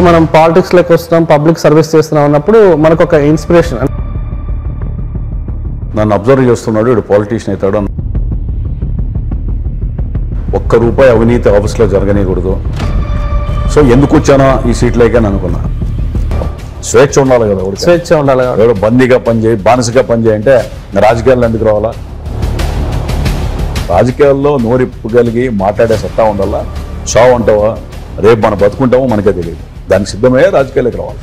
మనం పాలిటిక్స్ లోకి వస్తున్నాం, పబ్లిక్ సర్వీస్ చేస్తున్నాం అన్నప్పుడు మనకు ఒక ఇన్స్పిరేషన్. నన్ను అబ్జర్వ్ చేస్తున్నాడు, వీడు పాలిటీషియన్ అవుతాడు. ఒక్క రూపాయి అవినీతి ఆఫీస్లో జరగనీయకూడదు. సో ఎందుకు వచ్చానో ఈ సీట్లోకి అని అనుకున్నా. స్వేచ్ఛ ఉండాలి కదా, స్వేచ్ఛ ఉండాలి కదా. ఎవరు బందీగా పనిచేయి, బానిసగా పనిచేయంటే రాజకీయాల్లో ఎందుకు రావాలా? రాజకీయాల్లో నోరిప్పగలిగి మాట్లాడే సత్తా ఉండాలా. చావు అంటావా, రేపు మనం బతుకుంటామో మనకే తెలియదు. దానికి సిద్ధమే రాజకీయాలకు రావాలి.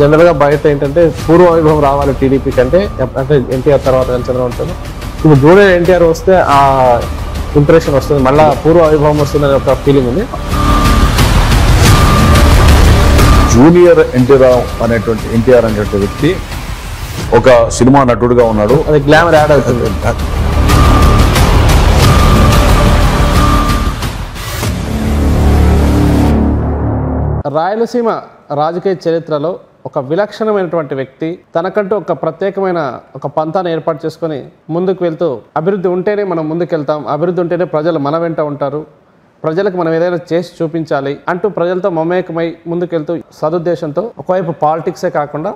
జనరల్గా బయట ఏంటంటే పూర్వ వైభవం రావాలి టీడీపీ కంటే, అంటే ఎన్టీఆర్ తర్వాత చంద్రబాబు ఉంటారు. ఇప్పుడు జూనియర్ ఎన్టీఆర్ వస్తే ఆ ఇంప్రెషన్ వస్తుంది, మళ్ళీ పూర్వ వైభవం వస్తుందని ఒక ఫీలింగ్ ఉంది. జూనియర్ ఎన్టీఆర్ అనేటువంటి వ్యక్తి ఒక సినిమా నటుడుగా ఉన్నాడు. అది గ్లామర్ యాడ్ అవుతుంది. రాయలసీమ రాజకీయ చరిత్రలో ఒక విలక్షణమైనటువంటి వ్యక్తి తనకంటూ ఒక ప్రత్యేకమైన ఒక పంతాన్ని ఏర్పాటు చేసుకొని ముందుకు వెళ్తూ, అభివృద్ధి ఉంటేనే మనం ముందుకెళ్తాం, అభివృద్ధి ఉంటేనే ప్రజలు మన వెంట ఉంటారు, ప్రజలకు మనం ఏదైనా చేసి చూపించాలి అంటూ ప్రజలతో మమేకమై ముందుకెళ్తూ సదుద్దేశంతో ఒకవైపు పాలిటిక్సే కాకుండా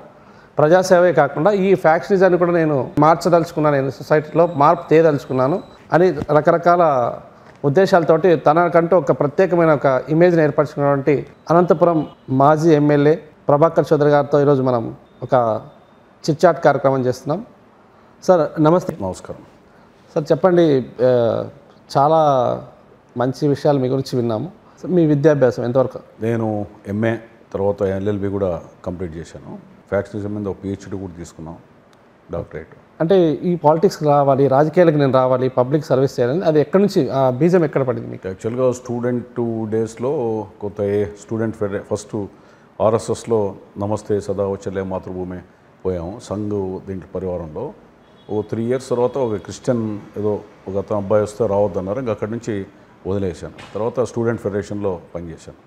ప్రజాసేవే కాకుండా ఈ ఫ్యాక్షనిజాన్ని కూడా నేను మార్చదలుచుకున్నాను, నేను సొసైటీలో మార్పు తేదలుచుకున్నాను అని రకరకాల ఉద్దేశాలతోటి తనకంటూ ఒక ప్రత్యేకమైన ఒక ఇమేజ్ని ఏర్పరచుకున్నటువంటి అనంతపురం మాజీ ఎమ్మెల్యే ప్రభాకర్ చౌదరి గారితో ఈరోజు మనం ఒక చిట్చాట్ కార్యక్రమం చేస్తున్నాం. సార్ నమస్తే. నమస్కారం సార్, చెప్పండి. చాలా మంచి విషయాలు మీ గురించి విన్నాము. మీ విద్యాభ్యాసం ఎంతవరకు? నేను ఎంఏ తర్వాత ఎల్ఎల్బి కూడా కంప్లీట్ చేశాను. ఫ్యాక్షనిజం మీద ఒక పిహెచ్డి కూడా తీసుకున్నాం, డాక్టరేట్. అంటే ఈ పాలిటిక్స్కి రావాలి, రాజకీయాలకు నేను రావాలి, పబ్లిక్ సర్వీస్ చేయాలని అది ఎక్కడి నుంచి ఆ బీజం ఎక్కడ పడింది మీకు? యాక్చువల్గా స్టూడెంట్ డేస్లో కొత్త స్టూడెంట్ ఫస్ట్ ఆర్ఎస్ఎస్లో నమస్తే సదా వచ్చలే మాతృభూమి పోయాము, సంఘ్ దీంట్లో పరివారంలో. ఓ 3 years తర్వాత ఒక క్రిస్టియన్ ఏదో ఒక అతను అబ్బాయి వస్తే రావద్దన్నారు, ఇంకా అక్కడి నుంచి వదిలేశాను. తర్వాత స్టూడెంట్ ఫెడరేషన్లో పనిచేశాను.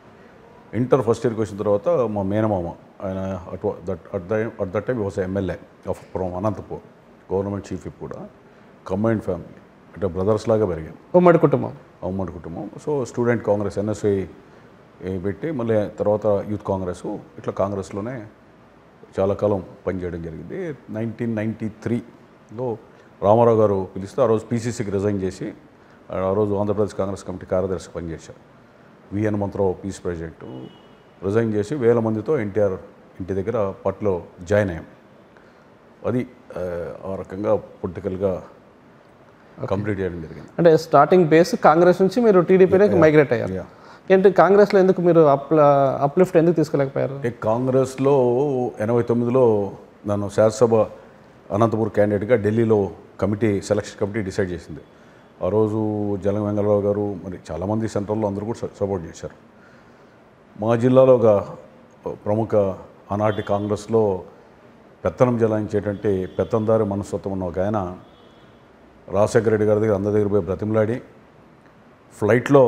ఇంటర్ ఫస్ట్ ఇయర్కి వచ్చిన తర్వాత మా మేనమామ ఆయన at that time was MLA of from Anantapur, government chief whip కూడా. కంబైన్డ్ ఫ్యామిలీ, అంటే బ్రదర్స్ లాగా పెరిగాం, ఉమ్మడి కుటుంబం. సో స్టూడెంట్ కాంగ్రెస్ ఎన్ఎస్ఐ పెట్టి మళ్ళీ తర్వాత యూత్ కాంగ్రెస్, ఇట్లా కాంగ్రెస్లోనే చాలా కాలం పనిచేయడం జరిగింది. 1993లో రామారావు గారు పిలిస్తే ఆ రోజు పీసీసీకి రిజైన్ చేసి ఆ రోజు ఆంధ్రప్రదేశ్ కాంగ్రెస్ కమిటీ కార్యదర్శిగా పనిచేశారు. వి హనుమంతరావు పీస్ ప్రెసిడెంట్ రిజైన్ చేసి 1000 మందితో ఎన్టీఆర్ ఇంటి దగ్గర పట్లో జాయిన్ అయ్యాం. అది ఆ రకంగా పొలిటికల్గా కంప్లీట్ చేయడం జరిగింది. అంటే స్టార్టింగ్ బేస్ కాంగ్రెస్ నుంచి మీరు టీడీపీలోకి మైగ్రేట్ అయ్యారు. ఏంటి కాంగ్రెస్లో ఎందుకు మీరు అప్లిఫ్ట్ ఎందుకు తీసుకోలేకపోయారు? కాంగ్రెస్లో 89లో నన్ను శాసనసభ అనంతపూర్ క్యాండిడేట్గా ఢిల్లీలో సెలక్షన్ కమిటీ డిసైడ్ చేసింది. ఆ రోజు జలం వెంగళరావు గారు, మరి చాలామంది సెంట్రల్లో అందరూ కూడా సపోర్ట్ చేశారు. మా జిల్లాలో ఒక ప్రముఖ ఆనాటి కాంగ్రెస్లో పెత్తనం జలాయించేటువంటి పెత్తందారి మనస్తత్వం ఉన్న ఒక ఆయన రాజశేఖర రెడ్డి గారి దగ్గర అందరి దగ్గర పోయి బ్రతిమలాడి ఫ్లైట్లో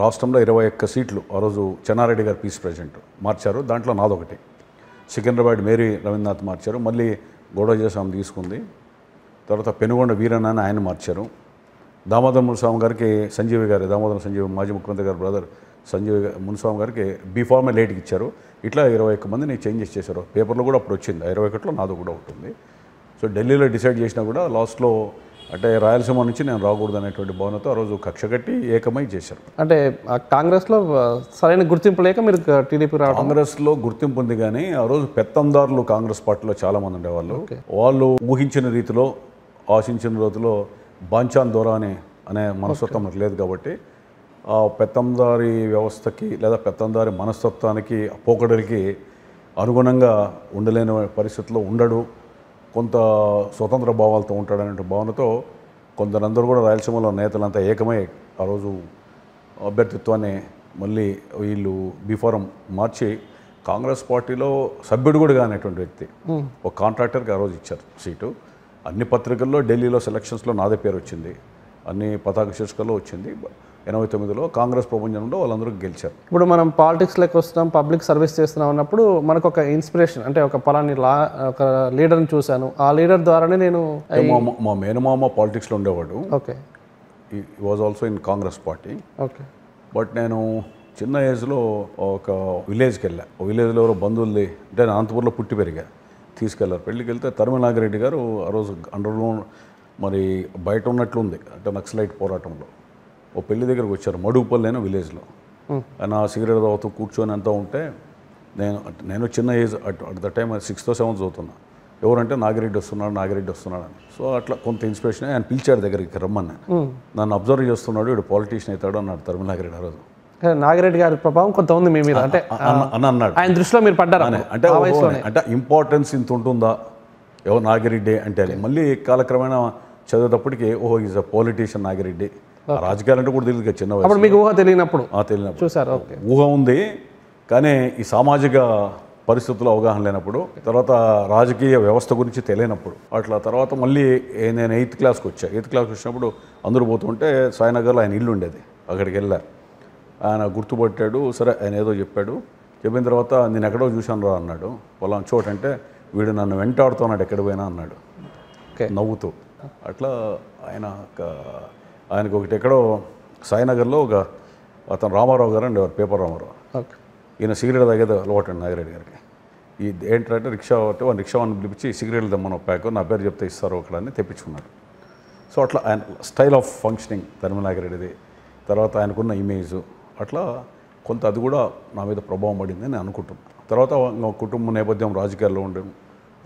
రాష్ట్రంలో 21 సీట్లు ఆ రోజు చెన్నారెడ్డి గారు పీస్ ప్రెసిడెంట్ మార్చారు. దాంట్లో నాదొకటి. సికింద్రాబాద్ మేరీ రవీంద్రనాథ్ మార్చారు. మళ్ళీ గొడవ చేసి ఆమె తీసుకుంది. తర్వాత పెనుగొండ వీరన్న అని ఆయన మార్చారు. దామోదర మునిస్వామి గారికి దామోదర సంజీవి మాజీ ముఖ్యమంత్రి గారి బ్రదర్ సంజీవి మునిస్వామి గారికి బీఫార్మే లేట్కి ఇచ్చారు. ఇట్లా 21 మందిని చేంజెస్ చేశారు. పేపర్లో కూడా అప్పుడు వచ్చింది. 21లో నాది కూడా ఉంటుంది. సో ఢిల్లీలో డిసైడ్ చేసినా కూడా లాస్ట్లో అంటే రాయలసీమ నుంచి నేను రాకూడదు అనేటువంటి భావనతో ఆ రోజు కక్ష కట్టి ఏకమై చేశారు. అంటే కాంగ్రెస్లో సరైన గుర్తింపు లేక మీరు టీడీపీ రావడం? కాంగ్రెస్లో గుర్తింపు ఉంది, కానీ ఆ రోజు పెత్తందారులు కాంగ్రెస్ పార్టీలో చాలామంది ఉండేవాళ్ళు. వాళ్ళు ఊహించిన రీతిలో ఆశించిన రీతిలో బాంఛాన్ దొర అనే మనస్తత్వం నాకు లేదు. కాబట్టి ఆ పెత్తందారి వ్యవస్థకి లేదా పెత్తందారి మనస్తత్వానికి పోకడలకి అనుగుణంగా ఉండలేని పరిస్థితిలో ఉండడు, కొంత స్వతంత్ర భావాలతో ఉంటాడనే భావనతో కొందరందరూ కూడా రాయలసీమలో నేతలంతా ఏకమై ఆ రోజు అభ్యర్థిత్వాన్ని మళ్ళీ వీళ్ళు బీఫారం మార్చి కాంగ్రెస్ పార్టీలో సభ్యుడు కూడా కానటువంటి వ్యక్తి ఒక కాంట్రాక్టర్కి ఆ రోజు ఇచ్చారు సీటు. అన్ని పత్రికల్లో ఢిల్లీలో సెలక్షన్స్లో నాదే పేరు వచ్చింది, అన్ని పతాక శీర్షికల్లో వచ్చింది. 89లో కాంగ్రెస్ ప్రపంచంలో వాళ్ళందరూ గెలిచారు. ఇప్పుడు మనం పాలిటిక్స్లోకి వస్తున్నాం, పబ్లిక్ సర్వీస్ చేస్తున్నాం అన్నప్పుడు మనకు ఒక ఇన్స్పిరేషన్, అంటే ఒక పలాని ఒక లీడర్ని చూశాను, ఆ లీడర్ ద్వారానే నేను. మా మేనమామ పాలిటిక్స్లో ఉండేవాడు. ఓకే. ఈ was also in Congress party. Okay. But నేను చిన్న ఏజ్లో ఒక విలేజ్కి వెళ్ళా. విలేజ్లో ఎవరో బంధువుల్ది అంటే నేను అనంతపూర్లో పుట్టి పెరిగా, తీసుకెళ్లారు. పెళ్ళికి వెళ్తే తరిమల నాగిరెడ్డి గారు ఆ రోజు అండర్లో మరి బయట ఉన్నట్లుంది అంటే నక్సలైట్ పోరాటంలో. ఓ పెళ్లి దగ్గరకు వచ్చారు మడుగుపల్లి అయిన విలేజ్లో. ఆయన సిగరెట్ తాగుతూ కూర్చొని అంతా ఉంటే నేను చిన్న age at the time 6th or 7th చదువుతున్నా. ఎవరంటే నాగిరెడ్డి వస్తున్నాడు అని. సో అట్లా కొంత ఇన్స్పిరేషన్ ఆయన పిలిచాడు దగ్గరికి రమ్మని. నన్ను అబ్జర్వ్ చేస్తున్నాడు, వీడు పాలిటీషియన్ అవుతాడు అన్నాడు తరిమల నాగిరెడ్డి ఆ రోజు. నాగిరెడ్డి గారి ప్రభావం కొంత ఉంది మీ మీద అంటే అన్నాడు. ఆయన దృష్టిలో మీరు పడ్డారు అంటే ఇంపార్టెన్స్ ఇంత ఉంటుందా ఎవరు నాగిరెడ్డి అంటే అని. మళ్ళీ కాలక్రమేణా చదివేటప్పటికి ఈజ్ అ పొలిటీషియన్ నాగిరెడ్డి. రాజకీయాలంటే కూడా తెలియదు చిన్న వయసు. మీకు ఊహ తెలియనప్పుడు చూసారు. ఊహ ఉంది కానీ ఈ సామాజిక పరిస్థితుల్లో అవగాహన లేనప్పుడు, తర్వాత రాజకీయ వ్యవస్థ గురించి తెలియనప్పుడు అట్లా. తర్వాత మళ్ళీ నేను 8th క్లాస్కి వచ్చా. 8th క్లాస్కి వచ్చినప్పుడు అందరూ పోతుంటే సాయినగర్లో ఆయన ఇల్లు ఉండేది, అక్కడికి వెళ్ళా. ఆయన గుర్తుపట్టాడు. సరే ఆయన ఏదో చెప్పాడు. చెప్పిన తర్వాత నేను ఎక్కడో చూశాను రా అన్నాడు. పొలం చోటంటే వీడు నన్ను వెంటాడుతున్నాడు ఎక్కడ పోయినా అన్నాడు నవ్వుతూ. అట్లా ఆయనకు ఒకటి ఎక్కడో సాయినగర్లో ఒక అతను రామారావు గారు అండి, పేపర్ రామారావు. ఈయన సిగరెట్ తాగేది అలవాటు అండి నాగిరెడ్డి గారికి. ఏంటంటే రిక్షా రిక్షావాన్ని పిలిపించి సిగరెట్లు తెమ్మని ఒక ప్యాక్, నా పేరు చెప్తే ఇస్తారు ఒకళ్ళని తెప్పించుకున్నాడు. సో అట్లా ఆయన స్టైల్ ఆఫ్ ఫంక్షనింగ్ తరిమల నాగిరెడ్డిది, తర్వాత ఆయనకున్న ఇమేజ్ అట్లా కొంత అది కూడా నా మీద ప్రభావం పడింది అని అనుకుంటున్నాను. తర్వాత కుటుంబ నేపథ్యం రాజకీయాల్లో ఉండడం,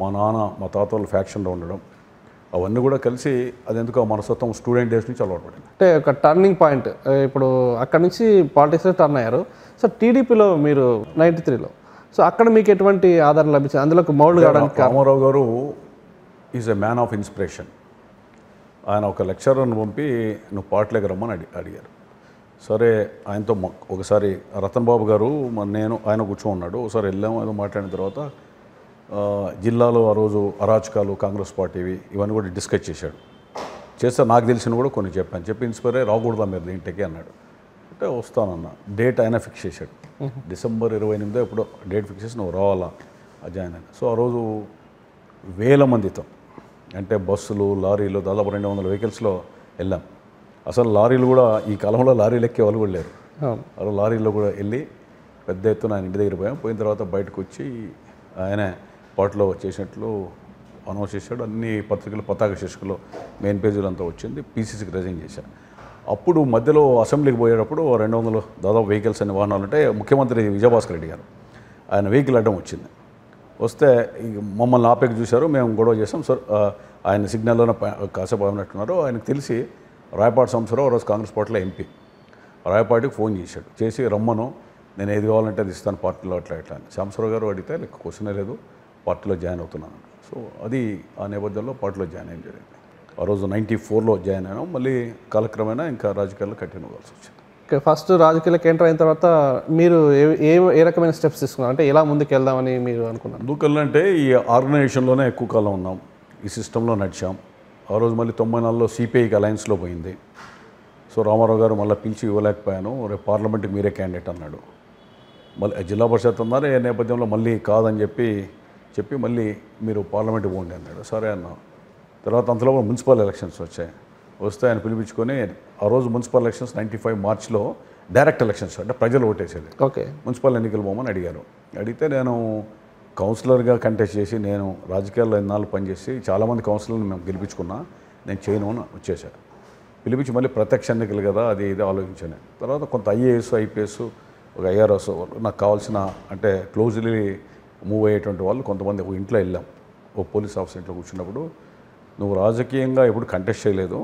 మా నాన్న మా తాత వాళ్ళు ఫ్యాక్షన్లో ఉండడం, అవన్నీ కూడా కలిసి అది ఎందుకు మనస్తత్వం స్టూడెంట్ డేస్ నుంచి అలవాటు పడింది. అంటే ఒక టర్నింగ్ పాయింట్. ఇప్పుడు అక్కడ నుంచి పాలిటిక్స్లో టర్న్ అయ్యారు. సో టీడీపీలో మీరు 93లో, సో అక్కడ మీకు ఎటువంటి ఆధారం లభించింది? అందులో మౌల్డ్ కావడానికి రామారావు గారు is a man of inspiration. ఆయన ఒక లెక్చరర్ని పంపి నువ్వు పార్టీలోకి రమ్మని అడిగారు. సరే ఆయనతో ఒకసారి రతన్ బాబు గారు నేను ఆయన కూర్చోన్నాడు. ఒకసారి వెళ్ళాము, ఏదో మాట్లాడిన తర్వాత జిల్లాలో ఆ రోజు అరాచకాలు కాంగ్రెస్ పార్టీవి ఇవన్నీ కూడా డిస్కస్ చేస్తే నాకు తెలిసిన కూడా కొన్ని చెప్పి ఇన్స్పైర్ అయ్యి రాకూడదా మీరు దీంట్లోకి అన్నాడు. అంటే వస్తానన్న డేట్ ఆయన ఫిక్స్ చేశాడు. December 28 ఎప్పుడో డేట్ ఫిక్స్ చేసి నువ్వు రావాలా జాయిన్ అయినా. సో ఆ రోజు వేల మందితో అంటే బస్సులు లారీలు దాదాపు 200 వెహికల్స్లో వెళ్ళాం. అసలు లారీలు కూడా ఈ కాలంలో లారీలు ఎక్కే వాళ్ళు కూడా లేరు. అలా లారీల్లో కూడా వెళ్ళి పెద్ద ఎత్తున ఆయన ఇంటి దగ్గర పోయిన తర్వాత బయటకు వచ్చి ఆయన పాటలో చేసినట్లు అనౌన్స్ చేశాడు. అన్ని పత్రికలు పతాక శీర్షికలో మెయిన్ పేజీలు అంతా వచ్చింది. పీసీసీకి రిజైన్ చేశాను. అప్పుడు మధ్యలో అసెంబ్లీకి పోయేటప్పుడు 200 దాదాపు వెహికల్స్ అనే వాహనాలు అంటే ముఖ్యమంత్రి విజయభాస్కర్ రెడ్డి గారు ఆయన వెహికల్ అడ్డం వచ్చింది. వస్తే మమ్మల్ని ఆపేకి చూశారు, మేము గొడవ చేసాం. సార్ ఆయన సిగ్నల్లోనే కాసేపు ఆగినట్టున్నారు. ఆయనకు తెలిసి రాయపాటి సంవత్సరం రోజు కాంగ్రెస్ పార్టీలో ఎంపీ రాయపాటికి ఫోన్ చేసి రమ్మను, నేను ఏది కావాలంటే అది ఇస్తాను పార్టీలో అట్లా అని. శాంసరావు గారు అడిగితే నీకు క్వశ్చనే లేదు, పార్టీలో జాయిన్ అవుతున్నాను. సో అది ఆ నేపథ్యంలో పార్టీలో జాయిన్ అయ్యడం జరిగింది. ఆ రోజు 94లో జాయిన్ అయినాం. మళ్ళీ కాలక్రమేణా ఇంకా రాజకీయాల్లో కంటిన్యూ అవ్వాల్సి వచ్చింది. ఓకే, ఫస్ట్ రాజకీయాలకు ఎంటర్ అయిన తర్వాత మీరు ఏ రకమైన స్టెప్స్ తీసుకున్నారు? అంటే ఎలా ముందుకు వెళ్దామని మీరు అనుకున్నారు? ఎందుకంటే ఈ ఆర్గనైజేషన్లోనే ఎక్కువ కాలం ఉన్నాం, ఈ సిస్టంలో నడిచాం. ఆ రోజు మళ్ళీ 94లో సిపిఐకి అలయన్స్లో పోయింది. సో రామారావు గారు మళ్ళీ పిలిచి ఇవ్వలేకపోయాను, రేపు పార్లమెంట్కి మీరే క్యాండిడేట్ అన్నాడు. మళ్ళీ జిల్లా పరిషత్ అన్నారు. ఏ నేపథ్యంలో మళ్ళీ కాదని చెప్పి మళ్ళీ మీరు పార్లమెంట్కి పోండి అన్నాడు. సరే అన్నా. తర్వాత అంతలో మున్సిపల్ ఎలక్షన్స్ వస్తే ఆయన పిలిపించుకొని ఆ రోజు మున్సిపల్ ఎలక్షన్స్ 95 మార్చిలో డైరెక్ట్ ఎలక్షన్స్ అంటే ప్రజలు ఓటేసేది. ఓకే, మున్సిపల్ ఎన్నికలు పోమని అడిగారు. అడిగితే నేను కౌన్సిలర్గా కంటెస్ట్ చేసి నేను రాజకీయాల్లో ఎన్నాళ్ళు పనిచేసి చాలామంది కౌన్సిలర్ని మేము గెలిపించుకున్నా, నేను చేయను అని వచ్చేసాను. పిలిపించి మళ్ళీ ప్రత్యక్ష ఎన్నికలు కదా అది ఇది ఆలోచించాను. తర్వాత కొంత ఐఏఎస్ ఐపీఎస్ ఒక ఐఆర్ఎస్ నాకు కావాల్సిన అంటే క్లోజ్లీ మూవ్ అయ్యేటువంటి వాళ్ళు కొంతమంది ఒక ఇంట్లో వెళ్ళాం. ఓ పోలీస్ ఆఫీసర్ ఇంట్లో కూర్చున్నప్పుడు, నువ్వు రాజకీయంగా ఎప్పుడు కంటెస్ట్ చేయలేదు,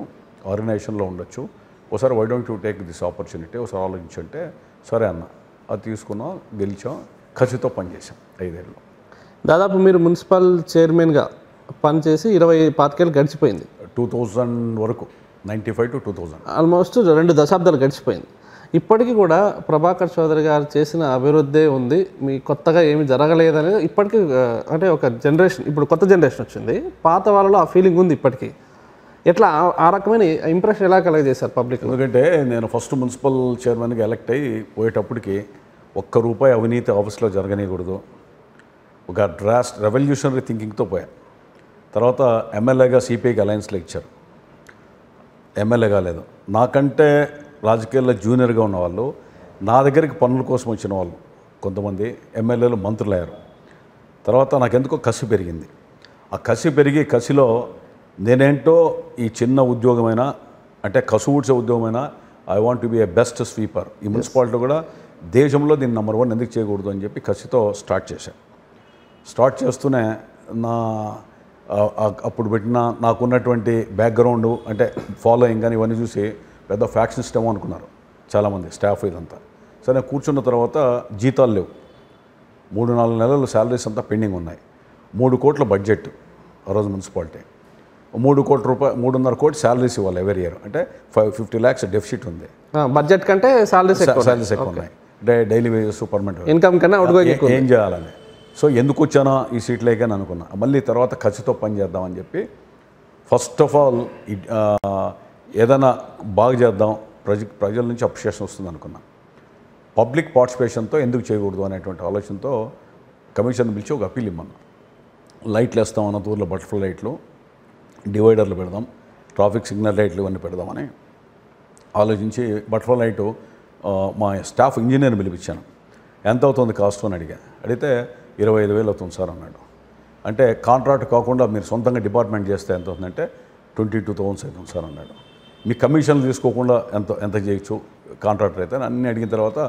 ఆర్గనైజేషన్లో ఉండొచ్చు, ఒకసారి why don't you take this opportunity, ఒకసారి ఆలోచించంటే సరే అన్న. అది తీసుకున్నాం, గెలిచాం, ఖర్చుతో పనిచేసాం 5 ఏళ్ళు. దాదాపు మీరు మున్సిపల్ చైర్మన్గా పనిచేసి 25 ఏళ్ళు గడిచిపోయింది. 2000 వరకు, 95 to 2000 ఆల్మోస్ట్ 2 దశాబ్దాలు గడిచిపోయింది. ఇప్పటికీ కూడా ప్రభాకర్ చౌదరి గారు చేసిన అభివృద్ధి ఉంది, మీ కొత్తగా ఏమి జరగలేదనేది ఇప్పటికీ అంటే ఒక జనరేషన్, ఇప్పుడు కొత్త జనరేషన్ వచ్చింది, పాత వాళ్ళలో ఆ ఫీలింగ్ ఉంది ఇప్పటికీ. ఎట్లా ఆ రకమైన ఇంప్రెషన్ ఎలా కలగజేశారు పబ్లిక్? ఎందుకంటే నేను ఫస్ట్ మున్సిపల్ చైర్మన్గా ఎలక్ట్ అయ్యి పోయేటప్పటికి ₹1 అవినీతి ఆఫీస్లో జరగనీయకూడదు, ఒక రెవల్యూషనరీ థింకింగ్తో పోయా. తర్వాత ఎమ్మెల్యేగా సిపిఐకి అలయన్స్లో ఇచ్చారు, ఎమ్మెల్యే కాలేదు. నాకంటే రాజకీయాల్లో జూనియర్గా ఉన్నవాళ్ళు నా దగ్గరికి పనుల కోసం వచ్చిన వాళ్ళు కొంతమంది ఎమ్మెల్యేలు మంత్రులు అయ్యారు. తర్వాత నాకెందుకో కసి పెరిగింది. ఆ కసి పెరిగి కసిలో నేనేంటో ఈ చిన్న ఉద్యోగమైనా అంటే కసు ఊడ్చే ఉద్యోగమైనా I want to be a best sweeper. ఈ మున్సిపాలిటీ కూడా దేశంలో దీన్ని నెంబర్ 1 ఎందుకు చేయకూడదు అని చెప్పి కసితో స్టార్ట్ చేశాను. స్టార్ట్ చేస్తూనే నా అప్పుడు పెట్టిన నాకున్నటువంటి బ్యాక్గ్రౌండ్ అంటే ఫాలోయింగ్ కానీ ఇవన్నీ చూసి పెద్ద ఫ్యాక్షనిస్ట్ ఏమో అనుకున్నారు చాలామంది స్టాఫ్ ఇదంతా. సరే కూర్చున్న తర్వాత జీతాలు లేవు, 3-4 నెలలు శాలరీస్ అంతా పెండింగ్ ఉన్నాయి. 3 కోట్ల బడ్జెట్ ఆ రోజు మున్సిపాలిటీ, 3 కోట్ల రూపాయలు 3.5 కోట్లు శాలరీస్ ఇవ్వాలి ఎవరి ఇయర్, అంటే 50 lakhs డెఫిసిట్ ఉంది. బడ్జెట్ కంటే శాలరీస్ ఎక్కువ ఉన్నాయి, డైలీ వేజెస్ పర్మనెంట్ ఇన్కమ్ కన్నా ఏం చేయాలని. సో ఎందుకు వచ్చానో ఈ సీట్లేకే అని అనుకున్నా. మళ్ళీ తర్వాత ఖర్చుతో పని చేద్దామని చెప్పి ఫస్ట్ ఆఫ్ ఆల్ ఏదైనా బాగా చేద్దాం, ప్రజల నుంచి అప్రిషియేషన్ వస్తుంది అనుకున్నా. పబ్లిక్ పార్టిసిపేషన్తో ఎందుకు చేయకూడదు అనేటువంటి ఆలోచనతో కమిషన్ పిలిచి ఒక అప్పీల్ ఇమ్మన్నా. లైట్లు వేస్తాం అనంతపూర్లో, బటర్ఫ్లై లైట్లు, డివైడర్లు పెడదాం, ట్రాఫిక్ సిగ్నల్ లైట్లు ఇవన్నీ పెడదామని ఆలోచించి బటర్ఫ్లై లైటు మా స్టాఫ్ ఇంజనీర్ని పిలిపించాను. ఎంత అవుతుంది కాస్ట్ అని అడిగితే 25,000 అవుతుంది సార్ అన్నాడు. అంటే కాంట్రాక్ట్ కాకుండా మీరు సొంతంగా డిపార్ట్మెంట్ చేస్తే ఎంత అవుతుందంటే 22,000 అవుతుంది సార్ అన్నాడు. మీ కమిషన్లు తీసుకోకుండా ఎంత చేయొచ్చు కాంట్రాక్టర్ అయితే అన్నీ అడిగిన తర్వాత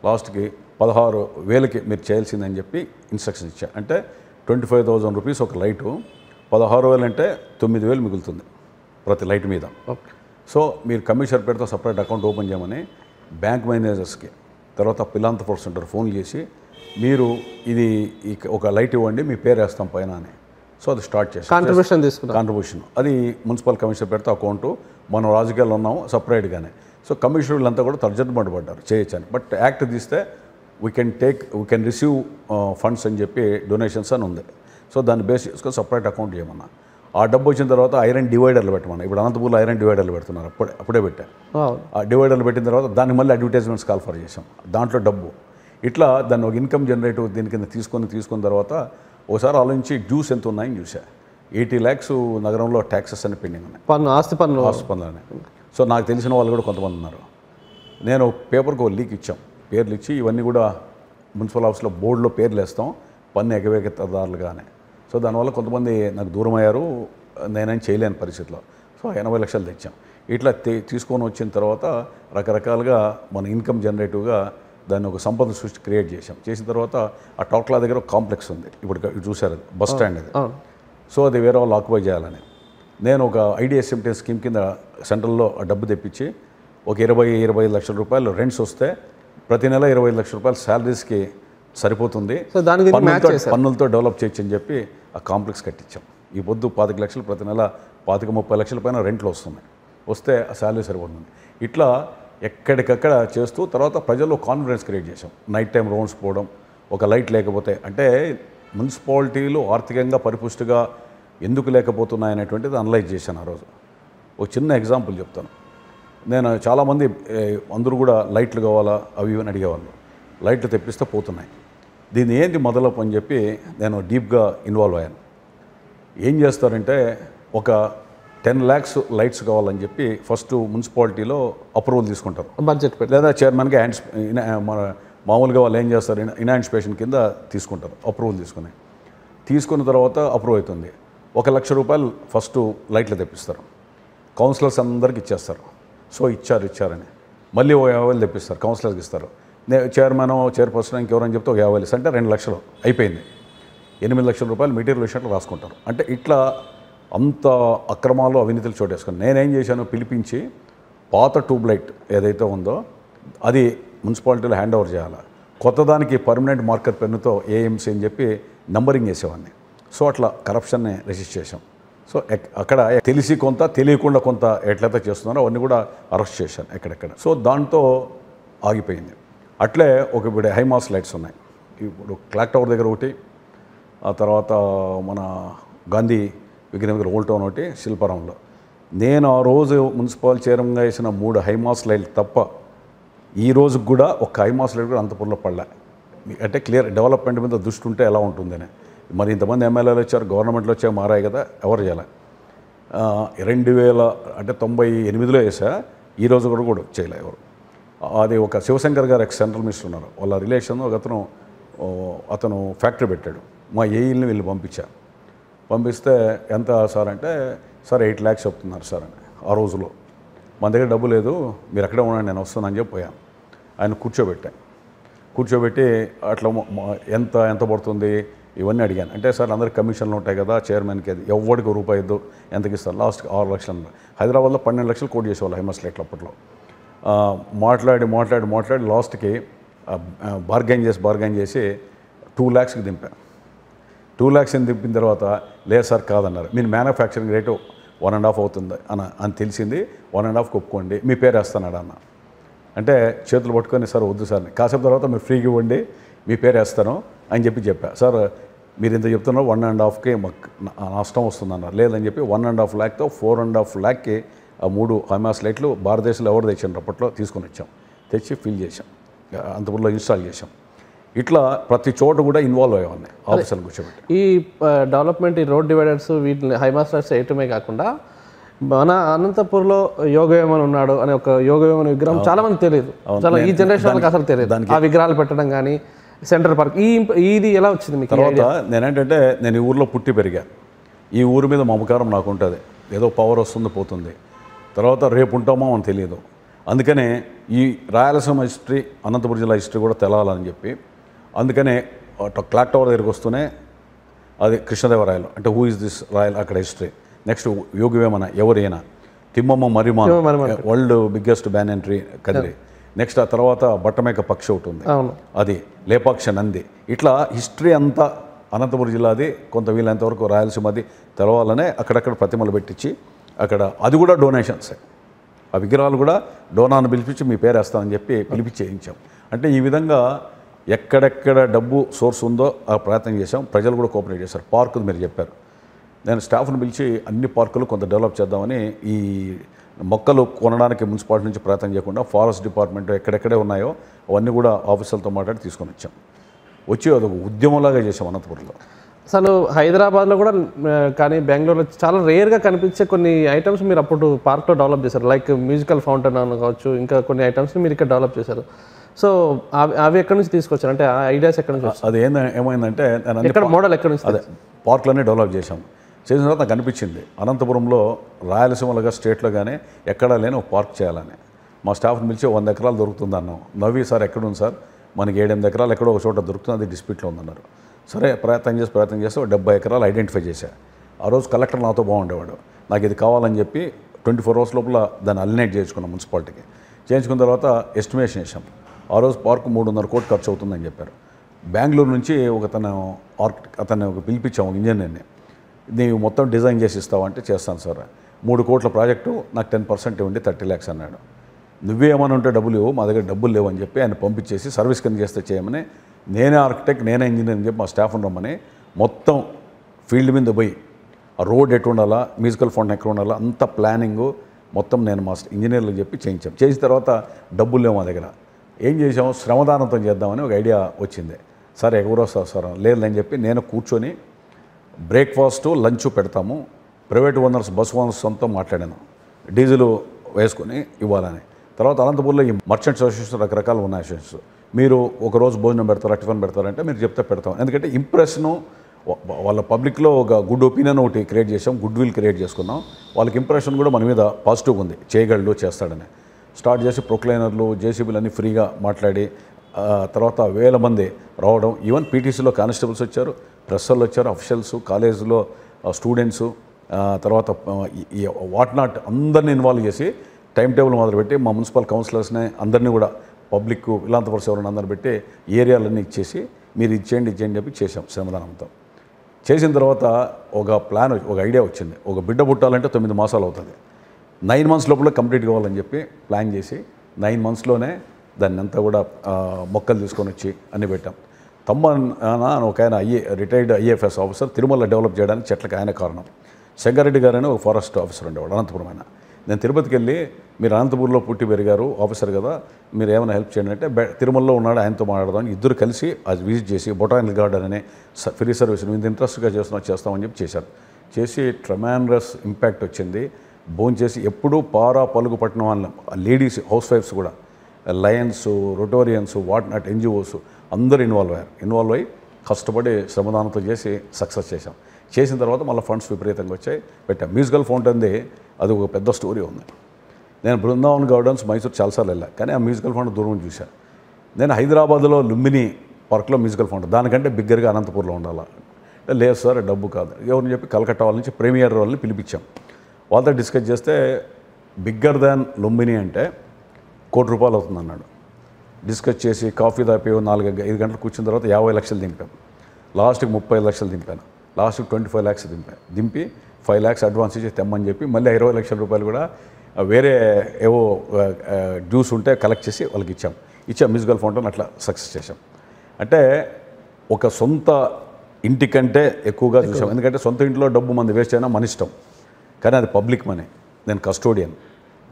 లాస్ట్కి 16,000కి మీరు చేయాల్సిందని చెప్పి ఇన్స్ట్రక్షన్ ఇచ్చా. అంటే 25,000 రూపీస్ ఒక లైటు, 16,000 అంటే 9,000 మిగులుతుంది ప్రతి లైట్ మీద. సో మీరు కమిషనర్ పేరుతో సపరేట్ అకౌంట్ ఓపెన్ చేయమని బ్యాంక్ మేనేజర్స్కి, తర్వాత పిలాంథ్రోపిస్ట్ ఉంటారు, ఫోన్ చేసి మీరు ఇది ఒక లైట్ ఇవ్వండి మీ పేరు వేస్తాం పైన అని. సో అది స్టార్ట్ చేసి కాంట్రిబ్యూషన్ అది మున్సిపల్ కమిషనర్ పేరుతో అకౌంటు. మనం రాజకీయాల్లో ఉన్నాము సపరేట్గానే. సో కమిషనర్లంతా కూడా తర్జనమాట పడ్డారు చేయొచ్చని. బట్ యాక్ట్ తీస్తే వీ కెన్ రిసీవ్ ఫండ్స్ అని చెప్పి డొనేషన్స్ అని ఉంది. సో దాన్ని బేస్ చేసుకొని సపరేట్ అకౌంట్ చేయమన్నా. ఆ డబ్బు వచ్చిన తర్వాత ఐరన్ డివైడర్లు పెట్టమన్నా. ఇప్పుడు అనంతపూర్లో ఐరన్ డివైడర్లు పెడుతున్నారు, అప్పుడే పెట్టా. ఆ డివైడర్లు పెట్టిన తర్వాత దాన్ని మళ్ళీ అడ్వర్టైజ్మెంట్స్ కాల్ఫర్ చేసాం, దాంట్లో డబ్బు. ఇట్లా దాన్ని ఒక ఇన్కమ్ జనరేటివ్ దీని కింద తీసుకున్న తర్వాత ఒకసారి ఆలోచించి డ్యూస్ ఎంత ఉన్నాయని చూసా. 80 lakhs నగరంలో ట్యాక్సెస్ అని పెండింగ్ ఉన్నాయి, ఆస్తి పన్నులని. సో నాకు తెలిసిన వాళ్ళు కూడా కొంతమంది ఉన్నారు. నేను పేపర్కి ఒక లీక్ ఇచ్చాం, పేర్లు ఇచ్చి ఇవన్నీ కూడా మున్సిపల్ ఆఫీస్లో బోర్డులో పేర్లు వేస్తాం పన్ను ఎగవేతదారులుగానే. సో దానివల్ల కొంతమంది నాకు దూరం అయ్యారు, నేనేం చేయలేని పరిస్థితిలో. సో 80 లక్షలు తెచ్చాం. ఇట్లా తీసుకొని వచ్చిన తర్వాత రకరకాలుగా మన ఇన్కమ్ జనరేటివ్గా దాన్ని ఒక సంపద సృష్టి క్రియేట్ చేసిన తర్వాత ఆ టోక్లా దగ్గర ఒక కాంప్లెక్స్ ఉంది, ఇప్పుడు చూసారు బస్ స్టాండ్ అది. సో అది వేరే వాళ్ళు ఆక్యుపై చేయాలని నేను ఒక IDSMT స్కీమ్ కింద సెంట్రల్లో డబ్బు తెప్పించి ఒక 20-25 లక్షల రూపాయలు రెంట్స్ వస్తే ప్రతి నెల 25 లక్షల రూపాయలు శాలరీస్కి సరిపోతుంది, పన్నులతో డెవలప్ చేయొచ్చు అని చెప్పి ఆ కాంప్లెక్స్ కట్టించాం. ఈ పొద్దు 25 లక్షలు ప్రతి నెల 25-30 లక్షల పైన రెంట్లు వస్తే ఆ శాలరీ సరిపోతుంది. ఇట్లా ఎక్కడికక్కడ చేస్తూ తర్వాత ప్రజల్లో కాన్ఫిడెన్స్ క్రియేట్ చేసాం. నైట్ టైం రౌండ్స్ పోవడం, ఒక లైట్ లేకపోతే అంటే మున్సిపాలిటీలు ఆర్థికంగా పరిపుష్టిగా ఎందుకు లేకపోతున్నాయనేటువంటిది అనలైజ్ చేశాను ఆ రోజు. ఒక చిన్న ఎగ్జాంపుల్ చెప్తాను. నేను చాలామంది అందరూ కూడా లైట్లు కావాలా అవి ఇవని అడిగేవాళ్ళు. లైట్లు తెప్పిస్తే పోతున్నాయి, దీన్ని ఏంటి మొదలపు అని చెప్పి నేను డీప్గా ఇన్వాల్వ్ అయ్యాను. ఏం చేస్తారంటే ఒక 10 lakhs లైట్స్ కావాలని చెప్పి ఫస్ట్ మున్సిపాలిటీలో అప్రూవల్ తీసుకుంటారు, బడ్జెట్ లేదా చైర్మన్కి మామూలుగా వాళ్ళు ఏం చేస్తారు ఇనాన్సిపేషన్ కింద తీసుకుంటారు. అప్రూవల్ తీసుకున్న తర్వాత అప్రూవ్ అవుతుంది. 1 లక్ష రూపాయలు ఫస్ట్ లైట్లు తెప్పిస్తారు, కౌన్సిలర్స్ అందరికి ఇచ్చేస్తారు. సో ఇచ్చారని మళ్ళీ 50,000 తెప్పిస్తారు, కౌన్సిలర్కి ఇస్తారు. చైర్పర్సన్ ఇంకెవరని చెప్తే 50,000 అంటే 2 లక్షలు అయిపోయింది. 8 లక్షల రూపాయలు మెటీరియల్ విషయంలో రాసుకుంటారు. అంటే ఇట్లా అంత అక్రమాలు అవినీతులు చోటేసుకొని నేనేం చేశాను, పిలిపించి పాత ట్యూబ్ లైట్ ఏదైతే ఉందో అది మున్సిపాలిటీలో హ్యాండ్ ఓవర్ చేయాలి, కొత్త దానికి పర్మనెంట్ మార్కర్ పెన్నుతో AMC అని చెప్పి నంబరింగ్ చేసేవాడిని. సో అట్లా కరప్షన్ని రెసిస్ట్ చేసాం. సో అక్కడ తెలిసి కొంత తెలియకుండా కొంత ఎట్లయితే చేస్తున్నారో అవన్నీ కూడా అరెస్ట్ చేశాను ఎక్కడెక్కడ. సో దాంతో ఆగిపోయింది. అట్లే ఇప్పుడు హైమాస్ లైట్స్ ఉన్నాయి. ఇప్పుడు క్లాక్ టవర్ దగ్గర ఒకటి, ఆ తర్వాత మన గాంధీ విగ్రహం దగ్గర ఓల్డ్ టౌన్ ఒకటి, శిల్పారాంలో. నేను ఆ రోజు మున్సిపల్ చైర్మన్గా వేసిన 3 హైమాస్ లైట్లు తప్ప ఈ రోజుకి కూడా ఒక హైమాస్ లైట్ కూడా అంతపూర్లో పడలే. అంటే క్లియర్ డెవలప్మెంట్ మీద దృష్టి ఉంటే ఎలా ఉంటుందని. మరి ఇంతమంది ఎమ్మెల్యేలు వచ్చారు, గవర్నమెంట్లో వచ్చే మారాయి కదా, ఎవరు చేయాలి. 2000 అంటే 98లో వేసా, ఈ రోజు కూడా చేయలే ఎవరు. అది ఒక శివశంకర్ గారు ఎక్స్ సెంట్రల్ మినిస్టర్ ఉన్నారు, వాళ్ళ రిలేషన్ ఒక అతను ఫ్యాక్టరీ పెట్టాడు. మా ఏఈల్ని వీళ్ళు పంపిస్తే ఎంత సార్ అంటే, సార్ 8 lakhs చెప్తున్నారు సార్ అని. ఆ రోజులో మన దగ్గర డబ్బు లేదు, మీరు అక్కడే ఉండండి, నేను వస్తానని చెప్పి పోయాను. ఆయన కూర్చోబెట్టి అట్లా ఎంత పడుతుంది ఇవన్నీ అడిగాను. అంటే సార్ అందరికి కమిషన్లు ఉంటాయి కదా, చైర్మన్కి అది ఎవరికి రూపాయి ఇద్దు, ఎంతకి ఇస్తారు, లాస్ట్కి 6 లక్షలు అన్నారు. హైదరాబాద్లో 12 లక్షలు కోట్ చేసేవాళ్ళు హైమాస్ లైట్లు అప్పట్లో. మాట్లాడి లాస్ట్కి బార్గైన్ చేసి 2 lakhsకి దింపాను. 2 lakhs దింపిన తర్వాత లేదు సార్ కాదన్నారు. మీరు మ్యానుఫ్యాక్చరింగ్ రేటు 1.5 అవుతుంది అని తెలిసింది, 1.5కి ఒప్పుకోండి, మీ పేరు వేస్తానాడు అన్న. అంటే చేతులు పట్టుకొని సార్ వద్దు సార్, కాసేపు తర్వాత మీరు ఫ్రీగా ఇవ్వండి, మీ పేరు వేస్తాను అని చెప్పా. సార్ మీరు ఇంత చెప్తున్నారు 1.5కి మాకు నష్టం వస్తుందన్నారు. లేదని చెప్పి 1.5 lakhతో 4.5 lakhకి ఆ 3 హైమాస్ లైట్లు భారతదేశంలో ఎవరు తెచ్చారు అప్పట్లో తీసుకొని వచ్చాం, తెచ్చి ఫిల్ చేసాం, అంతపురంలో ఇన్స్టాల్ చేసాం. ఇట్లా ప్రతి చోట కూడా ఇన్వాల్వ్ అయ్యేవాడిని ఆఫీసర్లు కూర్చోబెట్టి. ఈ డెవలప్మెంట్, ఈ రోడ్ డివైడర్స్ వీటిని హైమాస్ లైట్స్ వేయటమే కాకుండా మన అనంతపూర్లో యోగవేమన్ ఉన్నాడు అనే ఒక యోగవేమన్ విగ్రహం చాలా మంది తెలియదు, చాలా ఈ జనరేషన్ వాళ్ళకి అసలు తెలియదు. ఆ విగ్రహాలు పెట్టడం కానీ సెంట్రల్ పార్క్ ఇది ఎలా వచ్చింది మీకు? తర్వాత నేనేంటంటే నేను ఈ ఊర్లో పుట్టి పెరిగా, ఈ ఊరి మీద మమకారం నాకు ఉంటుంది, ఏదో పవర్ వస్తుంది పోతుంది, తర్వాత రేపు ఉంటామో అని తెలియదు. అందుకనే ఈ రాయలసీమ హిస్టరీ, అనంతపురం జిల్లా హిస్టరీ కూడా తెలవాలని చెప్పి, అందుకనే క్లాక్ టవర్ దగ్గరికి వస్తూనే అది కృష్ణదేవరాయలు అంటే హూ ఇస్ దిస్ రాయల్ అక్కడ హిస్టరీ. నెక్స్ట్ యోగివేమన ఎవరైనా, Thimmamma Marrimanu world biggest banyan tree Kadiri. Next ఆ తర్వాత బట్టమేక పక్షి ఒకటి ఉంది, అది లేపాక్ష నంది. ఇట్లా హిస్టరీ అంతా అనంతపురం జిల్లాది, కొంత వీలైనంతవరకు రాయలసీమది తెలవాలనే అక్కడక్కడ ప్రతిమలు పెట్టించి అక్కడ అది కూడా డొనేషన్సే. ఆ విగ్రహాలు కూడా డోనాను పిలిపించి మీ పేరు వేస్తామని చెప్పి పిలిపించి చేయించాం. అంటే ఈ విధంగా ఎక్కడెక్కడ డబ్బు సోర్స్ ఉందో ఆ ప్రయత్నం చేసాం. ప్రజలు కూడా కోఆపరేట్ చేశారు. పార్కులు మీరు చెప్పారు, నేను స్టాఫ్ను పిలిచి అన్ని పార్కులు కొంత డెవలప్ చేద్దామని, ఈ మొక్కలు కొనడానికి మున్సిపాలిటీ నుంచి ప్రయత్నం చేయకుండా ఫారెస్ట్ డిపార్ట్మెంట్ ఎక్కడెక్కడే ఉన్నాయో అవన్నీ కూడా ఆఫీసర్లతో మాట్లాడి తీసుకొని వచ్చి అదొక ఉద్యమంలాగా చేసాం అనంతపురంలో. అసలు హైదరాబాద్లో కూడా కానీ బెంగళూరులో చాలా రేర్గా కనిపించే కొన్ని ఐటమ్స్ మీరు అప్పుడు పార్క్లో డెవలప్ చేశారు. లైక్ మ్యూజికల్ ఫౌంటైన్ అని కావచ్చు, ఇంకా కొన్ని ఐటమ్స్ని మీరు ఇక్కడ డెవలప్ చేశారు. సో అవి ఎక్కడి నుంచి తీసుకొచ్చారు, అంటే ఆ ఐడియాస్ ఎక్కడి నుంచి వచ్చాయి? అది ఏమైందంటే ఎక్కడ మోడల్ ఎక్కడి నుంచి? అదే పార్కులన్నీ డెవలప్ చేసాం. చేసిన తర్వాత నాకు అనిపించింది అనంతపురంలో రాయలసీమలుగా స్టేట్లో కానీ ఎక్కడా లేని ఒక పార్క్ చేయాలని. మా స్టాఫ్ని పిలిచి 100 ఎకరాలు దొరుకుతుంది అన్నాం. నవ్వి సార్ ఎక్కడుంది సార్, మనకి 7-8 ఎకరాలు ఎక్కడో ఒక చోట దొరుకుతుంది, అది డిస్ప్యూట్లో ఉందన్నారు. సరే ప్రయత్నం చేసి 70 ఎకరాలు ఐడెంటిఫై చేశా. ఆ రోజు కలెక్టర్ నాతో బాగుండేవాడు, నాకు ఇది కావాలని చెప్పి 24 hours లోపల దాన్ని అలినేట్ చేసుకున్నాం మున్సిపాలిటీకి. చేయించుకున్న తర్వాత ఎస్టిమేషన్ వేసాం. ఆ రోజు పార్కు 3.5 కోట్లు ఖర్చు అవుతుందని చెప్పారు. బెంగళూరు నుంచి అతను పిలిపించాము ఇంజనీర్ని, నీవు మొత్తం డిజైన్ చేసి ఇస్తావంటే చేస్తాను సార్. 3 కోట్ల ప్రాజెక్టు, నాకు 10% ఇవ్వండి 30 lakhs అన్నాడు. నువ్వేమని ఉంటే డబ్బులు ఇవ్వు, మా దగ్గర డబ్బులు లేవని చెప్పి ఆయన పంపించేసి సర్వీస్ కింద చేస్తే చేయమని, నేనే ఆర్కిటెక్ట్ నేనే ఇంజనీర్ అని చెప్పి మా స్టాఫ్ని రమ్మని మొత్తం ఫీల్డ్ మీద పోయి ఆ రోడ్ ఎటు ఉండాలా, మ్యూజికల్ ఫౌంటైన్ ఎక్కడ ఉండాలా అంత ప్లానింగు మొత్తం నేను మా ఇంజనీర్లకు చెప్పి చేయించాం. చేసిన తర్వాత డబ్బులు లేవు మా దగ్గర. ఏం చేసాము, శ్రమదానంతో చేద్దామని ఒక ఐడియా వచ్చింది. సరే ఎవరు వస్తారు సార్, లేదని చెప్పి నేను కూర్చొని బ్రేక్ఫాస్టు లంచ్ పెడతాము, ప్రైవేట్ ఓనర్స్ బస్ ఓనర్స్ అంతా మాట్లాడాను, డీజిల్ వేసుకొని ఇవ్వాలని. తర్వాత అనంతపూర్లో ఈ మర్చెంట్స్ అసోసియేషన్ రకరకాలు ఉన్నాయి అసోసియేషన్స్. మీరు ఒకరోజు భోజనం పెడతారా, టిఫిన్ పెడతారంటే మీరు చెప్తే పెడతాం. ఎందుకంటే ఇంప్రెషను వాళ్ళ పబ్లిక్లో ఒక గుడ్ ఒపీనియన్ ఒకటి క్రియేట్ చేసాం, గుడ్ విల్ క్రియేట్ చేసుకున్నాం. వాళ్ళకి ఇంప్రెషన్ కూడా మన మీద పాజిటివ్గా ఉంది, చేయగలడు చేస్తాడని. స్టార్ట్ చేసి ప్రొక్లైనర్లు జేసీబీలు అన్నీ ఫ్రీగా మాట్లాడి తర్వాత 1000 మంది రావడం. ఈవెన్ పీటీసీలో కానిస్టేబుల్స్ వచ్చారు, ప్రెస్సర్లు వచ్చారు, అఫీషియల్స్, కాలేజీలో స్టూడెంట్స్, తర్వాత ఈ వాట్ నాట్ అందరినీ ఇన్వాల్వ్ చేసి టైం టేబుల్ మొదలుపెట్టి మా మున్సిపల్ కౌన్సిలర్స్ని అందరినీ కూడా పబ్లిక్ ఇలాంటి పర్సన్ ఎవరైనా అందరిని పెట్టి ఏరియాలన్నీ ఇచ్చేసి మీరు ఇచ్చేయండి చెప్పి చేసాం శ్రమదానంతో. చేసిన తర్వాత ఒక ప్లాన్, ఒక ఐడియా వచ్చింది. ఒక బిడ్డ పుట్టాలంటే 9 మాసాలు అవుతుంది, 9 months లోపల కంప్లీట్ కావాలని చెప్పి ప్లాన్ చేసి 9 monthsలోనే దాన్ని అంతా కూడా మొక్కలు తీసుకొని వచ్చి అన్నీ పెట్టాం. ఒక ఆయన retired IAFS officer, Tirumala develop చేయడానికి చెట్లకి ఆయన కారణం. శంకరెడ్డి గారు అని ఒక ఫారెస్ట్ ఆఫీసర్ ఉండేవాడు అనంతపురం. ఆయన నేను తిరుపతికి వెళ్ళి, మీరు అనంతపూర్లో పుట్టి పెరిగారు ఆఫీసర్ కదా, మీరు ఏమైనా హెల్ప్ చేయండి అంటే తిరుమలలో ఉన్నాడు, ఆయనతో మాట్లాడదాం. ఇద్దరు కలిసి అది విజిట్ చేసి బొటానికల్ గార్డెన్ అని ఫ్రీ సర్వీస్ ఇంత ఇంట్రెస్ట్గా చేస్తామని చెప్పి చేశారు. చేసి ట్రమాండ్రస్ ఇంపాక్ట్ వచ్చింది. భోంచేసి ఎప్పుడూ పారా పలుగు పట్టిన వాళ్ళ లేడీస్ హౌస్ వైఫ్స్ కూడా లయన్స్, రొటోరియన్స్, వాట్ నాట్ ఎన్జిఓస్ అందరూ ఇన్వాల్వ్ అయ్యి కష్టపడి శ్రమదానంతో చేసి సక్సెస్ చేసిన తర్వాత మళ్ళీ ఫండ్స్ విపరీతంగా వచ్చాయి, పెట్టాం. మ్యూజికల్ ఫౌంటైన్ది అది ఒక పెద్ద స్టోరీ ఉంది. నేను బృందావన్ గార్డెన్స్ మైసూర్ చాలాసార్లు వెళ్ళా, కానీ ఆ మ్యూజికల్ ఫౌంటైన్ దూరం చూశాను. నేను హైదరాబాద్లో లుంబిని పార్క్లో మ్యూజికల్ ఫౌంటైన్, దానికంటే బిగ్గరగా అనంతపూర్లో ఉండాలా. లేదు సార్ డబ్బు కాదు ఎవరిని చెప్పి కలకత్తా వాళ్ళ నుంచి ప్రీమియర్ వాళ్ళని పిలిపించాం. వాళ్ళతో డిస్కస్ చేస్తే బిగ్గర్ దాన్ లుంబిని అంటే ₹1 కోటి అవుతుంది అన్నాడు. డిస్కస్ చేసి కాఫీ తాపి 4-5 గంటలు కూర్చున్న తర్వాత 50 లక్షలు దింపాం. లాస్ట్కి 30 లక్షలు దింపాను. లాస్ట్కి 25 lakhs దింపి 5 lakhs అడ్వాన్స్ ఇచ్చి తెమ్మని చెప్పి మళ్ళీ 20 లక్షల రూపాయలు కూడా వేరే ఏవో డ్యూస్ ఉంటే కలెక్ట్ చేసి వాళ్ళకి ఇచ్చాం మ్యూజికల్ ఫౌంటైన్ అట్లా సక్సెస్ చేశాం. అంటే ఒక సొంత ఇంటికంటే ఎక్కువగా చూసాం. ఎందుకంటే సొంత ఇంట్లో డబ్బు మంది వేస్ట్ అయినా మన ఇష్టం, కానీ అది పబ్లిక్ మనీ, నేను కస్టోడియన్,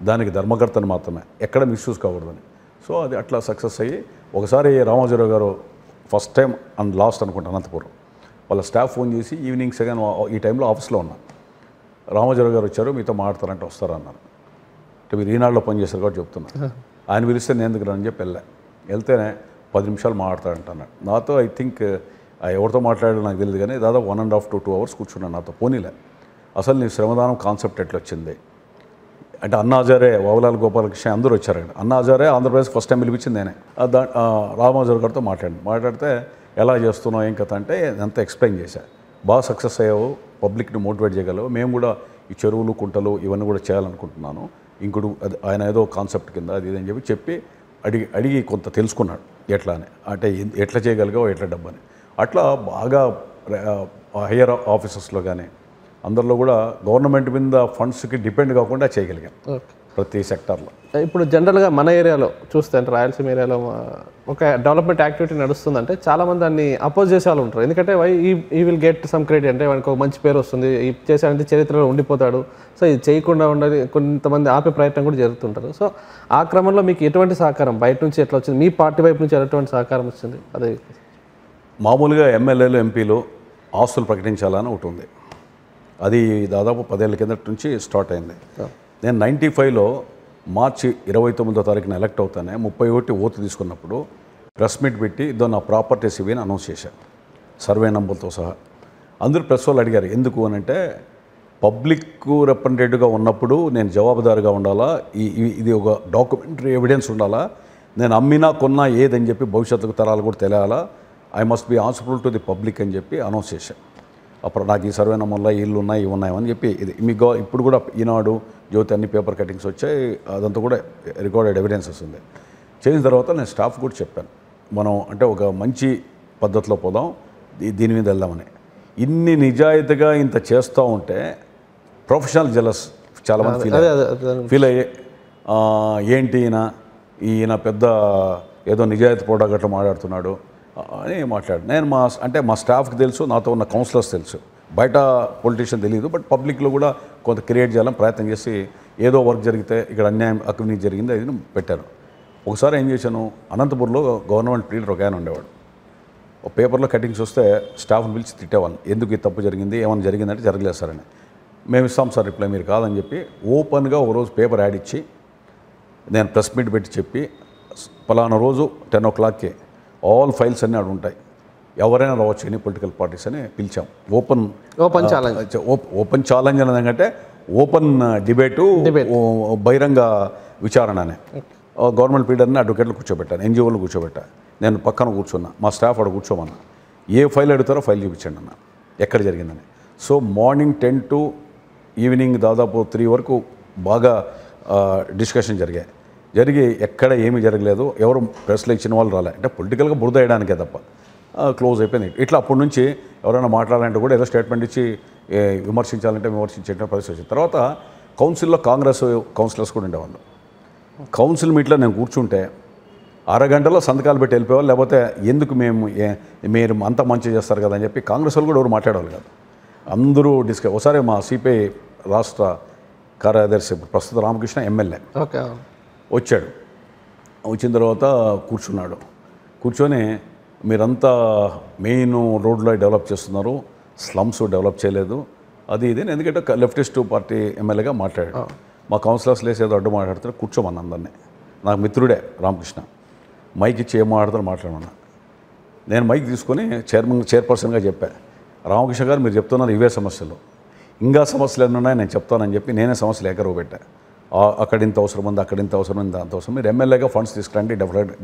దానికి ధర్మకర్తను మాత్రమే, ఎక్కడ మిస్యూజ్ కాకూడదని. సో అది అట్లా సక్సెస్ అయ్యి ఒకసారి రామోజీరావు గారు ఫస్ట్ టైం అండ్ లాస్ట్ అనుకుంటా అనంతపురం, వాళ్ళ స్టాఫ్ ఫోన్ చేసి ఈవినింగ్ సెకండ్ ఈ టైంలో ఆఫీస్లో ఉన్నా, రామోజీరావు గారు వచ్చారు మీతో మాట్లాడతారంటే వస్తారన్నారు. అంటే మీరు ఈనాడులో పనిచేస్తారు కాబట్టి చెప్తున్నా. ఆయన పిలిస్తే నేను ఎందుకు అని చెప్పి వెళ్తేనే 10 నిమిషాలు మాట్లాడతారంటున్నాడు నాతో. ఐ థింక్ ఎవరితో మాట్లాడాలో నాకు తెలియదు, కానీ దాదాపు 1.5 to 2 hours కూర్చున్నాను నాతో. పోనీలే అసలు నీ శ్రమదానం కాన్సెప్ట్ ఎట్లా వచ్చింది అంటే, అన్నా హజారే, వావులాల్ గోపాలకృష్ణ అందరూ వచ్చారు అక్కడ. అన్నా హజారే ఆంధ్రప్రదేశ్ ఫస్ట్ టైం పిలిపించింది నేనే. రామోజీరావు గారితో మాట్లాడితే ఎలా చేస్తున్నావు ఏం కథ అంటే ఎంత ఎక్స్ప్లెయిన్ చేశా. బాగా సక్సెస్ అయ్యావు, పబ్లిక్ని మోటివేట్ చేయగలవు, మేము కూడా ఈ చెరువులు కుంటలు ఇవన్నీ కూడా చేయాలనుకుంటున్నాను, ఇంకోటి అది ఆయన ఏదో కాన్సెప్ట్ కింద అది ఇదని చెప్పి అడిగి కొంత తెలుసుకున్నాడు ఎట్లా అని. అంటే ఎట్లా చేయగలిగావు ఎట్లా డబ్బని. అట్లా బాగా హయ్యర్ ఆఫీసర్స్లో కానీ అందరిలో కూడా గవర్నమెంట్ మీద ఫండ్స్కి డిపెండ్ కాకుండా చేయగలిగాం ప్రతి సెక్టార్లో. ఇప్పుడు జనరల్గా మన ఏరియాలో చూస్తే అంటే రాయలసీమ ఏరియాలో ఒక డెవలప్మెంట్ యాక్టివిటీ నడుస్తుందంటే చాలామంది దాన్ని అపోజ్ చేసే వాళ్ళు ఉంటారు. ఎందుకంటే ఈ విల్ గెట్ సమ్ క్రెడిట్, అంటే వానికి ఒక మంచి పేరు వస్తుంది, ఈ చేసాడంటే చరిత్రలో ఉండిపోతాడు, సో ఇది చేయకుండా ఉండాలి, కొంతమంది ఆపే ప్రయత్నం కూడా జరుగుతుంటారు. సో ఆ క్రమంలో మీకు ఎటువంటి సహకారం బయట నుంచి ఎట్లా వచ్చింది, మీ పార్టీ వైపు నుంచి ఎటువంటి సహకారం వచ్చింది? అదే మామూలుగా ఎమ్మెల్యేలు ఎంపీలు ఆస్తులు ప్రకటించాలని ఒకటి ఉంది, అది దాదాపు 10 ఏళ్ళ కిందటి నుంచి స్టార్ట్ అయింది. నేను 95లో మార్చి 29వ ఎలక్ట్ అవుతానే 31 ఓటు తీసుకున్నప్పుడు ప్రెస్ మీట్ పెట్టి ఇదో నా ప్రాపర్టీస్ ఇవి అని అనౌన్స్ చేశాను, సర్వే నంబర్తో సహా. అందరూ ప్రెస్ వాళ్ళు అడిగారు ఎందుకు అని అంటే, పబ్లిక్ రిప్రజెంటేటివ్గా ఉన్నప్పుడు నేను జవాబుదారుగా ఉండాలా, ఇది ఒక డాక్యుమెంటరీ ఎవిడెన్స్ ఉండాలా, నేను అమ్మినా కొన్నా ఏదని చెప్పి భవిష్యత్తుకు తరాలు కూడా తెలియాలా, I must be answerable to the public అని చెప్పి అనౌన్స్ చేశాను. అప్పుడు నాకు ఈ సర్వే నెంబర్లో ఇల్లు ఉన్నాయి ఇవి ఉన్నాయని చెప్పి ఇది మీకు ఇప్పుడు కూడా ఈనాడు జ్యోతి అన్ని పేపర్ కటింగ్స్ వచ్చాయి, అదంతా కూడా రికార్డెడ్ ఎవిడెన్సెస్ ఉంది. చేసిన తర్వాత నేను స్టాఫ్ కూడా చెప్పాను, మనం అంటే ఒక మంచి పద్ధతిలో పోదాం, దీని మీద వెళ్దామని. ఇన్ని నిజాయితీగా ఇంత చేస్తూ ఉంటే ప్రొఫెషనల్ జెలస్ చాలామంది ఫీల్ అయ్యి ఏంటి ఈయన పెద్ద ఏదో నిజాయితీ పోటాగట్లు మాట్లాడుతున్నాడు అని మాట్లాడు. నేను మా స్టాఫ్కి తెలుసు, నాతో ఉన్న కౌన్సిలర్స్ తెలుసు, బయట పొలిటీషియన్ తెలియదు, బట్ పబ్లిక్లో కూడా కొంత క్రియేట్ చేయాలని ప్రయత్నం చేసి ఏదో వర్క్ జరిగితే ఇక్కడ అన్యాయం అవినీతి జరిగింది అది పెట్టారు. ఒకసారి ఏం చేశాను, అనంతపూర్లో గవర్నమెంట్ లీడర్ ఒక ఆయన ఉండేవాడు, ఒక పేపర్లో కటింగ్స్ వస్తే స్టాఫ్ని పిలిచి తిట్టేవాళ్ళు, ఎందుకు ఈ తప్పు జరిగింది ఏమైనా జరిగిందంటే జరగలేదు సార్ అని. మేము ఇస్తాం సార్ రిప్లై, మీరు కాదని చెప్పి ఓపెన్గా ఒకరోజు పేపర్ యాడ్ ఇచ్చి నేను ప్రెస్ మీట్ పెట్టి చెప్పి పలానా రోజు 10 o'clockకి ఆల్ ఫైల్స్ అన్నీ అక్కడ ఉంటాయి, ఎవరైనా రావచ్చు ఎనీ పొలిటికల్ పార్టీస్ అని పిలిచాం. ఓపెన్ ఛాలెంజ్ అనేదంటే ఓపెన్ డిబేటు, బహిరంగ విచారణ అని. గవర్నమెంట్ లీడర్ని అడ్వకేట్లు కూర్చోబెట్టాను, ఎన్జిఓలు కూర్చోబెట్టా, నేను పక్కన కూర్చున్నా, మా స్టాఫ్ అక్కడ కూర్చోమన్నా, ఏ ఫైల్ అడుగుతారో ఫైల్ చూపించండి అన్న ఎక్కడ జరిగిందని. సో మార్నింగ్ 10 to ఈవినింగ్ దాదాపు 3 వరకు బాగా డిస్కషన్ జరిగి ఎక్కడ ఏమీ జరగలేదు, ఎవరు ప్రెస్లో ఇచ్చిన వాళ్ళు రాలే, అంటే పొలిటికల్గా బురద వేయడానికే తప్ప క్లోజ్ అయిపోయింది. ఇట్లా అప్పటి నుంచి ఎవరైనా మాట్లాడాలంటే కూడా ఏదో స్టేట్మెంట్ ఇచ్చి విమర్శించాలంటే విమర్శించే పరిస్థితి వచ్చింది. తర్వాత కౌన్సిల్లో కాంగ్రెస్ కౌన్సిలర్స్ కూడా ఉండేవాళ్ళు. కౌన్సిల్ మీట్లో నేను కూర్చుంటే అరగంటలో సంతకాలు పెట్టి వెళ్ళిపోవాలి, లేకపోతే ఎందుకు మీరు అంత మంచి చేస్తారు కదా అని చెప్పి కాంగ్రెస్ వాళ్ళు కూడా ఎవరు మాట్లాడేవాళ్ళు కాదు, అందరూ ఒకసారి మా సిపిఐ రాష్ట్ర కార్యదర్శి ప్రస్తుత రామకృష్ణ ఎమ్మెల్యే వచ్చాడు, వచ్చిన తర్వాత కూర్చొని మీరంతా మెయిన్ రోడ్లో డెవలప్ చేస్తున్నారు, స్లమ్స్ డెవలప్ చేయలేదు అది ఇది, ఎందుకంటే లెఫ్టిస్ట్ పార్టీ ఎమ్మెల్యేగా మాట్లాడాడు. మా కౌన్సిలర్స్ లేసి ఏదో అడ్డు మాట్లాడుతున్నారు, కూర్చోమని అందరినీ నాకు మిత్రుడే రామకృష్ణ. మైక్ ఇచ్చి ఏం మాట్లాడతారో మాట్లాడమన్నా. నేను మైక్ తీసుకొని చైర్పర్సన్గా చెప్పా, రామకృష్ణ గారు మీరు చెప్తున్నారు ఇవే సమస్యలు, ఇంకా సమస్యలు ఎన్ని ఉన్నాయి నేను చెప్తానని చెప్పి నేనే సమస్యలు ఏకరువు పెట్టా. అక్కడ ఇంత అవసరం ఉంది, అక్కడ ఇంత అవసరం ఉంది, అంత అవసరం, మీరు ఎమ్మెల్యేగా ఫండ్స్ తీసుకురండి,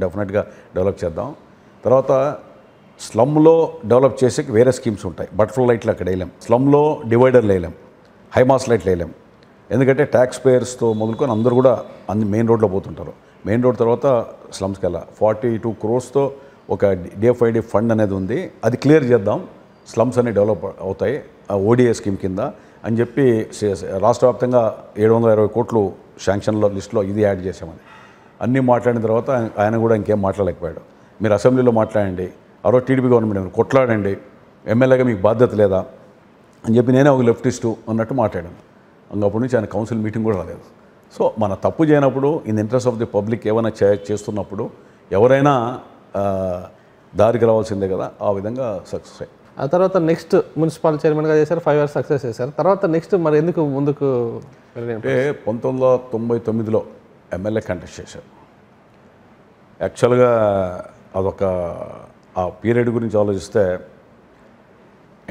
డెఫినెట్గా డెవలప్ చేద్దాం. తర్వాత స్లమ్లో డెవలప్ చేసే వేరే స్కీమ్స్ ఉంటాయి. బటర్ఫ్లై లైట్లు అక్కడ వేయలేం, స్లమ్లో డివైడర్లు వేయలేం, హైమాస్ లైట్లు వేయలేం. ఎందుకంటే ట్యాక్స్ పేయర్స్తో మొదలుకొని అందరూ కూడా మెయిన్ రోడ్లో పోతుంటారు. మెయిన్ రోడ్ తర్వాత స్లమ్స్కి వెళ్ళా 42 crores ఒక డిఎఫ్ఐడి ఫండ్ అనేది ఉంది, అది క్లియర్ చేద్దాం, స్లమ్స్ అన్ని డెవలప్ అవుతాయి ఓడిఏ స్కీమ్ కింద అని చెప్పి రాష్ట్ర వ్యాప్తంగా 720 కోట్లు శాంక్షన్లో లిస్టులో ఇది యాడ్ చేసామని అన్నీ మాట్లాడిన తర్వాత ఆయన కూడా ఇంకేం మాట్లాడలేకపోయాడు. మీరు అసెంబ్లీలో మాట్లాడండి, ఆ టీడీపీ గవర్నమెంట్ మీరు కొట్లాడండి, ఎమ్మెల్యేగా మీకు బాధ్యత లేదా అని చెప్పి నేనే ఒక లెఫ్టిస్టు అన్నట్టు మాట్లాడాను. అప్పటి నుంచి ఆయన కౌన్సిల్ మీటింగ్ కూడా రాలేదు. సో మన తప్పు చేయనప్పుడు in interest of the public ఏమైనా చేస్తున్నప్పుడు ఎవరైనా దారికి రావాల్సిందే కదా, ఆ విధంగా సక్సెస్ అయ్యి. ఆ తర్వాత నెక్స్ట్ మున్సిపల్ చైర్మన్గా చేశారు, 5 years సక్సెస్ చేశారు. తర్వాత నెక్స్ట్ మరి ఎందుకు ముందుకు అంటే 1999లో ఎమ్మెల్యే కంటెస్ట్ చేశారు. యాక్చువల్గా అదొక ఆ పీరియడ్ గురించి ఆలోచిస్తే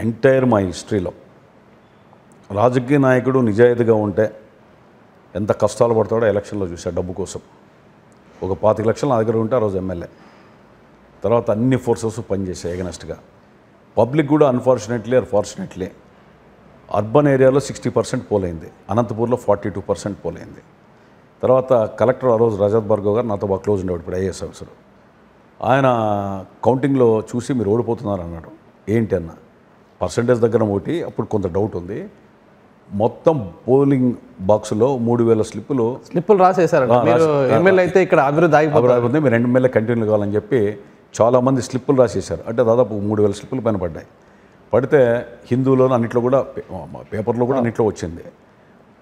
ఎంటైర్ మా హిస్టరీలో రాజకీయ నాయకుడు నిజాయితీగా ఉంటే ఎంత కష్టాలు పడతాడో ఎలక్షన్లో చూశాడు. డబ్బు కోసం ఒక 25 లక్షలు నా దగ్గర ఉంటే ఆ రోజు ఎమ్మెల్యే. తర్వాత అన్ని ఫోర్సెస్ పనిచేసాయి ఎగనెస్ట్గా. పబ్లిక్ కూడా అన్ఫార్చునేట్లీ ఆర్ ఫార్చునేట్లీ అర్బన్ ఏరియాలో 60% పోలైంది, అనంతపూర్లో 42% పోలైంది. తర్వాత కలెక్టర్ ఆ రోజు రజత్ భార్గవ్ గారు నాతో బాగా క్లోజ్ ఉండేవాడు, ఇప్పుడు ఐఏఎస్ ఆఫీసర్. ఆయన కౌంటింగ్లో చూసి మీరు ఓడిపోతున్నారు అన్నాడు. ఏంటి అన్న, పర్సంటేజ్ దగ్గర ఒకటి అప్పుడు కొంత డౌట్ ఉంది, మొత్తం పోలింగ్ బాక్స్లో 3000 స్లిప్పులు రాసేసారు. ఎమ్మెల్యే అయితే ఇక్కడ అభివృద్ధి ఆగిపోతుంది, మీరు 2 ఎమ్మెల్యే కంటిన్యూ కావాలని చెప్పి చాలామంది స్లిప్పులు రాసేసారు. అంటే దాదాపు 3000 స్లిప్పులు పైన పడ్డాయి. పడితే హిందూలోనూ అన్నింటిలో కూడా పేపర్లో కూడా అన్నింటిలో వచ్చింది.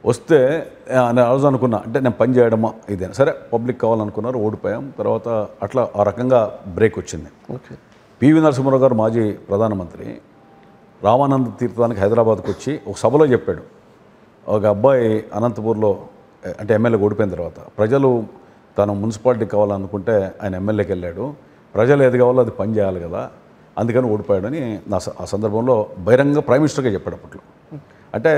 వస్తే నేను ఆ రోజు అనుకున్నా, అంటే నేను పని చేయడమా ఇదేనా, సరే పబ్లిక్ కావాలనుకున్నారు, ఓడిపోయాం. తర్వాత అట్లా ఆ రకంగా బ్రేక్ వచ్చింది. పివి నరసింహారావు గారు మాజీ ప్రధానమంత్రి రామానంద తీర్థానికి హైదరాబాద్కి వచ్చి ఒక సభలో చెప్పాడు, ఒక అబ్బాయి అనంతపూర్లో అంటే ఎమ్మెల్యే ఓడిపోయిన తర్వాత ప్రజలు తను మున్సిపాలిటీ కావాలనుకుంటే ఆయన ఎమ్మెల్యేకి వెళ్ళాడు, ప్రజలు ఏది కావాలో అది పని చేయాలి కదా, అందుకని ఓడిపోయాడని ఆ సందర్భంలో బహిరంగ ప్రైమ్ మినిస్టర్గా చెప్పాడు అప్పట్లో. అంటే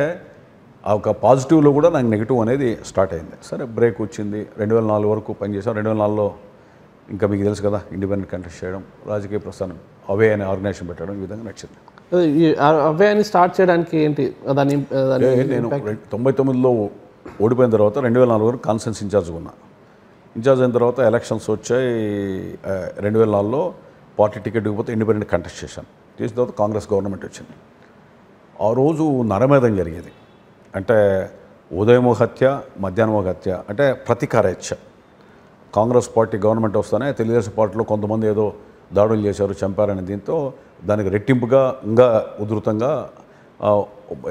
ఆ ఒక పాజిటివ్లో కూడా నాకు నెగిటివ్ అనేది స్టార్ట్ అయింది. సరే బ్రేక్ వచ్చింది, 2004 వరకు పనిచేసాం. 2004లో ఇంకా మీకు తెలుసు కదా, ఇండిపెండెంట్ కంటెస్ట్ చేయడం, రాజకీయ ప్రస్థానం అవే అనే ఆర్గనైజేషన్ పెట్టడం, ఈ విధంగా నచ్చింది. అవ్వయాన్ని స్టార్ట్ చేయడానికి ఏంటి నేను 99లో ఓడిపోయిన తర్వాత 2004 వరకు కాన్ఫరెన్స్ ఇన్ఛార్జ్గా ఉన్నా. ఇన్ఛార్జ్ అయిన తర్వాత ఎలక్షన్స్ వచ్చాయి. 2004లో పార్టీ టికెట్ ఇవ్వకపోతే ఇండిపెండెంట్ కంటెస్ట్ చేశాను. చేసిన తర్వాత కాంగ్రెస్ గవర్నమెంట్ వచ్చింది. ఆ రోజు నరమేధం జరిగేది. అంటే ఉదయం ఒక హత్య, మధ్యాహ్నం ఒక హత్య, అంటే ప్రతీకారహత్య. కాంగ్రెస్ పార్టీ గవర్నమెంట్ వస్తానే తెలుగుదేశం పార్టీలో కొంతమంది ఏదో దాడులు చేశారు, చంపారని దీంతో దానికి రెట్టింపుగా ఇంకా ఉధృతంగా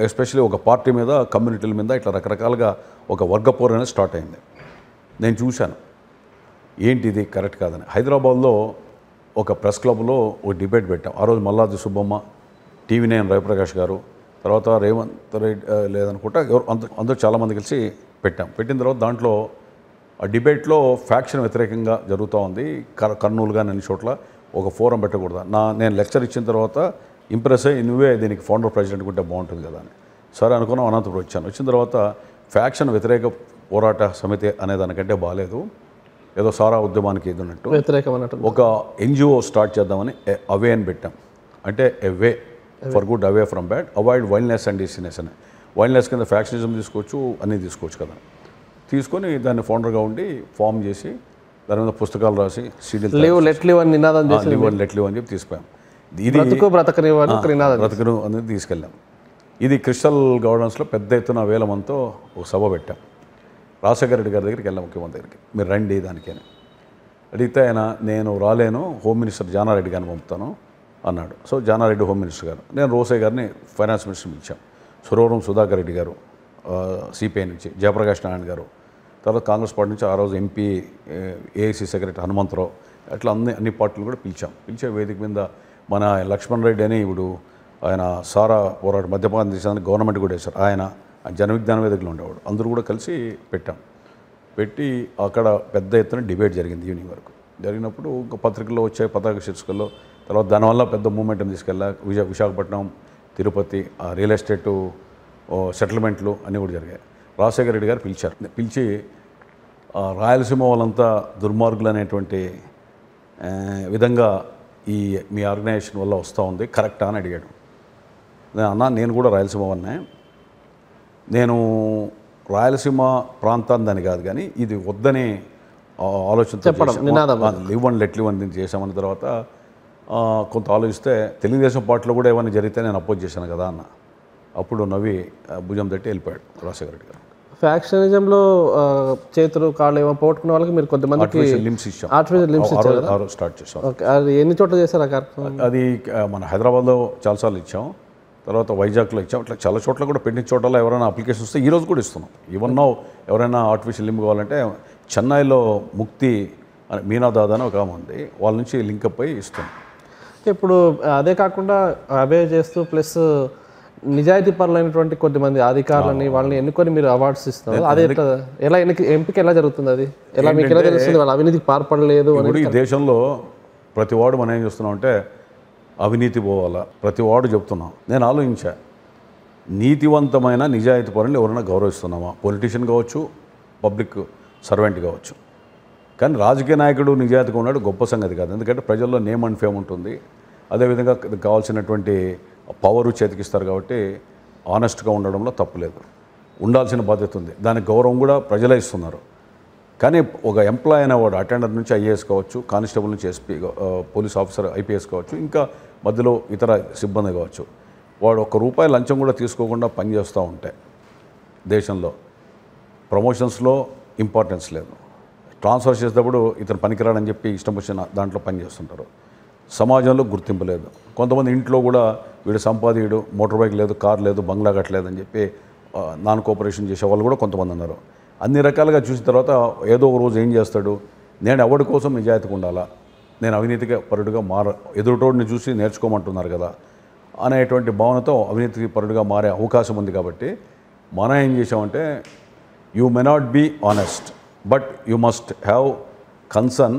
ఎస్పెషల్లీ ఒక పార్టీ మీద, కమ్యూనిటీల మీద ఇట్లా రకరకాలుగా ఒక వర్గపోరు అనేది స్టార్ట్ అయింది. నేను చూశాను ఏంటి ఇది కరెక్ట్ కాదని. హైదరాబాద్లో ఒక ప్రెస్ క్లబ్లో ఒక డిబేట్ పెట్టాం. ఆ రోజు మల్లాది సుబ్బమ్మ, TV9 రవిప్రకాష్ గారు, తర్వాత రేవంత్ రెడ్డి లేదనుకుంటా ఎవరు అందరూ చాలామంది కలిసి పెట్టాం. పెట్టిన తర్వాత దాంట్లో ఆ డిబేట్లో ఫ్యాక్షన్ వ్యతిరేకంగా జరుగుతూ ఉంది. కర్నూలు కానీ అన్ని చోట్ల ఒక ఫోరం పెట్టకూడదు. నేను లెక్చర్ ఇచ్చిన తర్వాత ఇంప్రెస్ అయ్యి నువ్వే దీనికి ఫౌండర్ ప్రెసిడెంట్ ఉంటే బాగుంటుంది కదా అని సరే అనుకున్నాం. అనంతపురం వచ్చాను. వచ్చిన తర్వాత ఫ్యాక్షన్ వ్యతిరేక పోరాట సమితి అనేదానికంటే బాగాలేదు, ఏదో సారా ఉద్యమానికి ఇది ఉన్నట్టు వ్యతిరేకం అన్నట్టు ఒక NGO స్టార్ట్ చేద్దామని అవే అని పెట్టాం. అంటే a way for good away from bad, avoid wildness and dizziness అని. వైల్డ్నెస్ కింద ఫ్యాక్షనిజం తీసుకోవచ్చు, అన్నీ తీసుకోవచ్చు కదా. తీసుకొని దాన్ని ఫౌండర్గా ఉండి ఫామ్ చేసి దాని మీద పుస్తకాలు రాసి సీడీలు లెట్ లివ్ అని చెప్పి తీసుకుపోయాం. ఇది బ్రతుకును అనేది తీసుకెళ్ళాం. ఇది క్రిస్టల్ గార్డెన్స్లో పెద్ద ఎత్తున 1000 మందితో ఒక సభ పెట్టాం. రాజశేఖర రెడ్డి గారి దగ్గరికి వెళ్ళాం, ముఖ్యమంత్రి దగ్గరికి, మీరు రండి దానికని అడిగితే ఆయన నేను రాలేను, హోమ్ మినిస్టర్ జానారెడ్డి గారిని పంపుతాను అన్నాడు. సో జానారెడ్డి హోమ్ మినిస్టర్ గారు, నేను రోసయ్య గారిని ఫైనాన్స్ మినిస్టర్ పిలిచాం. సురవరం సుధాకర్ రెడ్డి గారు సిపిఐ నుంచి, జయప్రకాష్ నారాయణ గారు, తర్వాత కాంగ్రెస్ పార్టీ నుంచి ఆ రోజు ఎంపీ ఏఐసి సెక్రటరీ హనుమంతరావు, అట్లా అన్ని పార్టీలు కూడా పిలిచే వేదిక మీద మన లక్ష్మణ్ రెడ్డి అని ఇప్పుడు ఆయన సారా పోరాటం మద్యపానం తీసేదానికి గవర్నమెంట్ కూడా వేశారు, ఆయన జన విజ్ఞాన వేదికలో ఉండేవాడు, అందరూ కూడా కలిసి పెట్టాం. పెట్టి అక్కడ పెద్ద ఎత్తున డిబేట్ జరిగింది ఈవినింగ్ వరకు. జరిగినప్పుడు ఇంకా పత్రికల్లో వచ్చాయి, పతాక శీర్షికల్లో. తర్వాత దానివల్ల పెద్ద మూమెంటం తీసుకెళ్ళా. విశాఖపట్నం, తిరుపతి, రియల్ ఎస్టేటు సెటిల్మెంట్లు అన్నీ కూడా జరిగాయి. రాజశేఖర రెడ్డి గారు పిలిచి రాయలసీమ వాళ్ళంతా దుర్మార్గులు అనేటువంటి విధంగా ఈ మీ ఆర్గనైజేషన్ వల్ల వస్తూ ఉంది, కరెక్టా అని అడిగాడు. నేను కూడా రాయలసీమ వాడినే, నేను రాయలసీమ ప్రాంతాన్ని కాదు కానీ ఇది వద్దని ఆలోచనతో లివ్ అండ్ లెట్ లివ్ అని చేశామన్న తర్వాత కొంత ఆలోచిస్తే తెలుగుదేశం పార్టీలో కూడా ఏమైనా జరిగితే నేను అపోజ్ చేశాను కదా అన్న. అప్పుడు నవ్వి భుజం తట్టి వెళ్ళిపోయాడు రాజశేఖర రెడ్డి గారు. ఫ్యాక్షనిజంలో చేతులు కాళ్ళు ఏమో పోగొట్టుకున్న వాళ్ళకి మీరు కొంతమందికి ఆర్టిఫిషియల్ లిమ్స్ స్టార్ట్ చేసాం. అది ఎన్ని చోట్ల చేశారు ఆ కార్యక్రమం? అది మన హైదరాబాద్లో చాలాసార్లు ఇచ్చాం, తర్వాత వైజాగ్లో ఇచ్చాం. ఇట్లా చాలా చోట్ల కూడా పెట్టిన చోట్ల ఎవరైనా అప్లికేషన్ వస్తే ఈరోజు కూడా ఇస్తున్నాం. ఈవెన్ నౌ ఎవరైనా ఆర్టిఫిషియల్ లింబ్ కావాలంటే చెన్నైలో ముక్తి మీనా దాదా అని ఒక ఆమె ఉంది, వాళ్ళ నుంచి లింకప్ అయ్యి ఇస్తున్నాం. ఇప్పుడు అదే కాకుండా అవే చేస్తూ ప్లస్ నిజాయితీ పరులైనటువంటి కొద్దిమంది అధికారులని వాళ్ళని ఎన్నుకొని మీరు అవార్డ్స్ ఇస్తున్నారు. అదే ఎలా ఎంపిక ఎలా జరుగుతుంది? అది ఎలా మీకు ఎలా తెలుస్తుంది వాళ్ళు అవినీతికి పాల్పడలేదు అని? ఈ దేశంలో ప్రతి వాడు మనం ఏం చేస్తున్నాం అంటే అవినీతి పోవాలా, ప్రతి వాడు చెప్తున్నాం. నేను ఆలోచించా, నీతివంతమైన నిజాయితీ పరులను ఎవరైనా గౌరవిస్తున్నామా? పొలిటీషియన్ కావచ్చు, పబ్లిక్ సర్వెంట్ కావచ్చు. కానీ రాజకీయ నాయకుడు నిజాయితీగా ఉన్నాడు గొప్ప సంగతి కాదు. ఎందుకంటే ప్రజల్లో నేమ్ అండ్ ఫేమ్ ఉంటుంది, అదేవిధంగా కావాల్సినటువంటి పవరు చేతికిస్తారు. కాబట్టి ఆనెస్ట్గా ఉండడంలో తప్పులేదు, ఉండాల్సిన బాధ్యత ఉంది. దానికి గౌరవం కూడా ప్రజలే ఇస్తున్నారు. కానీ ఒక ఎంప్లాయ్ అనేవాడు అటెండర్ నుంచి ఐఏఎస్ కావచ్చు, కానిస్టేబుల్ నుంచి ఎస్పీ, పోలీస్ ఆఫీసర్ ఐపీఎస్ కావచ్చు, ఇంకా మధ్యలో ఇతర సిబ్బంది కావచ్చు, వాడు ₹1 లంచం కూడా తీసుకోకుండా పనిచేస్తూ ఉంటే దేశంలో ప్రమోషన్స్లో ఇంపార్టెన్స్ లేదు. ట్రాన్స్ఫర్ చేసేటప్పుడు ఇతను పనికిరాడని చెప్పి ఇష్టం వచ్చిన దాంట్లో పనిచేస్తుంటారు. సమాజంలో గుర్తింపు లేదు. కొంతమంది ఇంట్లో కూడా వీడు సంపాదీయుడు, మోటార్ బైక్ లేదు, కార్ లేదు, బంగ్లా కట్టలేదని చెప్పి నాన్ కోఆపరేషన్ చేసే వాళ్ళు కూడా కొంతమంది ఉన్నారు. అన్ని రకాలుగా చూసిన తర్వాత ఏదో ఒక రోజు ఏం చేస్తాడు, నేను ఎవరి కోసం నిజాయితీగా ఉండాలా, నేను అవినీతిగా పరుడుగా ఎదురుటోడిని చూసి నేర్చుకోమంటున్నారు కదా అనేటువంటి భావనతో అవినీతికి పరుడుగా మారే అవకాశం ఉంది. కాబట్టి మనం ఏం చేసామంటే you may not be honest but you must have concern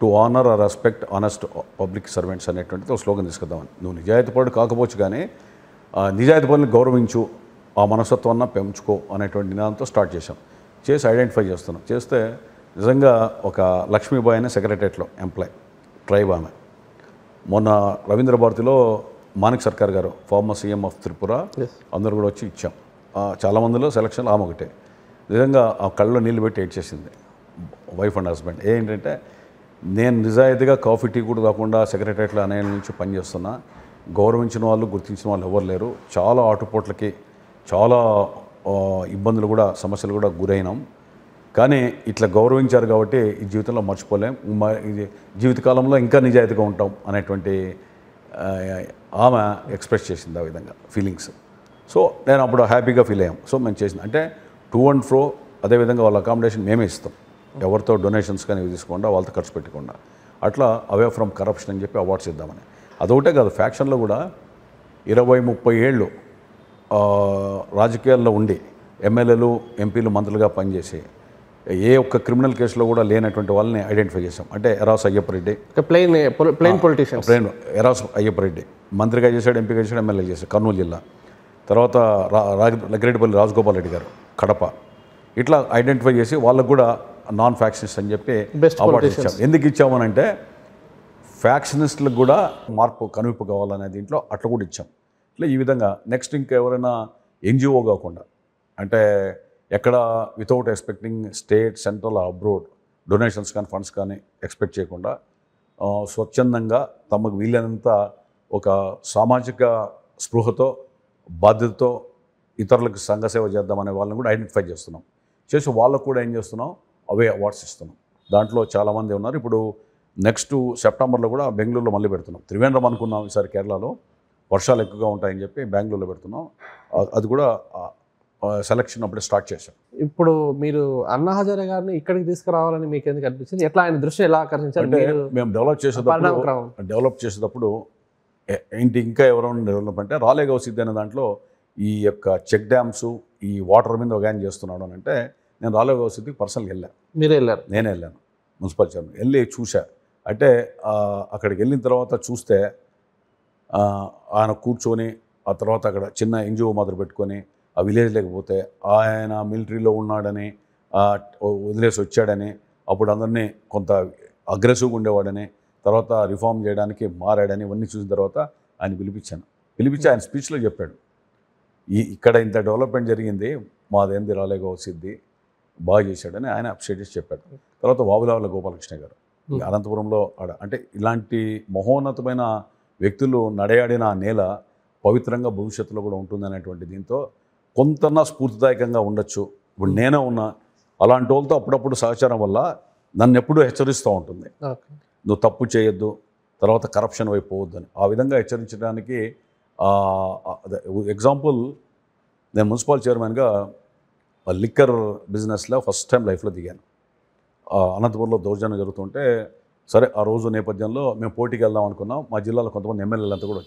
to honour or respect honest public servants అనేటువంటిది ఒక స్లోగన్ తీసుకొద్దామని. నువ్వు నిజాయితీపరుడు కాకపోవచ్చు కానీ నిజాయితీ పరులను గౌరవించు, ఆ మనస్తత్వాన్ని పెంచుకో అనేటువంటి నినాదంతో స్టార్ట్ చేశాం. చేసి ఐడెంటిఫై చేస్తున్నాం. చేస్తే నిజంగా ఒక లక్ష్మీబాయి అనే సెక్రటరియట్లో ఎంప్లాయ్, ట్రైబ్ ఆమె. మొన్న రవీంద్ర భారతిలో మాణిక్ సర్కార్ గారు, ఫార్మర్ సీఎం ఆఫ్ త్రిపుర, అందరూ కూడా వచ్చి ఇచ్చాం. చాలామందిలో సెలక్షన్లో ఆమె ఒకటే. నిజంగా ఆ కళ్ళలో నీళ్ళు పెట్టి ఏడ్చేసింది వైఫ్ అండ్ హస్బెండ్. ఏంటంటే నేను నిజాయితీగా కాఫీ టీ కూడా కాకుండా సెక్రటరియట్లో అనేళ్ళ నుంచి పనిచేస్తున్నా, గౌరవించిన వాళ్ళు గుర్తించిన వాళ్ళు ఎవరు లేరు, చాలా ఆటుపోట్లకి చాలా ఇబ్బందులు కూడా సమస్యలు కూడా గురైనాం. కానీ ఇట్లా గౌరవించారు కాబట్టి ఈ జీవితంలో మర్చిపోలేం, ఇది జీవితకాలంలో ఇంకా నిజాయితీగా ఉంటాం అనేటువంటి ఆమె ఎక్స్ప్రెస్ చేసింది ఆ విధంగా ఫీలింగ్స్. సో నేను అప్పుడు హ్యాపీగా ఫీల్ అయ్యాం. సో మేము చేసింది అంటే టు అండ్ ఫ్రో, అదేవిధంగా వాళ్ళ అకామిడేషన్ మేమే ఇస్తాం, ఎవరితో డొనేషన్స్ కానీ తీసుకోకుండా, వాళ్ళతో ఖర్చు పెట్టకుండా, అట్లా అవే ఫ్రమ్ కరప్షన్ అని చెప్పి అవార్డ్స్ ఇద్దామని. అదొకటే కాదు, ఫ్యాక్షన్లో కూడా 20-30 ఏళ్ళు రాజకీయాల్లో ఉండి ఎమ్మెల్యేలు, ఎంపీలు, మంత్రులుగా పనిచేసి ఏ ఒక్క క్రిమినల్ కేసులో కూడా లేనటువంటి వాళ్ళని ఐడెంటిఫై చేసాం. అంటే eras Ayyappa Reddy, plain politician, eras Ayyappa Reddy మంత్రిగా చేశాడు, ఎంపీగా చేశాడు, ఎమ్మెల్యే చేశాడు కర్నూలు జిల్లా. తర్వాత లగ్గిరెడ్డిపల్లి రాజగోపాల్ రెడ్డి గారు కడప. ఇట్లా ఐడెంటిఫై చేసి వాళ్ళకు కూడా నాన్ ఫ్యాక్షనిస్ట్ అని చెప్పి అవార్డ్స్ ఇచ్చాం. ఎందుకు ఇచ్చామనంటే ఫ్యాక్షనిస్టులకు కూడా మార్పు కనువిప్పు కావాలనే దీంట్లో అట్లా కూడా ఇచ్చాం. ఇట్లా ఈ విధంగా నెక్స్ట్ ఇంకా ఎవరైనా ఎన్జిఓ కాకుండా, అంటే ఎక్కడ without expecting state, central, abroad donations కానీ ఫండ్స్ కానీ ఎక్స్పెక్ట్ చేయకుండా స్వచ్ఛందంగా తమకు వీలైనంత ఒక సామాజిక స్పృహతో, బాధ్యతతో ఇతరులకు సంఘసేవ చేద్దామనే వాళ్ళని కూడా ఐడెంటిఫై చేస్తున్నాం. చేసి వాళ్ళకు కూడా ఏం చేస్తున్నాం, అవే అవార్డ్స్ ఇస్తున్నాం. దాంట్లో చాలామంది ఉన్నారు. ఇప్పుడు నెక్స్ట్ సెప్టెంబర్లో కూడా బెంగళూరులో మళ్ళీ పెడుతున్నాం. త్రివేంద్రం అనుకున్నాం, ఈసారి కేరళలో వర్షాలు ఎక్కువగా ఉంటాయని చెప్పి బెంగళూరులో పెడుతున్నాం. అది కూడా సెలక్షన్ అప్పుడే స్టార్ట్ చేశాం. ఇప్పుడు మీరు అన్నా హజారే గారిని ఇక్కడికి తీసుకురావాలని మీకు ఎందుకు అనిపించింది? ఎట్లా ఆయన దృష్టి ఎలా ఆకర్షించారు? మేము డెవలప్ చేసేటప్పుడు ఏంటి ఇంకా ఎవరైనా డెవలప్ అంటే రాలేగావ్ సిద్ధి అనే దాంట్లో ఈ యొక్క చెక్ డ్యామ్స్, ఈ వాటర్ మీద ఒక ఆయన చేస్తున్నాడు అని అంటే నేను రాలేగౌడ సిద్దికి పర్సనల్గా వెళ్ళాను. మీరే వెళ్ళారు? నేనే వెళ్ళాను మున్సిపల్ చైర్మన్. వెళ్ళి చూసా. అంటే అక్కడికి వెళ్ళిన తర్వాత చూస్తే ఆయన కూర్చొని ఆ తర్వాత అక్కడ చిన్న ఎన్జిఓ మాదిరి పెట్టుకొని ఆ విలేజ్ లేకపోతే ఆయన మిలిటరీలో ఉన్నాడని వదిలేసి వచ్చాడని అప్పుడు అందరినీ కొంత అగ్రెసివ్గా ఉండేవాడని తర్వాత రిఫార్మ్ చేయడానికి మారాడని ఇవన్నీ చూసిన తర్వాత ఆయన పిలిపించి ఆయన స్పీచ్లో చెప్పాడు, ఇక్కడ ఇంత డెవలప్మెంట్ జరిగింది, మాదేంది రాలేగౌడ సిద్ధి బాగా చేశాడని ఆయన అప్రిషియేట్ చేసి చెప్పాడు. తర్వాత వావులావుల గోపాలకృష్ణ గారు అనంతపురంలో అంటే ఇలాంటి మహోన్నతమైన వ్యక్తులు నడయాడిన ఆ నేల పవిత్రంగా భవిష్యత్తులో కూడా ఉంటుందనేటువంటి దీంతో కొంతన్నా స్ఫూర్తిదాయకంగా ఉండొచ్చు. ఇప్పుడు నేనే ఉన్నా అలాంటి వాళ్ళతో అప్పుడప్పుడు సహచారం వల్ల నన్ను ఎప్పుడూ హెచ్చరిస్తూ ఉంటుంది, నువ్వు తప్పు చేయొద్దు, తర్వాత కరప్షన్ వైపు పోవద్దని. ఆ విధంగా హెచ్చరించడానికి ఎగ్జాంపుల్, నేను మున్సిపల్ చైర్మన్గా లిక్కర్ బిజినెస్లో ఫస్ట్ టైం లైఫ్లో దిగాను. అనంతపురంలో దౌర్జన్యం జరుగుతుంటే సరే ఆ రోజు నేపథ్యంలో మేము పోటీకి వెళ్దాం అనుకున్నాం. మా జిల్లాలో కొంతమంది ఎమ్మెల్యేలంతా కూడా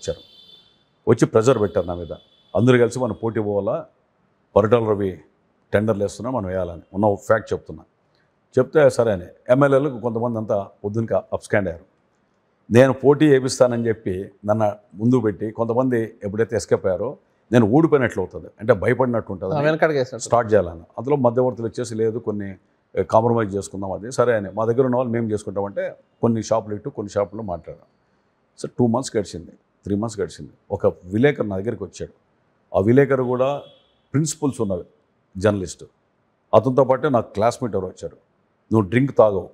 వచ్చి ప్రెజర్ పెట్టారు నా మీద. అందరూ కలిసి మనం పోటీ పోవాలా, పరిటాల రవి టెండర్లు వేస్తున్నా, మనం వేయాలని ఉన్న ఫ్యాక్ట్ చెప్తే సరే అని ఎమ్మెల్యేలకు కొంతమంది అంతా పొద్దునకి అప్స్కాండ్ అయ్యారు. నేను పోటీ వేపిస్తానని చెప్పి నన్ను ముందు పెట్టి కొంతమంది ఎప్పుడైతే ఎస్కేప్ అయ్యారో నేను ఊడిపోయినట్లు అవుతుంది, అంటే భయపడినట్టు ఉంటుంది, స్టార్ట్ చేయాలని. అందులో మధ్యవర్తులు వచ్చేసి లేదు కొన్ని కాంప్రమైజ్ చేసుకుందాం, అది సరే అని మా దగ్గర ఉన్న వాళ్ళు మేము చేసుకుంటామంటే కొన్ని షాపులు ఇటు కొన్ని షాపులు మాట్లాడాం. సో 2 months గడిచింది, 3 months గడిచింది. ఒక విలేకరు నా దగ్గరికి వచ్చాడు. ఆ విలేకరు కూడా ప్రిన్సిపల్స్ ఉన్నవి, జర్నలిస్టు. అతనితో పాటే నాకు క్లాస్మేట్ ఎవరు వచ్చారు, నువ్వు డ్రింక్ తాగవు,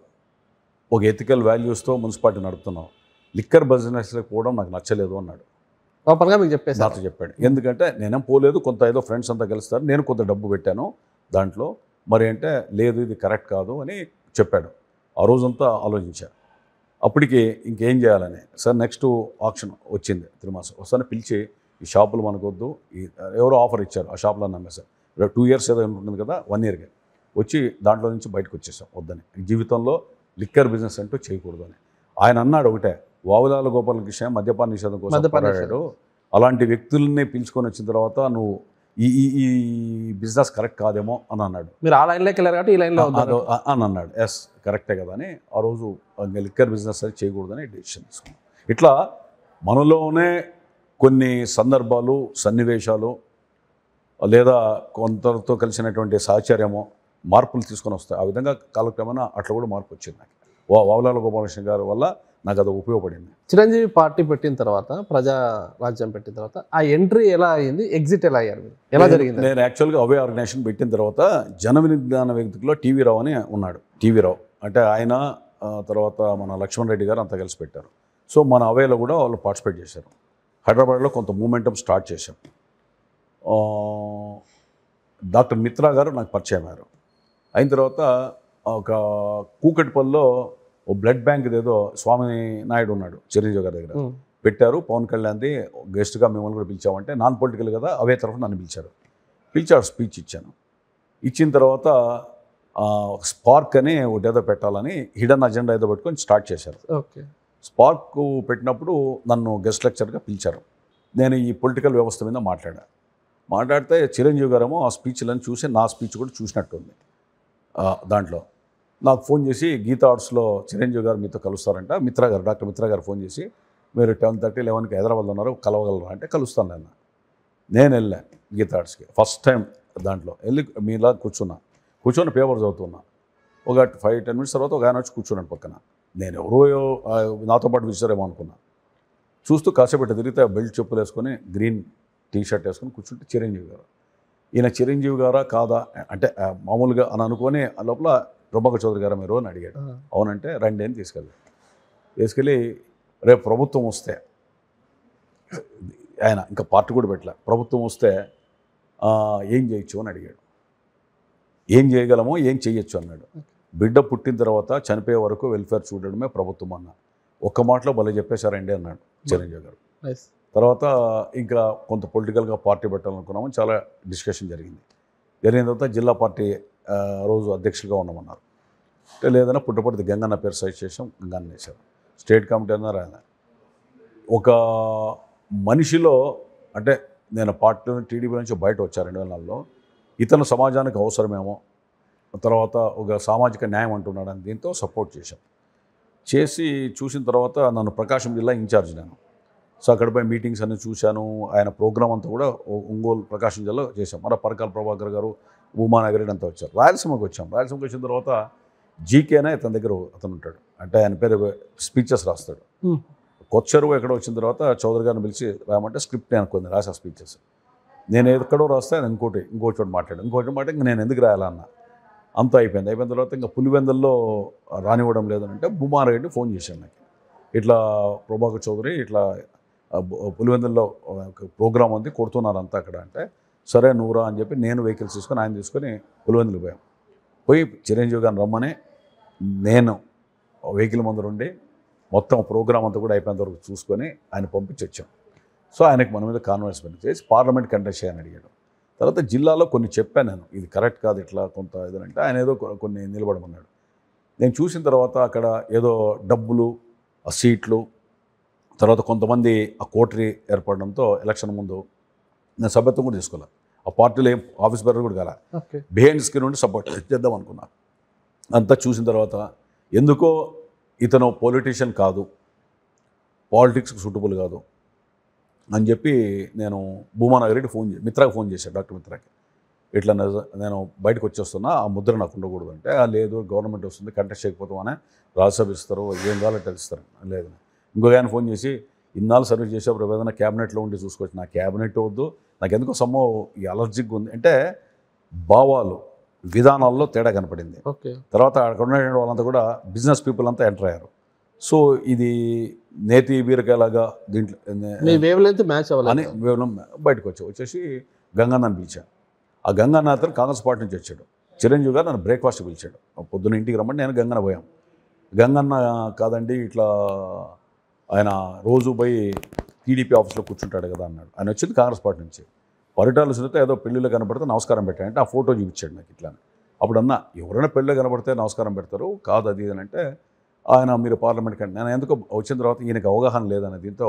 ఒక ఎథికల్ వాల్యూస్తో మున్సిపాలిటీ నడుపుతున్నావు, లిక్కర్ బిజినెస్లోకి పోవడం నాకు నచ్చలేదు అన్నాడు. నాతో చెప్పాడు. ఎందుకంటే నేనేం పోలేదు, కొంత ఏదో ఫ్రెండ్స్ అంతా కలుస్తారు, నేను కొంత డబ్బు పెట్టాను దాంట్లో, మరి అంటే లేదు ఇది కరెక్ట్ కాదు అని చెప్పాడు. ఆ రోజంతా ఆలోచించాను. అప్పటికి ఇంకేం చేయాలని సార్ నెక్స్ట్ ఆప్షన్ వచ్చింది 3 months వస్తానే పిలిచి ఈ షాపులు మనకొద్దు, ఎవరో ఆఫర్ ఇచ్చారు, ఆ షాపులో నమ్మేశారు. 2 years ఏదో ఉంటుంది కదా, 1 yearకి వచ్చి దాంట్లో నుంచి బయటకు వచ్చేసాం వద్దని. జీవితంలో లిక్కర్ బిజినెస్ అంటూ చేయకూడదు అని ఆయన అన్నాడు. ఒకటే, వావులాల గోపాలకృష్ణ మద్యపాన నిషేధం కోసం పోరాడాడు. అలాంటి వ్యక్తుల్ని పిలుచుకొని వచ్చిన తర్వాత నువ్వు ఈ బిజినెస్ కరెక్ట్ కాదేమో అని అన్నాడు. మీరు ఆ లైన్లోకి వెళ్ళారు కాబట్టి ఈ లైన్లో అని అన్నాడు. ఎస్ కరెక్టే కదా అని ఆ రోజు లిక్కర్ బిజినెస్ అది చేయకూడదని డెసిషన్ తీసుకున్నాం. ఇట్లా మనలోనే కొన్ని సందర్భాలు, సన్నివేశాలు లేదా కొంతతో కలిసినటువంటి సాహచర్యమో మార్పులు తీసుకొని వస్తాయి. ఆ విధంగా కాలక్రమేణా అట్లా కూడా మార్పు వచ్చింది నాకు. వావులాల గోపాలకృష్ణ గారి వల్ల నాకు అది ఉపయోగపడింది. చిరంజీవి పార్టీ పెట్టిన తర్వాత, ప్రజా రాజ్యం పెట్టిన తర్వాత ఆ ఎంట్రీ ఎలా అయ్యింది, ఎగ్జిట్ ఎలా అయ్యారు, ఎలా జరిగింది? నేను యాక్చువల్గా అవే ఆర్గనైజేషన్ పెట్టిన తర్వాత జన విజ్ఞాన వేదికలో టీవీ రావు అని ఉన్నాడు. టీవీ రావు అంటే ఆయన తర్వాత మన లక్ష్మణ్ రెడ్డి గారు అంతా కలిసి పెట్టారు. సో మన అవేలో కూడా వాళ్ళు పార్టిసిపేట్ చేశారు. హైదరాబాద్లో కొంత మూమెంటం స్టార్ట్ చేశాం. డాక్టర్ మిత్రా గారు నాకు పరిచయం అయ్యారు. అయిన తర్వాత ఒక కూకట్పల్లిలో ఓ బ్లడ్ బ్యాంక్ ఏదో స్వామి నాయుడు ఉన్నాడు, చిరంజీవి గారి దగ్గర పెట్టారు. పవన్ కళ్యాణ్ది గెస్ట్గా మిమ్మల్ని కూడా పిలిచామంటే నాన్ పొలిటికల్ కదా, అవే తరఫున నన్ను పిలిచాడు. స్పీచ్ ఇచ్చాను. ఇచ్చిన తర్వాత స్పార్క్ అని ఒకటేదో పెట్టాలని హిడెన్ అజెండా ఏదో పెట్టుకొని స్టార్ట్ చేశారు. స్పార్క్ పెట్టినప్పుడు నన్ను గెస్ట్ లెక్చర్గా పిలిచారు. నేను ఈ పొలిటికల్ వ్యవస్థ మీద మాట్లాడితే చిరంజీవి గారేమో ఆ స్పీచ్లను చూసి నా స్పీచ్ కూడా చూసినట్టుంది. దాంట్లో నాకు ఫోన్ చేసి గీతా ఆర్ట్స్లో చిరంజీవి గారు మీతో కలుస్తారంట, డాక్టర్ మిత్రా గారు ఫోన్ చేసి మీరు 10:30, 11కి హైదరాబాద్లో ఉన్నారు, కలవగలరా అంటే కలుస్తాను అన్న. నేను వెళ్ళాను గీతా ఆర్ట్స్కి ఫస్ట్ టైం. దాంట్లో వెళ్ళి మీలా కూర్చొని పేపర్ చదువుతున్నా. ఒక 5-10 minutes తర్వాత ఒక ఆయన వచ్చి కూర్చున్నాను పక్కన. నేను ఎవరో నాతో పాటు విసిరేమో అనుకున్నా. చూస్తూ కాసేపు తిరిగితే బెల్ట్ చెప్పులు వేసుకొని గ్రీన్ టీ-షర్ట్ వేసుకొని కూర్చుంటే చిరంజీవి గారు. ఈయన చిరంజీవి గారా కాదా అంటే మామూలుగా అని అనుకొని ఆ లోపల ప్రభాకర్ చౌదరి గారు మీరు అని అడిగాడు. అవునంటే రండి అని తీసుకెళ్ళి రేపు ప్రభుత్వం వస్తే, ఆయన ఇంకా పార్టీ కూడా పెట్టలే, ప్రభుత్వం వస్తే ఏం చేయొచ్చు అని అడిగాడు. ఏం చేయగలమో ఏం చేయొచ్చు అన్నాడు. బిడ్డ పుట్టిన తర్వాత చనిపోయే వరకు వెల్ఫేర్ చూడడమే ప్రభుత్వం అన్న ఒక్క మాటలో భలే చెప్పేశారండి అన్నాడు చిరంజీవి గారు. తర్వాత ఇంకా కొంత పొలిటికల్గా పార్టీ పెట్టాలనుకున్నాము, చాలా డిస్కషన్ జరిగిన తర్వాత జిల్లా పార్టీ రోజు అధ్యక్షులుగా ఉన్నామన్నారు. అంటే లేదన్నా పుట్టపర్తి గంగన్న పేరు సైజ్ చేసాం, గంగన్న వేశారు. స్టేట్ కమిటీ అన్నారు ఆయన. ఒక మనిషిలో అంటే నేను పార్టీలో టీడీపీ నుంచి బయట వచ్చాను 2004లో, ఇతను సమాజానికి అవసరమేమో, తర్వాత ఒక సామాజిక న్యాయం అంటున్నాడని దీంతో సపోర్ట్ చేశాం. చేసి చూసిన తర్వాత నన్ను ప్రకాశం జిల్లా ఇన్ఛార్జ్ నేను. సో అక్కడ పోయి మీటింగ్స్ అన్ని చూశాను. ఆయన ప్రోగ్రామ్ అంతా కూడా ఒంగోలు ప్రకాశం జిల్లాలో చేశాం. మన పరకాల ప్రభాకర్ గారు, ఉమానగరెడ్డి అంతా వచ్చారు. రాయలసీమకి వచ్చాం. రాయలసీమకి వచ్చిన తర్వాత జీకే అనే తన దగ్గర అతను ఉంటాడు. అంటే ఆయన పేరు స్పీచెస్ రాస్తాడు. కొత్త చెరువు ఎక్కడో వచ్చిన తర్వాత చౌదరి గారిని పిలిచి రాయమంటే స్క్రిప్ట్ నేను అనుకుంది రాసా స్పీచెస్. నేను ఎక్కడో రాస్తే ఆయన ఇంకో చోట మాట్లాడు. ఇంకోటి మాట ఇంక నేను ఎందుకు రాయాలన్న అంతా అయిపోయింది. అయిపోయిన తర్వాత ఇంకా పులివెందుల్లో రానివ్వడం లేదనంటే ఉమానగరెడ్డి ఫోన్ చేశాను నాకు. ఇట్లా ప్రభాకర్ చౌదరి ఇట్లా పులివెందుల్లో ప్రోగ్రామ్ ఉంది, కొడుతున్నారు అంతా అక్కడ అంటే, సరే నువ్వురా అని చెప్పి నేను వెహికల్స్ తీసుకొని ఆయన తీసుకొని పులివెందులు పోయాం. పోయి చిరంజీవి గారిని రమ్మని నేను వెహికల్ ముందర ఉండి మొత్తం ప్రోగ్రామ్ అంతా కూడా అయిపోయేంత వరకు చూసుకొని ఆయన పంపించి వచ్చాం. సో ఆయనకు మన మీద కాన్ఫరెన్స్ చేసి పార్లమెంట్ కంటెస్ట్ చేయని అడిగాడు. తర్వాత జిల్లాలో కొన్ని చెప్పాను నేను, ఇది కరెక్ట్ కాదు ఇట్లా కొంత ఏదంటే ఆయన ఏదో కొన్ని నిలబడమన్నాడు. నేను చూసిన తర్వాత అక్కడ ఏదో డబ్బులు, ఆ సీట్లు, తర్వాత కొంతమంది ఆ కోటరీ ఏర్పడడంతో ఎలక్షన్ ముందు నేను సభ్యత్వం కూడా తీసుకోవాలి. ఆ పార్టీలో ఏం ఆఫీస్ బెర్ర కూడా కాల, బిహైండ్ స్క్రీన్ నుండి సపోర్ట్ చేద్దాం అనుకున్నాను. అంతా చూసిన తర్వాత ఎందుకో ఇతను పొలిటీషియన్ కాదు, పాలిటిక్స్కి సూటబుల్ కాదు అని చెప్పి నేను భూమానగరెడ్డి మిత్రాకి ఫోన్ చేశాను, డాక్టర్ మిత్రాకి. ఇట్లా నేను బయటకు వచ్చేస్తున్నా, ఆ ముద్ర నాకు ఉండకూడదు అంటే, లేదు గవర్నమెంట్ వస్తుంది కంటెస్ట్ చేయకపోతామని రాజ్యసభ ఇస్తారు, ఏం కావాలంటే ఇస్తారు. లేదు, ఇంకొక ఆయన ఫోన్ చేసి ఇన్నాళ్ళు సర్వీస్ చేసేప్పుడు ఏదైనా క్యాబినెట్లో ఉండి చూసుకోవచ్చు, నా క్యాబినెట్ వద్దు, నాకు ఎందుకో సమ్మో ఈ అలర్జిక్ ఉంది అంటే భావాలు విధానాల్లో తేడా కనపడింది. తర్వాత అక్కడ ఉన్న వాళ్ళంతా కూడా బిజినెస్ పీపుల్ అంతా ఎంటర్ అయ్యారు. సో ఇది నేతి బీరకాయలాగా దీంట్లో మ్యాచ్ అవ్వాలని బయటకు వచ్చేసి గంగన్నని పిలిచాను. ఆ గంగన్న అతను కాంగ్రెస్ పార్టీ నుంచి వచ్చాడు. చిరంజీవి గారు నన్ను బ్రేక్ఫాస్ట్ పిలిచాడు. పొద్దున్న ఇంటికి రమ్మంటే నేను గంగన్న పోయాం. గంగన్న కాదండి ఇట్లా ఆయన రోజు పోయి టీడీపీ ఆఫీస్లో కూర్చుంటాడు కదా అన్నాడు. ఆయన వచ్చింది కాంగ్రెస్ పార్టీ నుంచి. పరిటాల సునీత ఏదో పెళ్ళిలో కనపడితే నమస్కారం పెట్టాడంటే ఆ ఫోటో చూపించాడు నాకు ఇట్లా. అప్పుడు అన్నా ఎవరైనా పెళ్ళిలో కనపడితే నమస్కారం పెడతారు కాదు అది అని అంటే, ఆయన మీరు పార్లమెంట్ కంటే నేను ఎందుకు వచ్చిన తర్వాత ఈయనకి అవగాహన లేదనే దీంతో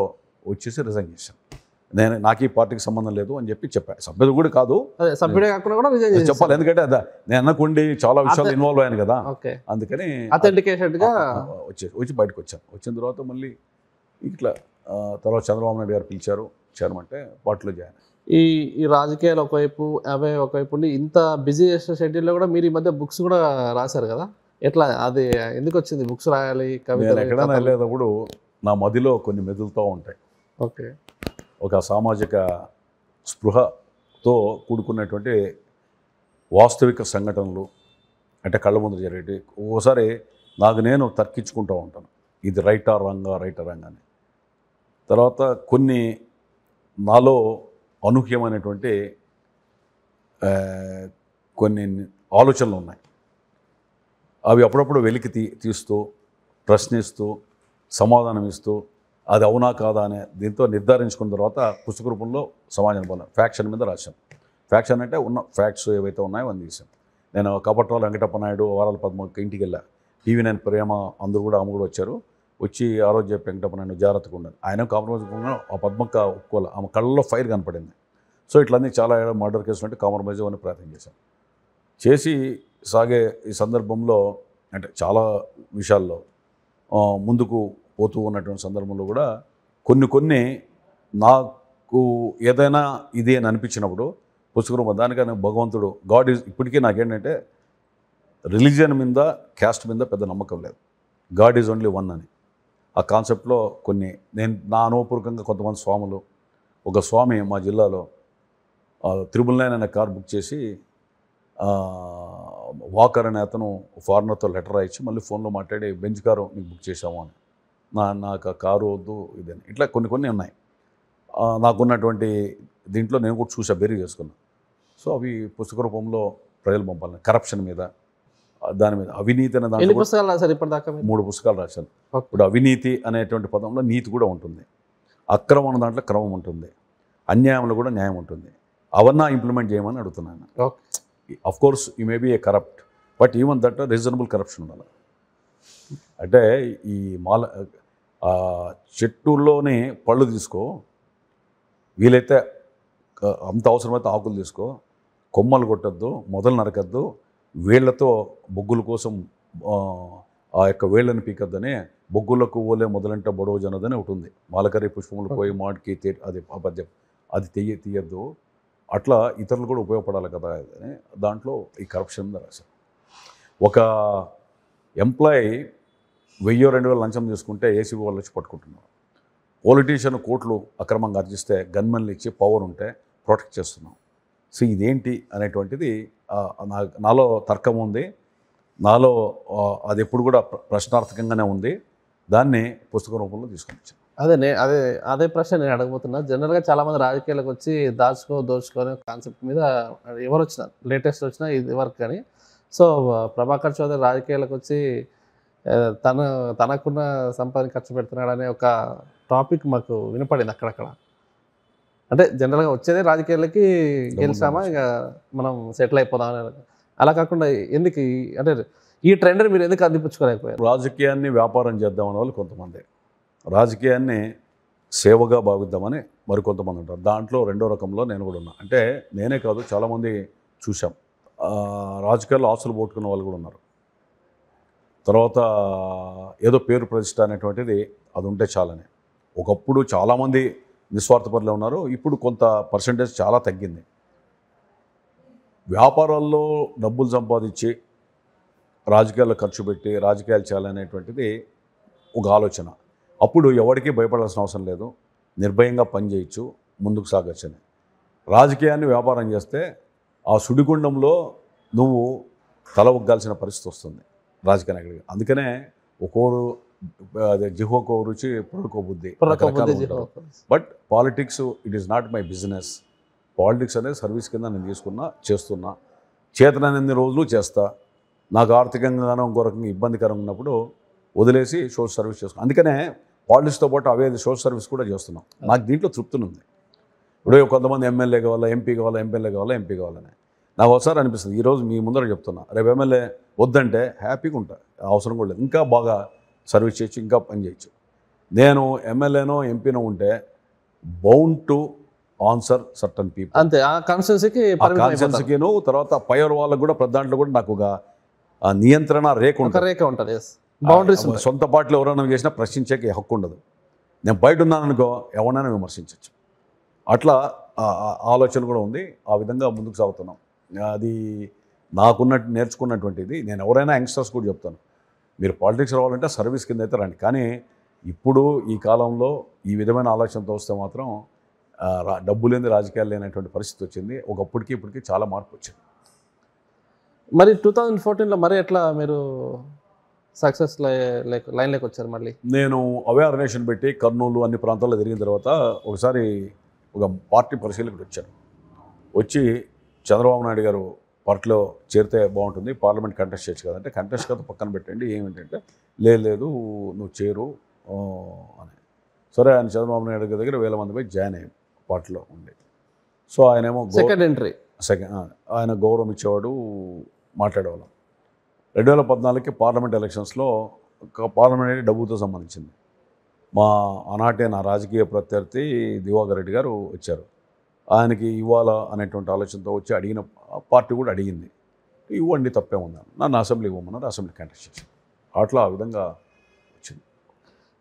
వచ్చేసి రిజైన్ చేశాను. నాకు ఈ పార్టీకి సంబంధం లేదు అని చెప్పి చెప్పాను. సభ్యుడు కూడా కాదు, సభ్యుడే కాకుండా కూడా చెప్పాలి. ఎందుకంటే నేను అన్నకుండి చాలా విషయాలు ఇన్వాల్వ్ అయ్యాను కదా, అందుకని వచ్చి బయటకు వచ్చాను. వచ్చిన తర్వాత మళ్ళీ ఇట్లా తర్వాత చంద్రబాబు నాయుడు గారు పిలిచారు, చేరమంటే పార్టీలో జాయిన్. ఈ రాజకీయాలు ఒకవైపు అవే ఒకవైపు ఉండి ఇంత బిజీ షెడ్యూల్లో కూడా మీరు ఈ మధ్య బుక్స్ కూడా రాశారు కదా, ఎట్లా అది ఎందుకు వచ్చింది బుక్స్ రాయాలి? నేను ఎక్కడైనా వెళ్ళేటప్పుడు నా మదిలో కొన్ని మెదులుతూ ఉంటాయి. ఓకే, ఒక సామాజిక స్పృహతో కూడుకున్నటువంటి వాస్తవిక సంఘటనలు అంటే కళ్ళ ముందు జరిగేవి. ఓసారి నాకు నేను తర్కించుకుంటూ ఉంటాను, ఇది రైటా రాంగా అని. తర్వాత కొన్ని నాలో అనూహ్యమైనటువంటి కొన్ని ఆలోచనలు ఉన్నాయి. అవి అప్పుడప్పుడు వెలికి తీస్తూ ప్రశ్నిస్తూ సమాధానం ఇస్తూ అది అవునా కాదా అనే దీంతో నిర్ధారించుకున్న తర్వాత పుస్తక రూపంలో సమాజం పోలేం ఫ్యాక్షన్ మీద రాశాను. ఫ్యాక్షన్ అంటే ఉన్న ఫ్యాక్ట్స్ ఏవైతే ఉన్నాయో అని తీశాను. నేను కపట్రాల వెంకటప్ప నాయుడు, వారాల పద్మక్క ఇంటికి వెళ్ళా. టీవీ నేను ప్రేమ అందరూ కూడా ఆమె కూడా వచ్చారు. వచ్చి ఆ రోజు చెప్పి వెంకటప్ప నాయుడు జాగ్రత్తగా ఉండాలి, ఆయన కాంప్రమైజ్ ఆ పద్మక్క ఒప్పుకోవాలి, ఆమె కళ్ళలో ఫైర్ కనపడింది. సో ఇట్లన్నీ చాలా మర్డర్ కేసులు అంటే కాంప్రమైజ్ అవ్వని ప్రయత్నం చేశాను. చేసి సాగే ఈ సందర్భంలో అంటే చాలా విషయాల్లో ముందుకు పోతూ ఉన్నటువంటి సందర్భంలో కూడా కొన్ని నాకు ఏదైనా ఇది అని అనిపించినప్పుడు పుస్తకం దానికన్నా భగవంతుడు గాడ్ ఈజ్ ఇప్పటికీ నాకేంటంటే రిలీజియన్ మీద క్యాస్ట్ మీద పెద్ద నమ్మకం లేదు. గాడ్ ఈజ్ ఓన్లీ వన్ అని ఆ కాన్సెప్ట్లో కొన్ని నేను నా అనుభవపూర్వకంగా కొంతమంది స్వాములు, ఒక స్వామి మా జిల్లాలో 999 అనే కార్ బుక్ చేసి వాకర్ అనే అతను ఫారినర్తో లెటర్ రాయించి మళ్ళీ ఫోన్లో మాట్లాడి బెంచ్ కారు నీకు బుక్ చేసాము అని, నాకు ఆ కారు వద్దు ఇదని. ఇట్లా కొన్ని ఉన్నాయి నాకున్నటువంటి దీంట్లో. నేను కూడా చూసా, బెరీ చేసుకున్నాను. సో అవి పుస్తక రూపంలో ప్రజలు పంపాలని, కరప్షన్ మీద, దాని మీద, అవినీతి అనే దాంట్లో 3 పుస్తకాలు రాశాను. ఇప్పుడు అవినీతి అనేటువంటి పదంలో నీతి కూడా ఉంటుంది, అక్రమం అన్న దాంట్లో క్రమం ఉంటుంది, అన్యాయంలో కూడా న్యాయం ఉంటుంది. అవన్నా ఇంప్లిమెంట్ చేయమని అడుగుతున్నాను. Of course you may be a corrupt, but even that reasonable corruption ఉండాలి. అంటే ఈ చెట్టుల్లోనే పళ్ళు తీసుకో, వీలైతే అంత అవసరమైతే ఆకులు తీసుకో, కొమ్మలు కొట్టద్దు, మొదలు నరకద్దు, వేళ్లతో బొగ్గుల కోసం ఆ యొక్క వేళ్ళని పీకద్దని బొగ్గులకు ఓలే మొదలంటే బొడవ జనదని ఒకటి ఉంది. మాలకరి పుష్పములు పోయి మాడికి అది అబద్ధం, అది తీయద్దు, అట్లా ఇతరులు కూడా ఉపయోగపడాలి కదా అని దాంట్లో ఈ కరప్షన్ రాశారు. ఒక ఎంప్లాయీ 1000-2000 లంచం తీసుకుంటే ఏసీబీ వాళ్ళు వచ్చి పట్టుకుంటున్నారు. పొలిటీషియన్ కోట్లు అక్రమంగా ఆర్జిస్తే గన్మెన్లు ఇచ్చి పవర్ ఉంటే ప్రొటెక్ట్ చేస్తున్నాం. సో ఇదేంటి అనేటువంటిది నాలో తర్కం ఉంది, నాలో అది ఎప్పుడు కూడా ప్రశ్నార్థకంగానే ఉంది. దాన్ని పుస్తక రూపంలో తీసుకొని వచ్చాను. అదే ప్రశ్న నేను అడగబోతున్నా. జనరల్గా చాలామంది రాజకీయాలకు వచ్చి దోచుకొని కాన్సెప్ట్ మీద ఎవరు వచ్చినా లేటెస్ట్ వచ్చినా ఇది వరకు కానీ. సో ప్రభాకర్ చౌదరి రాజకీయాలకు వచ్చి తనకున్న సంపాదన ఖర్చు పెడుతున్నాడు అనే ఒక టాపిక్ మాకు వినపడింది అక్కడక్కడ. అంటే జనరల్గా వచ్చేదే రాజకీయాలకి గెలిచామా ఇక మనం సెటిల్ అయిపోదాం అని. అలా కాకుండా ఎందుకు అంటే ఈ ట్రెండ్ని మీరు ఎందుకు అందిపుచ్చుకోలేకపోయారు? రాజకీయాన్ని వ్యాపారం చేద్దామనే వాళ్ళు కొంతమంది, రాజకీయాన్ని సేవగా భావిద్దామని మరికొంతమంది ఉంటారు. దాంట్లో రెండో రకంలో నేను కూడా ఉన్నా. అంటే నేనే కాదు, చాలామంది చూసాం. రాజకీయాల్లో ఆస్తులు పోట్టుకున్న వాళ్ళు కూడా ఉన్నారు. తర్వాత ఏదో పేరు ప్రతిష్ట అనేటువంటిది అది ఉంటే చాలని. ఒకప్పుడు చాలామంది నిస్వార్థపరులు ఉన్నారు, ఇప్పుడు కొంత పర్సంటేజ్ చాలా తగ్గింది. వ్యాపారాల్లో డబ్బులు సంపాదించి రాజకీయాల్లో ఖర్చు పెట్టి రాజకీయాలు చేయాలనేటువంటిది ఒక ఆలోచన. అప్పుడు ఎవరికీ భయపడాల్సిన అవసరం లేదు, నిర్భయంగా పనిచేయచ్చు, ముందుకు సాగొచ్చని. రాజకీయాన్ని వ్యాపారం చేస్తే ఆ సుడిగుండంలో నువ్వు తల ఒగ్గాల్సిన పరిస్థితి వస్తుంది రాజకీయ నాయకుడికి. అందుకనే ఒక్కోరు జిహ్వకో రుచి పొడుకో బుద్ధి. But politics it is not my business. Politics అనేది సర్వీస్ కింద నేను చేస్తున్నా. చేతనన్ని రోజులు చేస్తా. నాకు ఆర్థికంగానో ఇంకో రకంగా ఇబ్బందికరంగా ఉన్నప్పుడు వదిలేసి సోషల్ సర్వీస్ చేసుకున్నాను. అందుకనే పాలిటిక్స్తో పాటు అవే సోషల్ సర్వీస్ కూడా చేస్తున్నాం. నాకు దీంట్లో తృప్తి ఉంది. ఇప్పుడు కొంతమంది ఎమ్మెల్యే కావాలా, ఎంపీ కావాలా, ఎంపీ కావాలని నాకు ఒకసారి అనిపిస్తుంది. ఈరోజు మీ ముందర చెప్తున్నా, రేపు ఎమ్మెల్యే వద్దంటే హ్యాపీగా ఉంటా, అవసరం కూడా లేదు, ఇంకా బాగా సర్వీస్ చేయొచ్చు, ఇంకా పని చేయొచ్చు. నేను ఎమ్మెల్యేనో ఎంపీనో ఉంటే bound to answer certain people, అంతే. ఆ కాన్స్టిట్యున్సీకిను తర్వాత పై వాళ్ళకు కూడా దాంట్లో కూడా నాకు ఒక నియంత్రణ రేఖ ఉంటుంది. బౌండరీస్ సొంత పార్టీలో ఎవరైనా చేసినా ప్రశ్నించే హక్కు ఉండదు. నేను బయట ఉన్నాననుకో ఎవరైనా విమర్శించవచ్చు. అట్లా ఆలోచన కూడా ఉంది. ఆ విధంగా ముందుకు సాగుతున్నాం. అది నేర్చుకున్నటువంటిది. నేను ఎవరైనా యంగ్స్టర్స్ కూడా చెప్తాను, మీరు పాలిటిక్స్ రావాలంటే సర్వీస్ కింద అయితే రండి. కానీ ఇప్పుడు ఈ కాలంలో ఈ విధమైన ఆలోచనతో వస్తే మాత్రం డబ్బు లేని రాజకీయాలు లేనటువంటి పరిస్థితి వచ్చింది. ఒకప్పటికి ఇప్పటికి చాలా మార్పు వచ్చింది. మరి 2014లో మరి ఎట్లా మీరు సక్సెస్ లైన్లోకి వచ్చారు? మళ్ళీ నేను అవేర్నేషన్ పెట్టి కర్నూలు అన్ని ప్రాంతాల్లో తిరిగిన తర్వాత ఒకసారి ఒక పార్టీ పరిశీలకుడు వచ్చారు. వచ్చి చంద్రబాబు నాయుడు గారు పార్టీలో చేరితే బాగుంటుంది, పార్లమెంట్ కంటెస్ట్ చేయొచ్చు కదంటే, కంటెస్ట్ కదా పక్కన పెట్టండి, ఏమిటంటే లేదు నువ్వు చేరు అని. సరే, ఆయన చంద్రబాబు నాయుడు గారి దగ్గర 1000 మంది పోయి జాయిన్ అయ్యాం పార్టీలో ఉండి. సో ఆయనేమో ఆయన గౌరవం ఇచ్చేవాడు, మాట్లాడేవాళ్ళం. 2014కి పార్లమెంట్ ఎలక్షన్స్లో పార్లమెంట్ డబ్బుతో సంబంధించింది. ఆనాటే నా రాజకీయ ప్రత్యర్థి దివాకర్ రెడ్డి గారు వచ్చారు. ఆయనకి ఇవ్వాలా అనేటువంటి ఆలోచనతో వచ్చి అడిగిన పార్టీ కూడా అడిగింది, ఇవ్వండి తప్పే ఉందని. నన్ను అసెంబ్లీ ఇవ్వమన్నారు, అసెంబ్లీ కంటెస్ట్ చేశాను. అట్లా ఆ విధంగా వచ్చింది.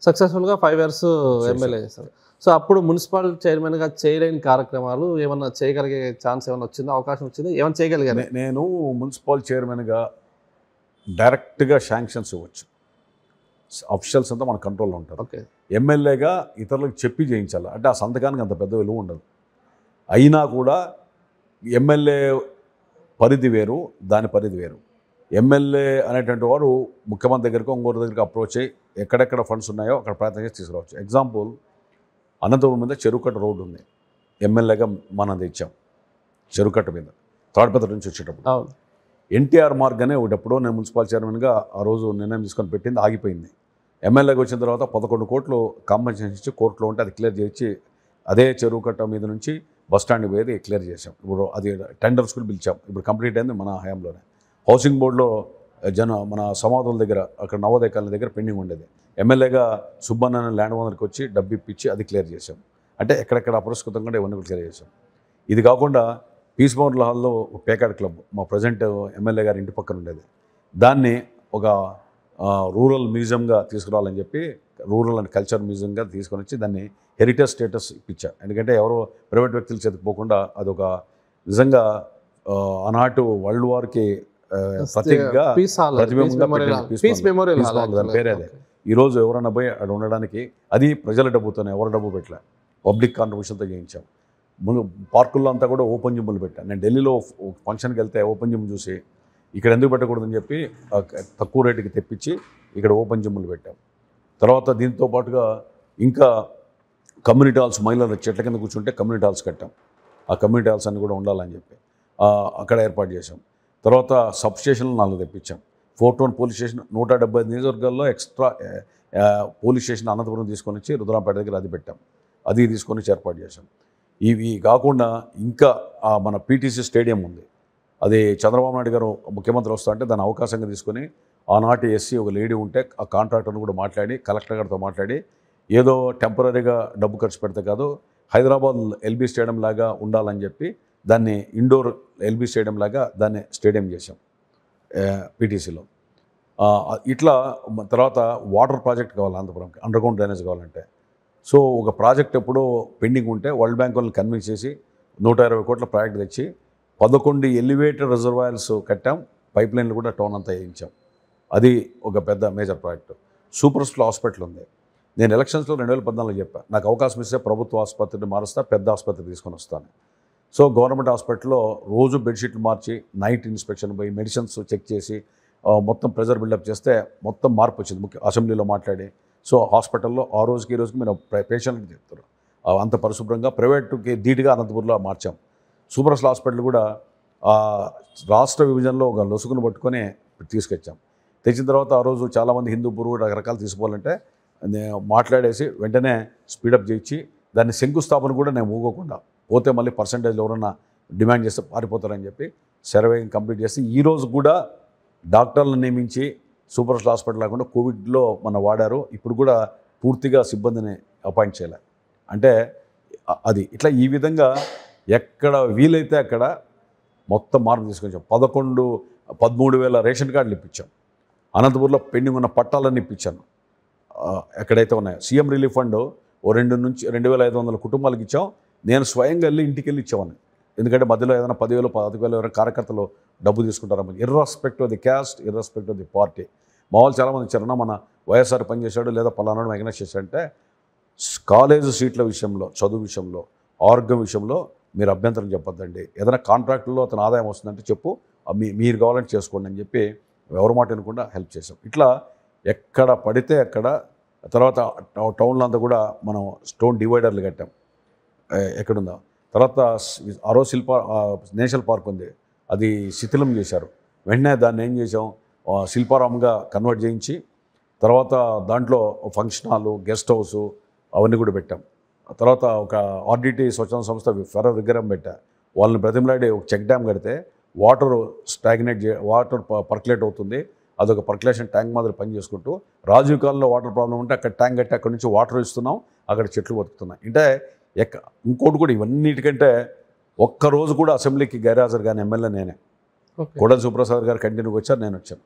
సక్సెస్ఫుల్గా 5 years ఎమ్మెల్యే చేశారు. సో అప్పుడు మున్సిపల్ చైర్మన్గా చేయలేని కార్యక్రమాలు ఏమన్నా చేయగలిగే ఛాన్స్ ఏమైనా వచ్చిందో, అవకాశం వచ్చిందో, ఏమైనా చేయగలిగాను? నేను మున్సిపల్ చైర్మన్గా డైరెక్ట్గా శాంక్షన్స్ ఇవ్వచ్చు, అఫీషియల్స్ అంతా మన కంట్రోల్లో ఉంటారు. ఓకే. ఎమ్మెల్యేగా ఇతరులకు చెప్పి చేయించాలి అంటే ఆ సంతకానికి అంత పెద్ద విలువ ఉండదు. అయినా కూడా ఎమ్మెల్యే పరిధి వేరు, దాని పరిధి వేరు. ఎమ్మెల్యే అనేటువంటి వారు ముఖ్యమంత్రి దగ్గరకు ఇంకోరి దగ్గరికి అప్రోచ్ అయ్యి ఎక్కడెక్కడ ఫండ్స్ ఉన్నాయో అక్కడ ప్రయత్నం చేసి తీసుకురావచ్చు. ఎగ్జాంపుల్, అనంతపురం మీద చెరువుకట్ట రోడ్డు ఉంది, ఎమ్మెల్యేగా మనం తెచ్చాం. చెరువుకట్ట మీద తాడిపత్రి నుంచి వచ్చేటప్పుడు ఎన్టీఆర్ మార్గ్ అనే ఒకటప్పుడు నేను మున్సిపల్ చైర్మన్గా ఆ రోజు నిర్ణయం తీసుకొని పెట్టింది, ఆగిపోయింది. ఎమ్మెల్యేకి వచ్చిన తర్వాత 11 కోట్లు కాంపెన్సేషన్ ఇచ్చి కోర్టులో ఉంటే అది క్లియర్ చేయించి అదే చెరువుకట్ట మీద నుంచి బస్ స్టాండ్కి పోయేది క్లియర్ చేసాం. ఇప్పుడు అది టెండర్స్ కూడా పిలిచాం, ఇప్పుడు కంప్లీట్ అయింది మన హయాంలోనే. హౌసింగ్ బోర్డులో మన సమాధుల దగ్గర అక్కడ నవోదయ కాలనీ దగ్గర పెండింగ్ ఉండేది. ఎమ్మెల్యేగా సుబ్బన్న ల్యాండ్ ఓనర్కి వచ్చి డబ్బు ఇప్పించి అది క్లియర్ చేసాం. అంటే ఎక్కడెక్కడ అపరిష్కృతంగా ఇవన్నీ క్లియర్ చేసాం. ఇది కాకుండా పీస్ మోడల్ హాల్లో పేకాడ్ క్లబ్ మా ప్రజెంట్ ఎమ్మెల్యే గారి ఇంటి పక్కన ఉండేది. దాన్ని ఒక రూరల్ మ్యూజియంగా తీసుకురావాలని చెప్పి రూరల్ అండ్ కల్చర్ మ్యూజియంగా తీసుకొని వచ్చి దాన్ని హెరిటేజ్ స్టేటస్ ఇప్పించా. ఎందుకంటే ఎవరో ప్రైవేట్ వ్యక్తులు చేతికిపోకుండా అదొక నిజంగా ఆనాటు వరల్డ్ వార్కి ప్రత్యేకంగా ప్రతిబింబంగా దాని పేరే అదే. ఈరోజు ఎవరైనా పోయి అక్కడ ఉండడానికి అది ప్రజల డబ్బుతోనే, ఎవరి డబ్బు పెట్టలే, పబ్లిక్ కాంట్రిబ్యూషన్తో చేయించాం. ముందు పార్కుల్లో అంతా కూడా ఓపెన్ జిమ్లు పెట్టాను. నేను ఢిల్లీలో ఫంక్షన్కి వెళ్తే ఓపెన్ జిమ్ చూసి ఇక్కడ ఎందుకు పెట్టకూడదని చెప్పి తక్కువ రేటుకి తెప్పించి ఇక్కడ ఓపెన్ జిమ్లు పెట్టాం. తర్వాత దీంతో పాటుగా ఇంకా కమ్యూనిటీ హాల్స్, మహిళలు చెట్ల కింద కూర్చుంటే కమ్యూనిటీ హాల్స్ కట్టాం. ఆ కమ్యూనిటీ హాల్స్ అన్ని కూడా ఉండాలని చెప్పి అక్కడ ఏర్పాటు చేశాం. తర్వాత సబ్ స్టేషన్లు 4 తెప్పించాం. 4 టౌన్ పోలీస్ స్టేషన్ 175 నియోజకవర్గాల్లో ఎక్స్ట్రా పోలీస్ స్టేషన్ అనంతపురం తీసుకొని వచ్చి రుద్రాంపేట దగ్గర అది పెట్టాం. అది తీసుకొని వచ్చి ఏర్పాటు చేశాం. ఇవి కాకుండా ఇంకా మన పీటీసీ స్టేడియం ఉంది. అది చంద్రబాబు నాయుడు గారు ముఖ్యమంత్రి వస్తా అంటే దాన్ని అవకాశంగా తీసుకొని ఆనాటి ఎస్సీ ఒక లేడీ ఉంటే ఆ కాంట్రాక్టర్ని కూడా మాట్లాడి కలెక్టర్ గారితో మాట్లాడి ఏదో టెంపరీగా డబ్బు ఖర్చు పెడితే కాదు, హైదరాబాద్ ఎల్బీ స్టేడియం లాగా ఉండాలని చెప్పి దాన్ని ఇండోర్ ఎల్బీ స్టేడియం లాగా దాన్ని స్టేడియం చేశాం పీటీసీలో. ఇట్లా తర్వాత వాటర్ ప్రాజెక్ట్ కావాలి అనంతపురంకి, అండర్ గ్రౌండ్ డ్రైనేజ్ కావాలంటే. సో ఒక ప్రాజెక్ట్ ఎప్పుడో పెండింగ్ ఉంటే వరల్డ్ బ్యాంక్ వాళ్ళని కన్విన్స్ చేసి 120 కోట్ల ప్రాజెక్ట్ తెచ్చి 11 ఎలివేటెడ్ రిజర్వాయర్స్ కట్టాం. పైప్ లైన్లు కూడా టౌన్ అంతా వేయించాం. అది ఒక పెద్ద major project. Super special hospital ఉంది. నేను ఎలక్షన్స్లో 2014లో చెప్పాను, నాకు అవకాశం ఇస్తే ప్రభుత్వ ఆసుపత్రిని మారుస్తా, పెద్ద ఆసుపత్రి తీసుకొని వస్తాను. సో గవర్నమెంట్ హాస్పిటల్లో రోజు బెడ్షీట్లు మార్చి నైట్ ఇన్స్పెక్షన్ పోయి మెడిసిన్స్ చెక్ చేసి మొత్తం ప్రెజర్ బిల్డప్ చేస్తే మొత్తం మార్పు వచ్చింది. అసెంబ్లీలో మాట్లాడి సో హాస్పిటల్లో ఆ రోజుకి ఈ రోజుకి మీరు పేషెంట్కి చెప్తారు అంత పరిశుభ్రంగా ప్రైవేట్కి ధీటుగా అనంతపూర్లో మార్చాం. సూపర్ స్పెషల్ హాస్పిటల్ కూడా రాష్ట్ర విభజనలో ఒక లొసుగును పట్టుకొని తీసుకొచ్చాం. తెచ్చిన తర్వాత ఆ రోజు చాలామంది హిందూపూర్ రకరకాలు తీసుకోవాలంటే మాట్లాడేసి వెంటనే స్పీడప్ చేయించి దాన్ని శంకుస్థాపన కూడా నేను ఊగకుండా పోతే మళ్ళీ పర్సంటేజ్ ఎవరన్నా డిమాండ్ చేస్తే పారిపోతారని చెప్పి సర్వేయింగ్ కంప్లీట్ చేసి ఈరోజు కూడా డాక్టర్లను నియమించి సూపర్ స్పెషల్ హాస్పిటల్ లేకుండా కోవిడ్లో మన వాడారు. ఇప్పుడు కూడా పూర్తిగా సిబ్బందిని అపాయింట్ చేయాలి. అంటే అది ఇట్లా ఈ విధంగా ఎక్కడ వీలైతే అక్కడ మొత్తం మార్పు తీసుకొచ్చాం. 13,000 రేషన్ కార్డులు ఇప్పించాం. అనంతపూర్లో పెండింగ్ ఉన్న పట్టాలన్నీ ఇప్పించాను ఎక్కడైతే ఉన్నాయో. సీఎం రిలీఫ్ ఫండ్ 2,500 కుటుంబాలకు ఇచ్చాం. నేను స్వయంగా వెళ్ళి ఇంటికి వెళ్ళి ఇచ్చేవాడిని. ఎందుకంటే మధ్యలో ఏదైనా 10,000 15,000 ఎవరైనా కార్యకర్తలు డబ్బు తీసుకుంటారని. Irrespective of the caste, irrespective of the party. మా వాళ్ళు చాలామంది ఇచ్చారన్నా మన వైఎస్ఆర్ పనిచేశాడు లేదా పలానాడు మైగ్నెస్ చేశాడంటే కాలేజ్ సీట్ల విషయంలో, చదువు విషయంలో, ఆరోగ్యం విషయంలో మీరు అభ్యంతరం చెప్పొద్దండి. ఏదైనా కాంట్రాక్టుల్లో అతను ఆదాయం వస్తుందంటే చెప్పు, మీరు కావాలంటే చేసుకోండి అని చెప్పి ఎవరి మాట వినకుండా హెల్ప్ చేసాం. ఇట్లా ఎక్కడ పడితే అక్కడ. తర్వాత టౌన్లో అంతా కూడా మనం స్టోన్ డివైడర్లు కట్టాం ఎక్కడుందో. తర్వాత ఆరో నేషనల్ పార్క్ ఉంది, అది శిథిలం చేశారు. వెంటనే దాన్ని ఏం చేసాం, శిల్పారామంగా కన్వర్ట్ చేయించి తర్వాత దాంట్లో ఫంక్షన్ హాలు, గెస్ట్ హౌసు అవన్నీ కూడా పెట్టాం. తర్వాత ఒక ఆర్డిటీ స్వచ్ఛంద సంస్థ ఫెరర్ విగ్రహం పెట్టా. వాళ్ళని బ్రతిమలాడి ఒక చెక్ డ్యామ్ కడితే వాటర్ వాటర్ పర్కులేట్ అవుతుంది. అదొక పర్కులేషన్ ట్యాంక్ మాదిరి పని చేసుకుంటూ రాజీవ్ కాలంలో వాటర్ ప్రాబ్లం ఉంటే అక్కడ ట్యాంక్ కట్టి అక్కడి నుంచి వాటర్ ఇస్తున్నాం, అక్కడ చెట్లు బతుకుతున్నాయి. అంటే ఇంకోటి కూడా ఇవన్నిటికంటే ఒక్కరోజు కూడా అసెంబ్లీకి గైర్హాజరు కానీ ఎమ్మెల్యే నేనే. కోడెల సుప్రసాద్ గారు కంటిన్యూగా వచ్చారు, నేను వచ్చాను.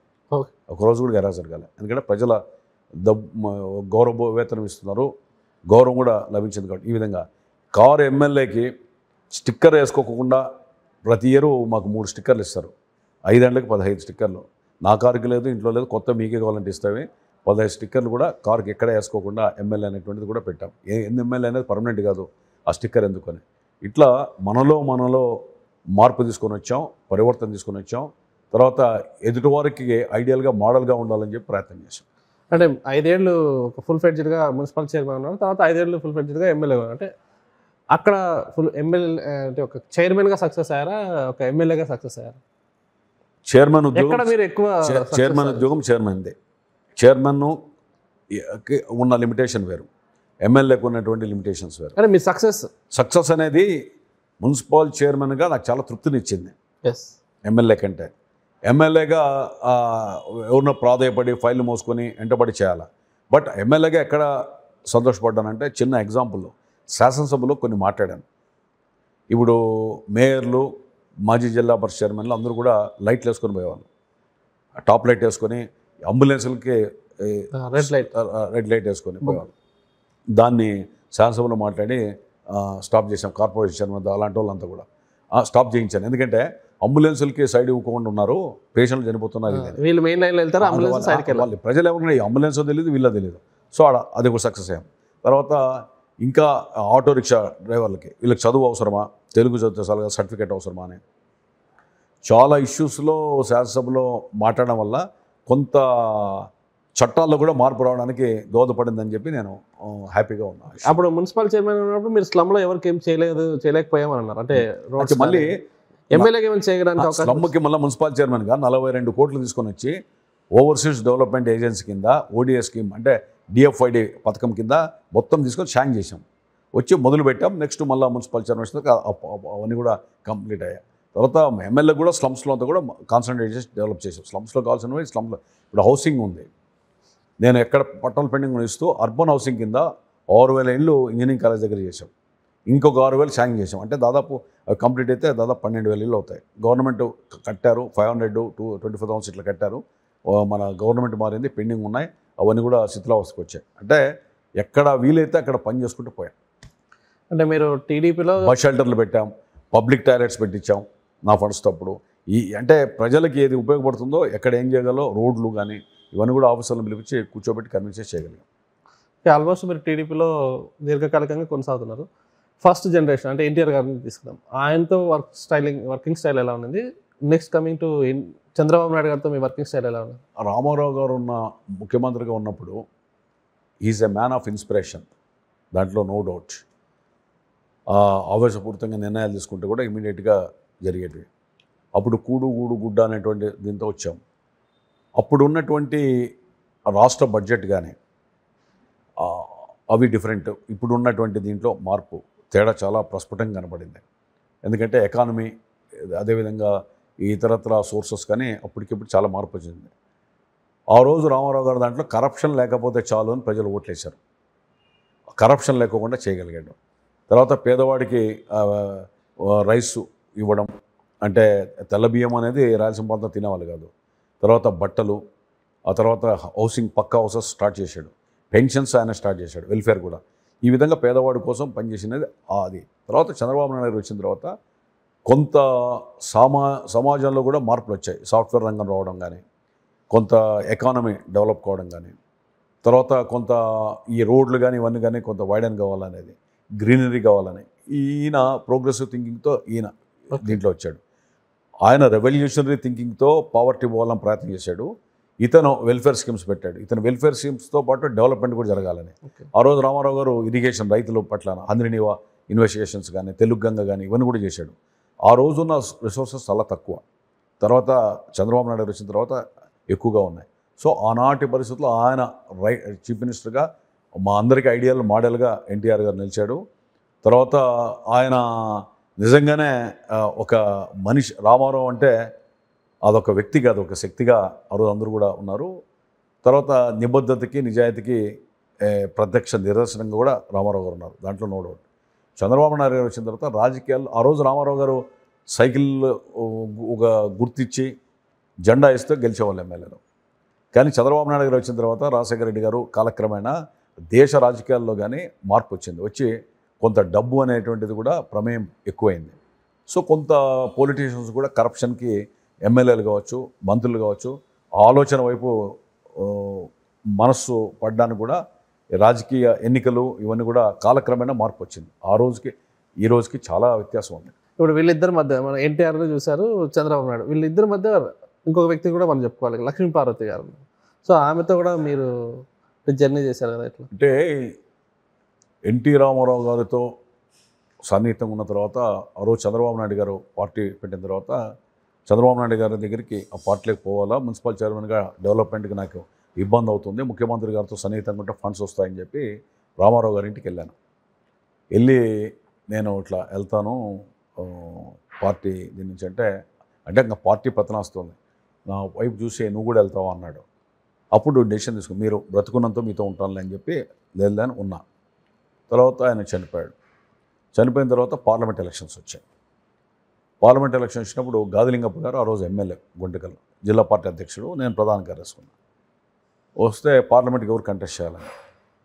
ఒకరోజు కూడా గైర్హాజరు కాలే. ఎందుకంటే ప్రజల గౌరవ వేతనం ఇస్తున్నారు, గౌరవం కూడా లభించింది కాబట్టి. ఈ విధంగా కారు ఎమ్మెల్యేకి స్టిక్కర్ వేసుకోకుండా ప్రతి ఇయర్ మాకు 3 స్టిక్కర్లు ఇస్తారు. 5 ఏళ్ళకి 15 స్టిక్కర్లు. నా కారుకి లేదు, ఇంట్లో లేదు, కొత్త మీకే కావాలంటే ఇస్తామే. 15 స్టిక్కర్లు కూడా కారుకి ఎక్కడ వేసుకోకుండా ఎమ్మెల్యే అనేటువంటిది కూడా పెట్టాం. ఎమ్మెల్యే అనేది పర్మనెంట్ కాదు, ఆ స్టిక్కర్ ఎందుకని. ఇట్లా మనలో మార్పు తీసుకొని వచ్చాం, పరివర్తన తీసుకొని వచ్చాం. తర్వాత ఎదుటివారికి ఐడియల్గా మోడల్గా ఉండాలని చెప్పి ప్రయత్నం చేశాం. అంటే 5 ఏళ్ళు ఫుల్ ఫ్లెడ్జ్డ్గా మున్సిపల్ చైర్మన్ ఉన్నారు, తర్వాత 5 ఏళ్ళు ఫుల్ ఫ్లెడ్జ్డ్గా ఎమ్మెల్యే ఉన్నారు. అంటే అక్కడ ఫుల్ ఎమ్మెల్యే అంటే ఒక చైర్మన్గా సక్సెస్ అయ్యారా, ఒక ఎమ్మెల్యేగా సక్సెస్ అయ్యారా? చైర్మన్ ఉద్యోగం మీరు ఎక్కువ చైర్మన్దే. చైర్మన్ ఉన్న లిమిటేషన్ వేరు, ఎమ్మెల్యేకి ఉన్నటువంటి లిమిటేషన్స్ వేరు. అంటే మీ సక్సెస్ అనేది మున్సిపల్ చైర్మన్గా నాకు చాలా తృప్తినిచ్చింది ఎమ్మెల్యే కంటే. ఎమ్మెల్యేగా ఎవరినో ప్రాధాయపడి ఫైల్ మోసుకొని వెంటబడి చేయాలి. బట్ ఎమ్మెల్యేగా ఎక్కడ సంతోషపడ్డానంటే, చిన్న ఎగ్జాంపుల్, శాసనసభలో కొన్ని మాట్లాడాను. ఇప్పుడు మేయర్లు, మాజీ జిల్లా పరిషత్ చైర్మన్లు అందరూ కూడా లైట్లు వేసుకొని పోయేవాళ్ళు, టాప్ లైట్ వేసుకొని అంబులెన్సులకి రెడ్ లైట్ వేసుకొని పోయేవాళ్ళు. దాన్ని శాసనసభలో మాట్లాడి స్టాప్ చేసాం. కార్పొరేషన్ చైర్మన్ అలాంటి వాళ్ళంతా కూడా స్టాప్ చేయించాను. ఎందుకంటే అంబులెన్సులకి సైడ్ ఇవ్వకుండా ఉన్నారు, పేషెంట్లు చనిపోతున్నారు. వీళ్ళు మెయిన్ లైన్లో వెళ్తారు, అంబులెన్స్ సైడ్కి వెళ్ళాలి. వాళ్ళు ప్రజలు ఎవరు ఈ అంబులెన్స్ తెలియదు, వీళ్ళ తెలియదు. సో అది ఒక సక్సెస్ అయ్యాం. తర్వాత ఇంకా ఆటో రిక్షా డ్రైవర్లకి వీళ్ళకి చదువు అవసరమా, తెలుగు చదివితే చాలా సర్టిఫికేట్ అవసరమా అని చాలా ఇష్యూస్లో శాసనసభలో మాట్లాడడం వల్ల కొంత చట్టాల్లో కూడా మార్పు రావడానికి దోహదపడిందని చెప్పి నేను హ్యాపీగా ఉన్నాను. అప్పుడు మున్సిపల్ చైర్మన్ ఉన్నప్పుడు మీరు స్లమ్లో ఎవరికి ఏం చేయలేకపోయామని అన్నారు. అంటే రోడ్స్ మళ్ళీ ఎమ్మెల్యేకి ఏమైనా చేయడానికి అవకాశం. స్లమ్కి మళ్ళీ మున్సిపల్ చైర్మన్గా 42 కోట్లు తీసుకొని వచ్చి ఓవర్సీస్ డెవలప్మెంట్ ఏజెన్సీ కింద ఓడిఎస్ స్కీమ్ అంటే డిఎఫ్ఐడి పథకం కింద మొత్తం తీసుకొని శాంక్షన్ చేసాం, వచ్చి మొదలు పెట్టాం. నెక్స్ట్ మళ్ళీ మున్సిపల్ చైర్మన్ అవన్నీ కూడా కంప్లీట్ అయ్యాయి. తర్వాత ఎమ్మెల్యే కూడా స్లమ్స్లో అంతా కూడా కాన్సన్ట్రేట్ చేసి డెవలప్ చేసాం. స్లమ్స్లో కావాల్సినవి స్లమ్లో ఇప్పుడు హౌసింగ్ ఉంది. నేను ఎక్కడ పట్టాల పెండింగ్ ఇస్తూ అర్బన్ హౌసింగ్ కింద 6,000 ఇళ్ళు ఇంజనీరింగ్ కాలేజ్ దగ్గర చేసాం. ఇంకొక 6,000 శాంక్షన్ చేసాం. అంటే దాదాపు కంప్లీట్ అయితే దాదాపు 12,000 ఇళ్ళు అవుతాయి. గవర్నమెంట్ కట్టారు, 500 to 25,000 ఇట్లా కట్టారు. మన గవర్నమెంట్ మారింది, పెండింగ్ ఉన్నాయి, అవన్నీ కూడా శిథిలావస్థకు వచ్చాయి. అంటే ఎక్కడ వీలైతే అక్కడ పని చేసుకుంటూ పోయాం. అంటే మీరు టీడీపీలో బస్ షెల్టర్లు పెట్టాం, పబ్లిక్ టాయిలెట్స్ పెట్టించాం నా ఫండ్స్ తప్పుడు. అంటే ప్రజలకి ఏది ఉపయోగపడుతుందో, ఎక్కడ ఏం చేయగలో రోడ్లు కానీ ఇవన్నీ కూడా ఆఫీసర్లను పిలిపించి కూర్చోబెట్టి కన్విన్స్ చేయగలిగాం. ఆల్మోస్ట్ మీరు టీడీపీలో దీర్ఘకాలికంగా కొనసాగుతున్నారు. ఫస్ట్ జనరేషన్ అంటే ఎన్టీఆర్ గారిని తీసుకుందాం, ఆయనతో వర్కింగ్ స్టైల్ ఎలా ఉంది? Next coming to Chandrababu Naidu గారితో మీ వర్కింగ్ స్టైల్ ఎలా ఉంది? రామారావు గారు ముఖ్యమంత్రిగా ఉన్నప్పుడు is a man of inspiration, దాంట్లో నో డౌట్. ఆవేశపూరితంగా నిర్ణయాలు తీసుకుంటే కూడా ఇమీడియట్గా జరిగేటివి. అప్పుడు కూడు గూడు గుడ్డ అనేటువంటి దీంతో వచ్చాం. అప్పుడు ఉన్నటువంటి రాష్ట్ర బడ్జెట్ కానీ అవి డిఫరెంట్. ఇప్పుడు ఉన్నటువంటి దీంట్లో మార్పు తేడా చాలా ప్రస్ఫుటంగా కనబడింది. ఎందుకంటే ఎకానమీ, అదేవిధంగా ఇతరత్ర సోర్సెస్ కానీ అప్పటికిప్పుడు చాలా మార్పు వచ్చింది. ఆ రోజు రామారావు గారు దాంట్లో కరప్షన్ లేకపోతే చాలు అని ప్రజలు ఓట్లేశారు. కరప్షన్ లేకుండా చేయగలిగాడు. తర్వాత పేదవాడికి రైసు ఇవ్వడం, అంటే తెల్ల బియ్యం అనేది రాయలసీమ ప్రాంతం తినేవాళ్ళు కాదు. తర్వాత బట్టలు, ఆ తర్వాత హౌసింగ్, పక్కా హౌసెస్ స్టార్ట్ చేశాడు. పెన్షన్స్ ఆయన స్టార్ట్ చేశాడు, వెల్ఫేర్ కూడా. ఈ విధంగా పేదవాడి కోసం పనిచేసినది అది. తర్వాత చంద్రబాబు నాయుడు వచ్చిన తర్వాత కొంత సమాజంలో కూడా మార్పులు వచ్చాయి. సాఫ్ట్వేర్ రంగం రావడం కానీ, కొంత ఎకానమీ డెవలప్ కావడం కానీ, తర్వాత కొంత ఈ రోడ్లు కానీ ఇవన్నీ కానీ కొంత వైడన్ కావాలనేది, గ్రీనరీ కావాలని ఈయన ప్రోగ్రెసివ్ థింకింగ్తో ఈయన దీంట్లో వచ్చాడు. ఆయన రెవల్యూషనరీ థింకింగ్తో పావర్టీ పోవాలని ప్రయత్నం చేశాడు. ఇతను వెల్ఫేర్ స్కీమ్స్ పెట్టాడు. ఇతను వెల్ఫేర్ స్కీమ్స్తో పాటు డెవలప్మెంట్ కూడా జరగాలని. ఆ రోజు రామారావు గారు ఇరిగేషన్, రైతుల పట్ల హంద్రినీవా ఇన్వెస్టిగేషన్స్ కానీ, తెలుగు గంగ కానీ ఇవన్నీ కూడా చేశాడు. ఆ రోజున్న రిసోర్సెస్ చాలా తక్కువ. తర్వాత చంద్రబాబు నాయుడు వచ్చిన తర్వాత ఎక్కువగా ఉన్నాయి. సో ఆనాటి పరిస్థితుల్లో ఆయన చీఫ్ మినిస్టర్గా మా అందరికీ ఐడియల్ మోడల్గా ఎన్టీఆర్ గారు నిలిచాడు. తర్వాత ఆయన నిజంగానే ఒక మనిషి, రామారావు అంటే అదొక వ్యక్తి కాదు, ఒక శక్తిగా ఆ రోజు అందరూ కూడా ఉన్నారు. తర్వాత నిబద్ధతకి, నిజాయితీకి ప్రత్యక్ష నిదర్శనంగా కూడా రామారావు గారు ఉన్నారు, దాంట్లో నో డౌట్. చంద్రబాబు నాయుడు గారు వచ్చిన తర్వాత రాజకీయాలు, ఆ రోజు రామారావు గారు సైకిల్ ఒక గుర్తిచ్చి జెండా ఇస్తే గెలిచేవాళ్ళు ఎమ్మెల్యేలు. కానీ చంద్రబాబు నాయుడు గారు వచ్చిన తర్వాత రాజశేఖర రెడ్డి గారు కాలక్రమేణా దేశ రాజకీయాల్లో కానీ మార్పు వచ్చింది. వచ్చి కొంత డబ్బు అనేటువంటిది కూడా ప్రమేయం ఎక్కువైంది. సో కొంత పొలిటీషియన్స్ కూడా కరప్షన్కి, ఎమ్మెల్యేలు కావచ్చు, మంత్రులు కావచ్చు, ఆలోచన వైపు మనస్సు పడ్డానికి కూడా రాజకీయ ఎన్నికలు ఇవన్నీ కూడా కాలక్రమేణా మార్పు వచ్చింది. ఆ రోజుకి ఈ రోజుకి చాలా వ్యత్యాసం ఉంది. ఇప్పుడు వీళ్ళిద్దరి మధ్య మన ఎన్టీఆర్ చూశారు, చంద్రబాబు నాయుడు, వీళ్ళిద్దరి మధ్య ఇంకొక వ్యక్తి కూడా మనం చెప్పుకోవాలి, లక్ష్మీపార్వతి గారు. సో ఆమెతో కూడా మీరు జర్నీ చేశారు కదా, ఎట్లా అంటే ఎన్టీ రామారావు గారితో సన్నిహితంగా ఉన్న తర్వాత ఆ రోజు చంద్రబాబు నాయుడు గారు పార్టీ పెట్టిన తర్వాత చంద్రబాబు నాయుడు గారి దగ్గరికి ఆ పార్టీలోకి పోవాలా, మున్సిపల్ చైర్మన్గా డెవలప్మెంట్కి నాకు ఇబ్బంది అవుతుంది, ముఖ్యమంత్రి గారితో సన్నిహితంగా ఉంటే ఫండ్స్ వస్తాయని చెప్పి రామారావు గారి ఇంటికి వెళ్ళాను. వెళ్ళి నేను ఇట్లా వెళ్తాను పార్టీ దీని నుంచి అంటే ఇంకా పార్టీ పతనాస్తుంది, నా వైపు చూసి నువ్వు కూడా వెళ్తావా అన్నాడు. అప్పుడు డెసిషన్ తీసుకుని మీరు బ్రతుకున్నంత మీతో ఉంటానులే అని చెప్పి లేదని ఉన్నా. తర్వాత ఆయన చనిపోయాడు. చనిపోయిన తర్వాత పార్లమెంట్ ఎలక్షన్స్ వచ్చాయి. పార్లమెంట్ ఎలక్షన్ వచ్చినప్పుడు గాదిలింగప్ప గారు ఆ రోజు ఎమ్మెల్యే గుంటకల్ జిల్లా పార్టీ అధ్యక్షుడు, నేను ప్రధాన కార్యదర్శి. వస్తే పార్లమెంట్కి ఎవరు కంటెస్ట్ చేయాలని.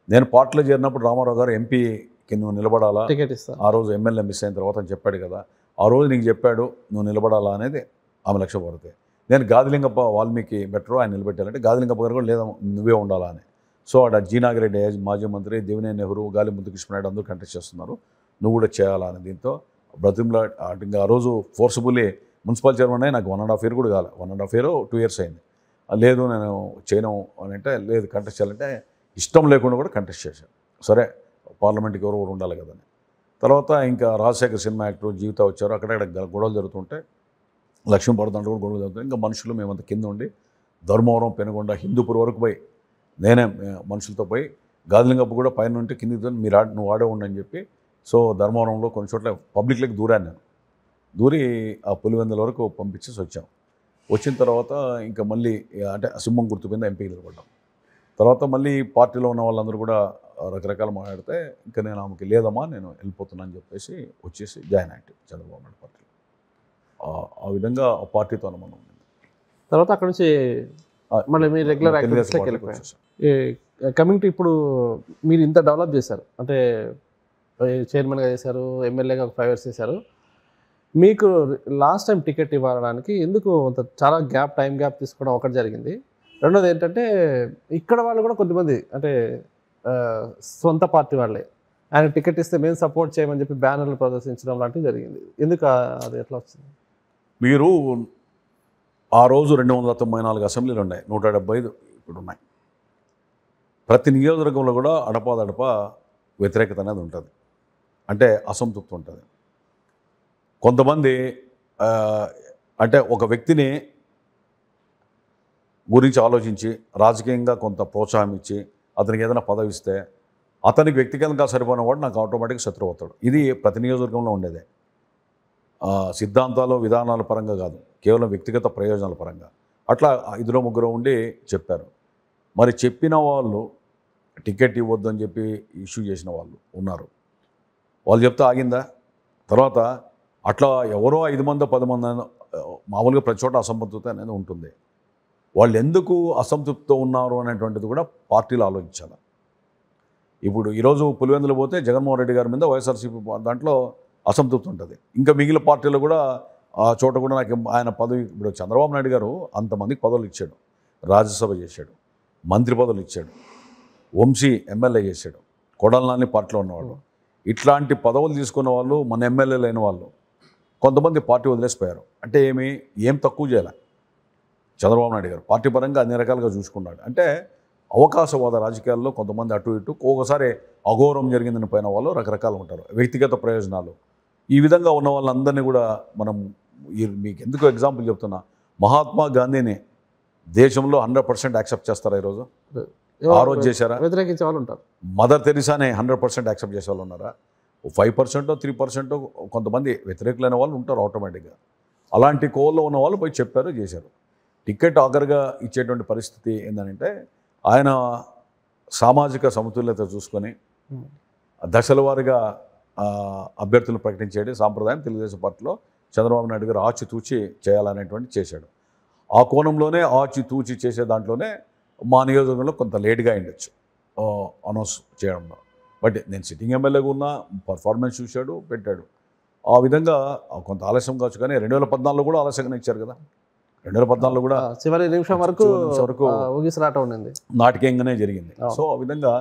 నేను పార్టీలో చేరినప్పుడు రామారావు గారు ఎంపీకి నువ్వు నిలబడాలా, టికెట్ ఇస్తారు. ఆ రోజు ఎమ్మెల్యే మిస్ అయిన తర్వాత అని చెప్పాడు కదా, ఆ రోజు నీకు చెప్పాడు నువ్వు నిలబడాలా అనేది ఆమె లక్ష్య పడితే, నేను గాదిలింగప్ప వాల్మీకి బెటరు ఆయన నిలబెట్టాలంటే గాదిలింగప్ప గారు కూడా లేదా నువ్వే ఉండాలా అని. సో అక్కడ జీనాగిరెడ్డి మాజీ మంత్రి, దేవినేని నెహ్రూ, గాలి ముద్దుకృష్ణనాయుడు అందరూ కంటెస్ట్ చేస్తున్నారు, నువ్వు కూడా చేయాలా అని. దీంతో బ్రతిమ్లా ఇంకా ఆ రోజు ఫోర్స్ఫుల్లీ మున్సిపల్ చైర్మన్ నాకు 1.5 year కూడా కాలే, 1.5 year 2 years అయింది. లేదు నేను చేయను అని అంటే, లేదు కంటెస్ట్ చేయాలంటే ఇష్టం లేకుండా కూడా కంటెస్ట్ చేశాను. సరే పార్లమెంట్కి ఎవరు కూడా ఉండాలి కదని. తర్వాత ఇంకా రాజశేఖర్ సినిమా యాక్టర్ జీవిత వచ్చారు, అక్కడక్కడ గొడవలు జరుగుతుంటే లక్ష్మీపడదండ కూడా గొడవలు జరుగుతాయి. ఇంకా మనుషులు మేమంతా కింద ఉండి ధర్మవరం, పెనుగొండ, హిందూపూర్ వరకు పోయి నేనే మనుషులతో పోయి గాదిలింగప్ప కూడా పైన ఉంటే కిందితో నువ్వు ఆడే ఉండని చెప్పి, సో ధర్మవరంలో కొన్ని చోట్ల పబ్లిక్లోకి దూరాను. నేను దూరి ఆ పులివెందుల వరకు పంపించేసి వచ్చాం. వచ్చిన తర్వాత ఇంకా మళ్ళీ అంటే సింహం గుర్తు కింద ఎంపీ నిలబడ్డాం. తర్వాత మళ్ళీ పార్టీలో ఉన్న వాళ్ళందరూ కూడా రకరకాల మాట్లాడితే ఇంకా నేను ఆమెకి లేదమ్మా నేను వెళ్ళిపోతున్నాను అని చెప్పేసి వచ్చేసి జాయిన్ అయ్యాను చంద్రబాబు నాయుడు పార్టీలో. ఆ విధంగా ఆ పార్టీతో అనుమానం ఉంది. తర్వాత అక్కడ నుంచి మళ్ళీ మీరు రెగ్యులర్ యాక్టివిటీస్లోకి వెళ్ళిపోయారు. కమింగ్ టు ఇప్పుడు మీరు ఇంత డెవలప్ చేశారు, అంటే చైర్మన్గా చేశారు, ఎమ్మెల్యేగా ఒక 5 years చేశారు. మీకు లాస్ట్ టైం టికెట్ ఇవ్వడానికి ఎందుకు అంత చాలా టైం గ్యాప్ తీసుకోవడం ఒకటి జరిగింది. రెండోది ఏంటంటే ఇక్కడ వాళ్ళు కూడా కొంతమంది అంటే సొంత పార్టీ వాళ్ళే ఆయన టికెట్ ఇస్తే మేము సపోర్ట్ చేయమని చెప్పి బ్యానర్లు ప్రదర్శించడం లాంటివి జరిగింది. ఎందుకు అది ఎట్లా వచ్చింది? మీరు ఆ రోజు 294 అసెంబ్లీలు ఉన్నాయి, 175 ఇప్పుడు ఉన్నాయి. ప్రతి నియోజకవర్గంలో కూడా అడపాదడప వ్యతిరేకత అనేది ఉంటుంది, అంటే అసంతృప్తి ఉంటుంది. కొంతమంది అంటే ఒక వ్యక్తిని గురించి ఆలోచించి రాజకీయంగా కొంత ప్రోత్సాహం ఇచ్చి అతనికి ఏదైనా పదవి ఇస్తే అతనికి వ్యక్తిగతంగా సరిపోయిన వాడు నాకు ఆటోమేటిక్గా శత్రువు అవుతాడు. ఇది ప్రతి నియోజకవర్గంలో ఉండేదే. సిద్ధాంతాలు విధానాల పరంగా కాదు, కేవలం వ్యక్తిగత ప్రయోజనాల పరంగా. అట్లా 2-3 ఉండి చెప్పారు. మరి చెప్పిన వాళ్ళు టికెట్ ఇవ్వద్దు అని చెప్పి ఇష్యూ చేసిన వాళ్ళు ఉన్నారు. వాళ్ళు చెప్తే ఆగిందా? తర్వాత అట్లా ఎవరో 5 మందో 10 మంది మామూలుగా ప్రతి చోట అసంతృప్తి అనేది ఉంటుంది. వాళ్ళు ఎందుకు అసంతృప్తితో ఉన్నారు అనేటువంటిది కూడా పార్టీలు ఆలోచించాలి. ఇప్పుడు ఈరోజు పులివెందులు పోతే జగన్మోహన్ రెడ్డి గారి మీద వైఎస్ఆర్సీపీ దాంట్లో అసంతృప్తి ఉంటుంది. ఇంకా మిగిలిన పార్టీలు కూడా ఆ చోట కూడా నాకు ఆయన పదవి, ఇప్పుడు చంద్రబాబు నాయుడు గారు అంతమందికి పదవులు ఇచ్చాడు, రాజ్యసభ చేశాడు, మంత్రి పదవులు ఇచ్చాడు, వంశీ ఎమ్మెల్యే చేశాడు, కొడాలని పార్టీలో ఉన్నవాళ్ళు. ఇట్లాంటి పదవులు తీసుకున్న వాళ్ళు, మన ఎమ్మెల్యేలు అయిన వాళ్ళు కొంతమంది పార్టీ వదిలేసిపోయారు. అంటే ఏం తక్కువ చేయాలి చంద్రబాబు నాయుడు గారు, పార్టీ పరంగా అన్ని రకాలుగా చూసుకున్నాడు. అంటే అవకాశవాద రాజకీయాల్లో కొంతమంది అటు ఇటు ఒకసారి అఘోరం జరిగిందని పోయిన వాళ్ళు రకరకాలు ఉంటారు, వ్యక్తిగత ప్రయోజనాలు. ఈ విధంగా ఉన్న వాళ్ళందరినీ కూడా మనం మీకు ఎందుకు ఎగ్జాంపుల్ చెప్తున్నా, మహాత్మా గాంధీని దేశంలో 100% యాక్సెప్ట్ చేస్తారా ఈరోజు? ఆ రోజు చేశారా? వ్యతిరేకించే వాళ్ళు ఉంటారు. మదర్ తెరిసానే 100% యాక్సెప్ట్ చేసే వాళ్ళు ఉన్నారా? 5% 3% కొంతమంది వ్యతిరేకులైన వాళ్ళు ఉంటారు ఆటోమేటిక్గా. అలాంటి కోల్లో ఉన్న వాళ్ళు పోయి చెప్పారు, చేశారు. టికెట్ ఆఖరిగా ఇచ్చేటువంటి పరిస్థితి ఏంటంటే ఆయన సామాజిక సమతుల్యత చూసుకొని దశల వారీగా అభ్యర్థులను ప్రకటించేది సాంప్రదాయం తెలుగుదేశం పార్టీలో చంద్రబాబు నాయుడు గారు ఆచితూచి చేయాలనేటువంటి చేశాడు. ఆ కోణంలోనే ఆచితూచి చేసే దాంట్లోనే మా నియోజకవర్గంలో కొంత లేట్గా అయిండొచ్చు అనౌన్స్ చేయడంలో. బట్ నేను సిట్టింగ్ ఎమ్మెల్యేగా ఉన్న పర్ఫార్మెన్స్ చూశాడు, పెట్టాడు. ఆ విధంగా కొంత ఆలస్యం కావచ్చు, కానీ 2014లో కూడా ఆలస్యంగా ఇచ్చారు కదా. 2014లో కూడా చివరి నిమిషం వరకు ఊగిసలాట ఉండింది, నాటకీయంగానే జరిగింది. సో ఆ విధంగా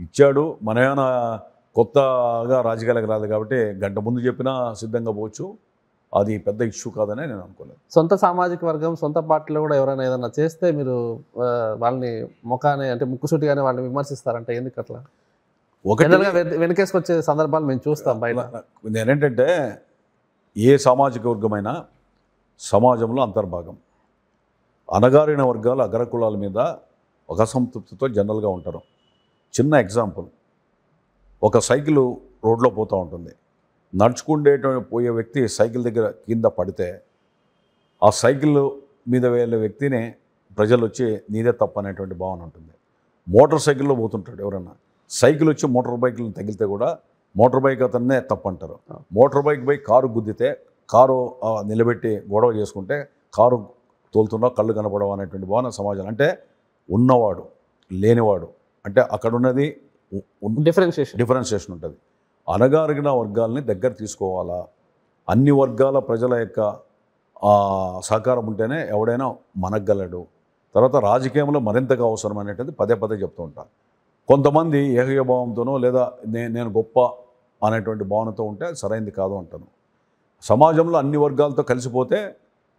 ఇచ్చాడు. మనమేమైనా కొత్తగా రాజకీయాలకు రాదు కాబట్టి గంట ముందు చెప్పినా సిద్ధంగా పోవచ్చు, అది పెద్ద ఇష్యూ కాదని నేను అనుకోలేదు. సొంత సామాజిక వర్గం, సొంత పార్టీలో కూడా ఎవరైనా ఏదైనా చేస్తే మీరు వాళ్ళని ముఖాన్ని అంటే ముక్కుసూటిగానే వాళ్ళని విమర్శిస్తారంటే ఎందుకు అట్లా? వెనకేసుకొచ్చే సందర్భాలు మేము చూస్తాం బయట. నేనేంటంటే ఏ సామాజిక వర్గమైనా సమాజంలో అంతర్భాగం. అణగారిన వర్గాలు, అగ్రకులాల మీద ఒక అసంతృప్తితో జనరల్గా ఉంటారు. చిన్న ఎగ్జాంపుల్, ఒక సైకిల్ రోడ్లో పోతూ ఉంటుంది, పోయే వ్యక్తి సైకిల్ దగ్గర కింద పడితే ఆ సైకిల్ మీద వెళ్ళే వ్యక్తిని ప్రజలు వచ్చి నీదే తప్పు అనేటువంటి భావన ఉంటుంది. మోటార్ సైకిల్లో పోతుంటాడు ఎవరన్నా, సైకిల్ వచ్చి మోటార్ బైక్లను తగిలితే కూడా మోటార్ బైక్ అతన్నే తప్పు అంటారు. మోటార్ బైక్ కారు గుద్దితే కారు నిలబెట్టి గొడవ చేసుకుంటే కారు తోలుతున్నా కళ్ళు కనపడవు అనేటువంటి భావన సమాజం. అంటే ఉన్నవాడు లేనివాడు అంటే అక్కడ ఉన్నది డిఫరెన్షియేషన్ ఉంటుంది. అణగారిన వర్గాల్ని దగ్గర తీసుకోవాలా, అన్ని వర్గాల ప్రజల యొక్క సహకారం ఉంటేనే ఎవడైనా మనగలడు. తర్వాత రాజకీయంలో మరింతగా అవసరం అనేటువంటిది పదే పదే చెప్తూ ఉంటాను. కొంతమంది ఏహ్యభావంతోనో లేదా నేను గొప్ప అనేటువంటి భావనతో ఉంటే అది సరైనది కాదు అంటాను. సమాజంలో అన్ని వర్గాలతో కలిసిపోతే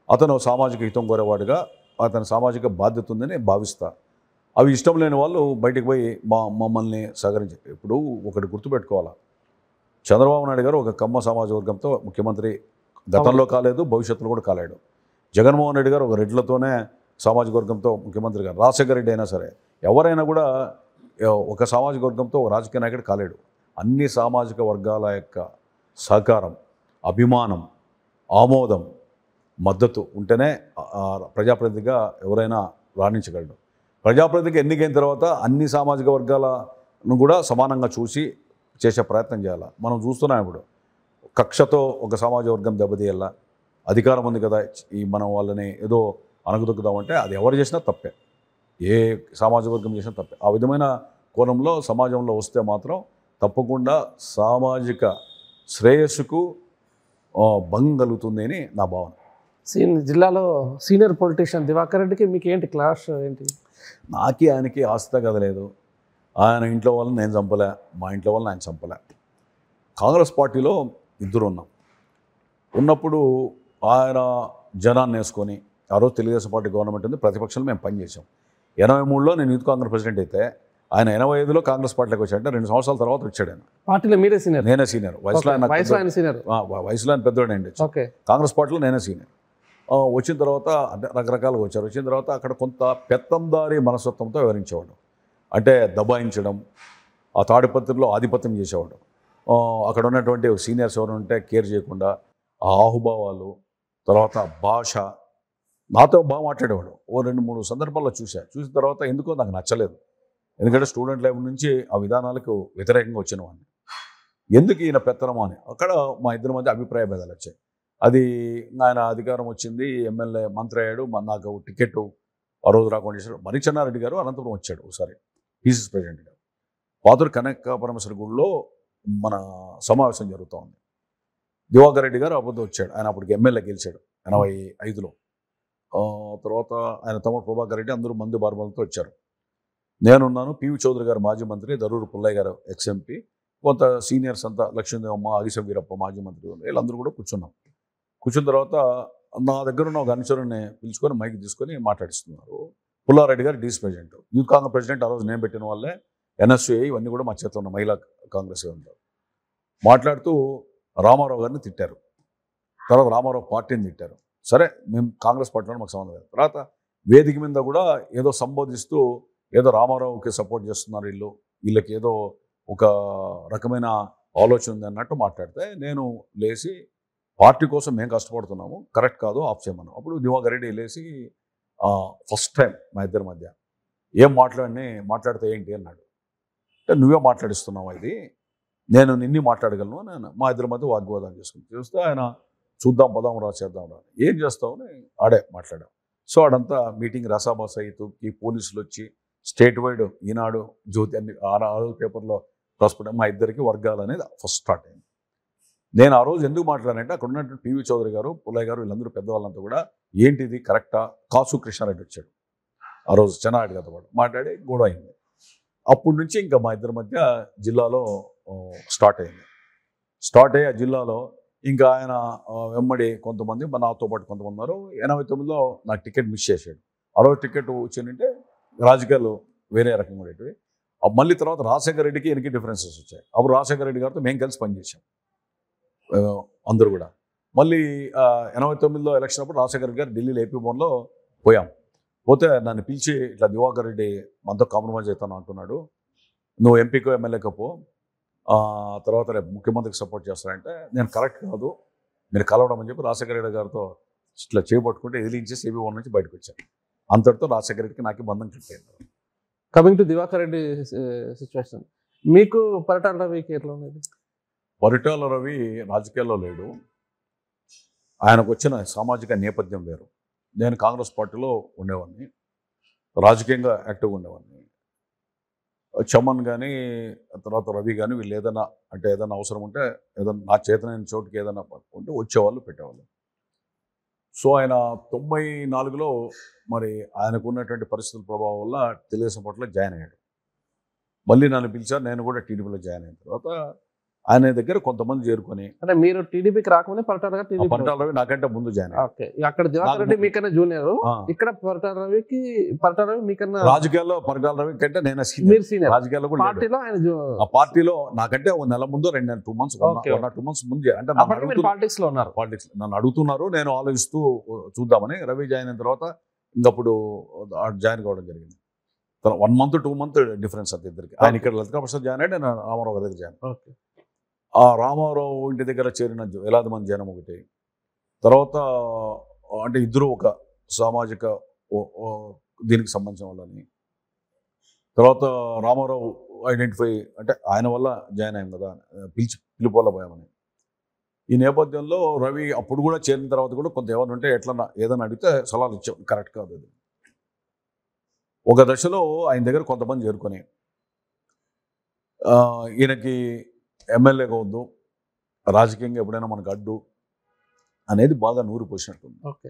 అతను సామాజిక హితం కోరేవాడుగా అతని సామాజిక బాధ్యత ఉందని భావిస్తా. అవి ఇష్టం లేని వాళ్ళు బయటికి పోయి మమ్మల్ని సహకరించి. ఇప్పుడు ఒకటి గుర్తుపెట్టుకోవాలా, చంద్రబాబు నాయుడు గారు ఒక కమ్మ సమాజ వర్గంతో ముఖ్యమంత్రి గతంలో కాలేదు, భవిష్యత్తులో కూడా కాలేడు. జగన్మోహన్ రెడ్డి గారు ఒక రెడ్లతోనే సామాజిక వర్గంతో ముఖ్యమంత్రి గారు, రాజశేఖర రెడ్డి అయినా సరే ఎవరైనా కూడా ఒక సామాజిక వర్గంతో ఒక రాజకీయ నాయకుడు కాలేడు. అన్ని సామాజిక వర్గాల యొక్క సహకారం, అభిమానం, ఆమోదం, మద్దతు ఉంటేనే ప్రజాప్రతినిధిగా ఎవరైనా రాణించగలడు. ప్రజాప్రతినిధికి ఎన్నికైన తర్వాత అన్ని సామాజిక వర్గాలను కూడా సమానంగా చూసి చేసే ప్రయత్నం చేయాలి. మనం చూస్తున్నాం ఇప్పుడు కక్షతో ఒక సామాజిక వర్గం దెబ్బతీయాలా, అధికారం ఉంది కదా మనం వాళ్ళని ఏదో అణగదొక్కుదామంటే అది ఎవరు చేసినా తప్పే, ఏ సామాజిక వర్గం చేసినా తప్పే. ఆ విధమైన కోణంలో సమాజంలో వస్తే మాత్రం తప్పకుండా సామాజిక శ్రేయస్సుకు భంగం కలుగుతుంది అని నా భావన. జిల్లాలో సీనియర్ పొలిటీషియన్ దివాకర్ రెడ్డికి మీకు ఏంటి క్లాష్ ఏంటి? నాకి ఆయనకి ఆస్తి కదలేదు. ఆయన ఇంట్లో వాళ్ళని నేను చంపలే, మా ఇంట్లో వాళ్ళని ఆయన చంపలే. కాంగ్రెస్ పార్టీలో ఇద్దరు ఉన్నప్పుడు ఆయన జనాన్ని వేసుకొని ఆ రోజు తెలుగుదేశం పార్టీ గవర్నమెంట్ ఉంది, ప్రతిపక్షంలో మేము పనిచేసాం. 83లో నేను యూత్ కాంగ్రెస్ ప్రెసిడెంట్ అయితే ఆయన 85లో కాంగ్రెస్ పార్టీలోకి వచ్చాడంటే 2 సంవత్సరాల తర్వాత వచ్చాడు. ఆయన పార్టీలో మీరే సీనియర్? నేనే సీనియర్. వయసులో ఆయన పెద్దోడు అండి. ఓకే. కాంగ్రెస్ పార్టీలో నేనే సీనియర్. వచ్చిన తర్వాత అంటే రకరకాలుగా వచ్చారు. వచ్చిన తర్వాత అక్కడ కొంత పెత్తందారి మనస్తత్వంతో వివరించేవాడు. అంటే దబాయించడం, ఆ తాడిపత్రిలో ఆధిపత్యం చేసేవాడు. అక్కడ ఉన్నటువంటి సీనియర్స్ ఎవరు ఉంటే కేర్ చేయకుండా ఆ ఆహుభావాలు, తర్వాత భాష, నాతో బాగా మాట్లాడేవాడు. 2-3 సందర్భాల్లో చూసిన తర్వాత ఎందుకో నాకు నచ్చలేదు. ఎందుకంటే స్టూడెంట్ లైఫ్ నుంచి ఆ విధానాలకు వ్యతిరేకంగా వచ్చిన వాడిని. ఎందుకు ఈయన పెత్తనమో అని అక్కడ మా ఇద్దరి మధ్య అభిప్రాయ భేదాలు వచ్చాయి. అది ఆయన అధికారం వచ్చింది, ఎమ్మెల్యే మంత్రి అయ్యాడు, నాకు టికెట్ ఆ రోజు రాకుండా చేశాడు. మరిచెన్నారెడ్డి గారు అనంతపురం వచ్చాడు ఒకసారి పీసీసీ ప్రెసిడెంట్గా. పాతూరు కనక పరమేశ్వర గుడిలో మన సమావేశం జరుగుతూ ఉంది. దివాకర్ రెడ్డి గారు అబద్ధం వచ్చాడు. ఆయన అప్పటికి ఎమ్మెల్యే గెలిచాడు 85లో. తర్వాత ఆయన తమ్ముడు ప్రభాకర్ రెడ్డి, అందరూ మందు బార్బలతో వచ్చారు. నేనున్నాను, పివి చౌదరి గారు మాజీ మంత్రి, దరూరు పుల్లయ్య గారు ఎక్స్ఎంపీ, కొంత సీనియర్స్ అంతా లక్ష్మీదేవమ్మ, ఆగిశం వీరప్ప మాజీ మంత్రి, వీళ్ళందరూ కూడా కూర్చున్నాం. కూర్చున్న తర్వాత నా దగ్గర ఉన్న ఒక అనుచరుని పిలుచుకొని మైక్ తీసుకొని మాట్లాడిస్తున్నారు. పుల్లారెడ్డి గారు DC president, youth Congress president ఆ రోజు నేను పెట్టిన వాళ్ళే, ఎన్ఎస్యూఐ ఇవన్నీ కూడా మా చేతిలో ఉన్న మహిళా కాంగ్రెస్ ఉంటారు. మాట్లాడుతూ రామారావు గారిని తిట్టారు. తర్వాత రామారావు పార్టీని తిట్టారు. సరే, మేము కాంగ్రెస్ పార్టీలో మాకు సంబంధం లేదు. తర్వాత వేదిక మీద కూడా ఏదో సంబోధిస్తూ ఏదో రామారావుకి సపోర్ట్ చేస్తున్నారు వీళ్ళకి ఏదో ఒక రకమైన ఆలోచన ఉంది అన్నట్టు మాట్లాడితే నేను లేచి పార్టీ కోసం మేము కష్టపడుతున్నాము, కరెక్ట్ కాదు, ఆఫ్ చేయమన్నాం. అప్పుడు దివాకర్ రెడ్డి లేచి ఫస్ట్ టైం మా ఇద్దరి మధ్య ఏం మాట్లాడితే ఏంటి అన్నాడు. అంటే నువ్వే మాట్లాడిస్తున్నావు, ఇది నేను నిన్ను మాట్లాడగలను అని మా ఇద్దరి మధ్య వాగ్వాదం చూస్తే ఆయన చూద్దాం, పదాం, చేద్దాం ఏం చేస్తావు అని ఆడే మాట్లాడాం. సో ఆడంతా మీటింగ్ రసాబస తూకి పోలీసులు వచ్చి స్టేట్ వైడ్ ఈనాడు, జ్యోతి అన్ని ఆ పేపర్లో రాసుకుంటే మా ఇద్దరికి వర్గాలు అనేది ఫస్ట్ స్టార్ట్ అయింది. నేను ఆ రోజు ఎందుకు మాట్లాడానంటే అక్కడ ఉన్నటువంటి పివి చౌదరి గారు, పుల్లయ్య గారు, వీళ్ళందరూ పెద్దవాళ్ళంతా కూడా ఏంటిది కరెక్టా, కాసు కృష్ణారెడ్డి వచ్చాడు ఆ రోజు చెన్నారెడ్డి గారితో పాటు మాట్లాడి గొడవ అయింది. అప్పటి నుంచి ఇంకా మా ఇద్దరి మధ్య జిల్లాలో స్టార్ట్ అయ్యి ఆ జిల్లాలో ఇంకా ఆయన వెంబడి కొంతమంది నాతో పాటు కొంతమంది ఉన్నారు. 89లో నాకు టికెట్ మిస్ చేశాడు. ఆ రోజు టికెట్ వచ్చిందంటే రాజకీయాలు వేరే రకంగా ఉండేటివి. మళ్ళీ తర్వాత రాజశేఖర రెడ్డికి ఎనికి డిఫరెన్సెస్ వచ్చాయి. అప్పుడు రాజశేఖర రెడ్డి గారితో మేము కలిసి పనిచేసాం అందరూ కూడా. మళ్ళీ 89లో ఎలక్షన్ అప్పుడు రాజశేఖర రెడ్డి గారు ఢిల్లీలో ఏపీ భవన్లో పోతే నన్ను పిలిచి ఇట్లా దివాకర్ రెడ్డి మనతో కాంప్రమైజ్ అవుతాను అంటున్నాడు, నువ్వు ఎంపీకో ఎమ్మెల్యేకో పో, తర్వాత రేపు ముఖ్యమంత్రికి సపోర్ట్ చేస్తారంటే నేను కరెక్ట్ కాదు మీరు కలవడం అని చెప్పి రాజశేఖర రెడ్డి గారితో ఇట్లా చేపట్టుకుంటే ఎదిలించేసి ఏపీ భవన్ నుంచి బయటకు వచ్చాను. అంతటితో రాజశేఖర రెడ్డికి నాకు బంధం కట్టేది. Coming to Divakar Reddy situation, మీకు పరిటాల రవికి ఎట్లా ఉండేది? పరిటాల రవి రాజకీయాల్లో లేడు. ఆయనకు వచ్చిన సామాజిక నేపథ్యం వేరు. నేను కాంగ్రెస్ పార్టీలో ఉండేవాడిని, రాజకీయంగా యాక్టివ్గా ఉండేవాడిని. చమన్ కానీ తర్వాత రవి కానీ వీళ్ళు ఏదైనా అంటే ఏదైనా అవసరం ఉంటే ఏదైనా నా చేతనైన చోటుకి ఏదైనా ఉంటే వచ్చేవాళ్ళు, పెట్టేవాళ్ళు. సో ఆయన 94లో మరి ఆయనకు ఉన్నటువంటి పరిస్థితుల ప్రభావం వల్ల తెలుగుదేశం పార్టీలో జాయిన్ అయ్యాడు. మళ్ళీ నన్ను పిలిచారు, నేను కూడా టీడీపీలో జాయిన్ అయిన తర్వాత ఆయన దగ్గర కొంతమంది చేరుకొని, అంటే మీరు టీడీపీకి రాకముందే పరిటాల గారు టీడీపీ. పరిటాల రవి నాకంటే ముందు జాయిన్ అయ్యాడు. ఓకే, అక్కడ దివాకర్ రెడ్డి మీకన్నా జూనియర్, ఇక్కడ పరిటాల రవి మీకన్నా రాజకీయాల్లో పరిటాల రవి కంటే నేను మీరు సీనియర్. రాజకీయాల్లో కూడా లేడు. పార్టీలో ఆయన ఆ పార్టీలో నాకంటే ఒక నెల ముందు 2 months 2 months ముందు అంటే పాలిటిక్స్ లో ఉన్నారు. పాలిటిక్స్ నన్ను అడుగుతున్నారు, నేను ఆలోచిస్తూ చూద్దామని రవి జాయిన్ అయిన తర్వాత ఇంకప్పుడు జాయిన్ కావడం జరిగింది. 1 month 2 months డిఫరెన్స్ అంత ఇద్దరికి. ఆయన ఇక్కడ లలితా ప్రసాద్ జాయిన్ అయ్యాడు, నేను రామారావు గారి దగ్గర జాయిన్. ఓకే, ఆ రామారావు ఇంటి దగ్గర చేరిన వేలాది మంది జనం ఒకటి. తర్వాత అంటే ఇద్దరు ఒక సామాజిక దీనికి సంబంధించిన వాళ్ళని. తర్వాత రామారావు ఐడెంటిఫై అంటే ఆయన వల్ల జాయిన్ అయ్యాం కదా, పిలుపు వల్ల పోయామని. ఈ నేపథ్యంలో రవి అప్పుడు కూడా చేరిన తర్వాత కూడా కొంత ఏమైనా ఉంటే ఎట్లా ఏదైనా అడిగితే సలహాలు ఇచ్చాం, కరెక్ట్ కాదు అది. ఒక దశలో ఆయన దగ్గర కొంతమంది చేరుకొని ఈయనకి ఎమ్మెల్యేగా వద్దు, రాజకీయంగా ఎప్పుడైనా మనకు అడ్డు అనేది బాగా నూరి పోసినట్టుంది. ఓకే.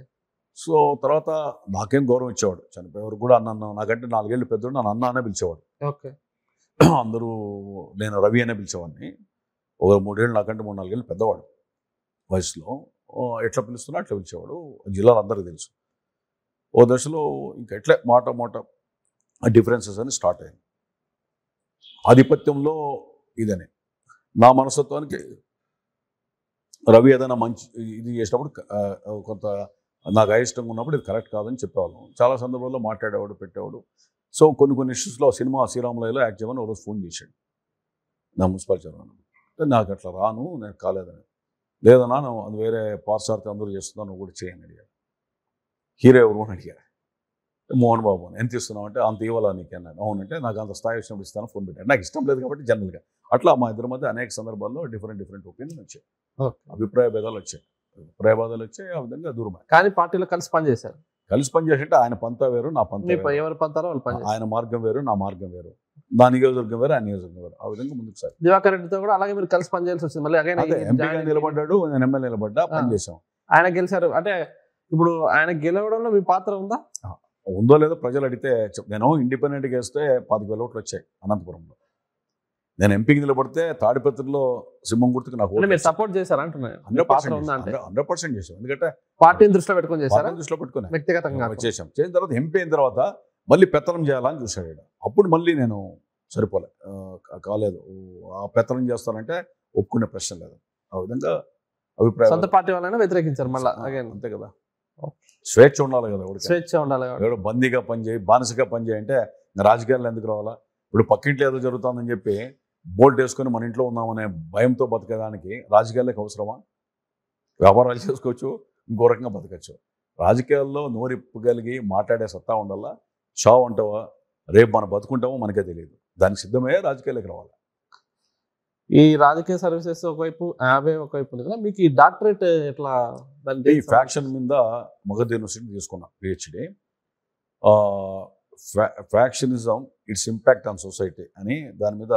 సో తర్వాత నాకేం గౌరవం ఇచ్చేవాడు, చనిపోయేవారు కూడా అన్న, నాకంటే 4 ఏళ్ళు పెద్దోడు, నన్ను అన్న అనే పిలిచేవాడు. ఓకే. అందరూ నేను రవి అనే పిలిచేవాడిని. ఒక 3 ఏళ్ళు నాకంటే 3-4 ఏళ్ళు పెద్దవాడు వయసులో. ఎట్లా పిలుస్తున్నా అట్లా పిలిచేవాడు, జిల్లాలో అందరికీ తెలుసు. ఓ దశలో ఇంకా ఎట్లా మాట డిఫరెన్సెస్ అని స్టార్ట్ అయ్యాయి. ఆధిపత్యంలో ఇదని నా మనస్తత్వానికి రవి ఏదైనా మంచి ఇది చేసినప్పుడు కొంత నాకు అయిష్టంగా ఉన్నప్పుడు ఇది కరెక్ట్ కాదని చెప్పేవాళ్ళం. చాలా సందర్భాల్లో మాట్లాడేవాడు, పెట్టేవాడు. సో కొన్ని ఇష్యూస్లో సినిమా శ్రీరాములయ్యలో యాక్ట్ చేయమని ఒకరోజు ఫోన్ చేశాడు నా మున్సిపల్ చైర్మన్. నాకు అట్లా రాను, నేను కాలేదని. లేదన్నా నువ్వు అది వేరే పార్సార్తి అందరూ చేస్తున్నా, నువ్వు కూడా చేయని అడిగాడు. హీరో ఎవరు అని అడిగాడు. మోహన్ బాబు అని. ఎంత ఇస్తున్నావు అంటే అంత ఇవ్వాలా నీకు అన్నాడు. అవునంటే నాకు అంత స్థాయి వచ్చినప్పుడు ఇస్తాను, ఫోన్ పెట్టాడు. నాకు ఇష్టం లేదు కాబట్టి జనరల్గా అట్లా మా ఇద్దరి మధ్య అనేక సందర్భాల్లో డిఫరెంట్ ఒపీనియన్ వచ్చాయి, అభిప్రాయ భేదాలు వచ్చాయి. ఆ విధంగా దూరం. కానీ పార్టీలో కలిసి పనిచేశారు. కలిసి పనిచేసంటే ఆయన పంతా వేరు, నా పంత ఎవరి పంతాలో వాళ్ళు పని, ఆయన మార్గం వేరు, నా మార్గం వేరు, నా నియోజకవర్గం వేరు, ఆయన నియోజకవర్గం వేరు. ఆ విధంగా ముందుకు సార్ దివాకర్ రెడ్డితో కూడా అలాగే మీరు కలిసి పనిచేయాల్సి వచ్చింది. మళ్ళీ ఎంపీగా నిలబడ్డాడు, నేను ఎమ్మెల్యే నిలబడ్డా, పనిచేసాం. ఆయన గెలిచారు. అంటే ఇప్పుడు ఆయన గెలవడంలో మీ పాత్ర ఉందా? ఉందో లేదో ప్రజలు అడిగితే నేను ఇండిపెండెంట్గా వేస్తే 25,000 ఓట్లు వచ్చాయి అనంతపురంలో. నేను ఎంపీకి నిలబడితే తాడిపత్రిలో సింహం గుర్తుకు నాకు సపోర్ట్ చేశారు అంటున్నాను. 100% చేసాం. ఎందుకంటే పార్టీని దృష్టిలో పెట్టుకుని చేశారు, దృష్టిలో పెట్టుకుని వ్యక్తిగతంగా చేసిన తర్వాత ఎంపీ అయిన తర్వాత మళ్ళీ పెత్తనం చేయాలని చూశాడు. అప్పుడు మళ్ళీ నేను సరిపోలే, కాలేదు. ఆ పెత్తనం చేస్తానంటే ఒప్పుకునే ప్రశ్న లేదు. ఆ విధంగా అభిప్రాయం. సొంత పార్టీ వాళ్ళైనా వ్యతిరేకించారు మళ్ళీ. అంతే కదా, స్వేచ్ఛ ఉండాలి కదా, స్వేచ్ఛ ఉండాలి. ఎవడో బందీగా పనిచేయి, బానిసగా పనిచేయి అంటే రాజకీయాల్లో ఎందుకు రావాలా? ఇప్పుడు పక్కింట్లో ఏదో జరుగుతుందని చెప్పి బోల్ట్ వేసుకొని మన ఇంట్లో ఉన్నామనే భయంతో బతకడానికి రాజకీయాలకు అవసరమా? వ్యాపారాలు చేసుకోవచ్చు, ఇంకో రకంగా బతకచ్చు. రాజకీయాల్లో నోరిప్పగలిగి మాట్లాడే సత్తా ఉండాలా. చావు అంటావా, రేపు మనం బతుకుంటామో మనకే తెలియదు. దానికి సిద్ధమయ్యే రాజకీయాలకు రావాలి. ఈ రాజకీయ సర్వీసెస్ ఒకవైపు, ఒకవైపు ఉంది కదా, మీకు ఈ డాక్టరేట్ ఎట్లా? ఈ ఫ్యాక్షన్ మీద మగధ్ యూనివర్సిటీ తీసుకున్నా PhD. Factionism it's impact on society అని దాని మీద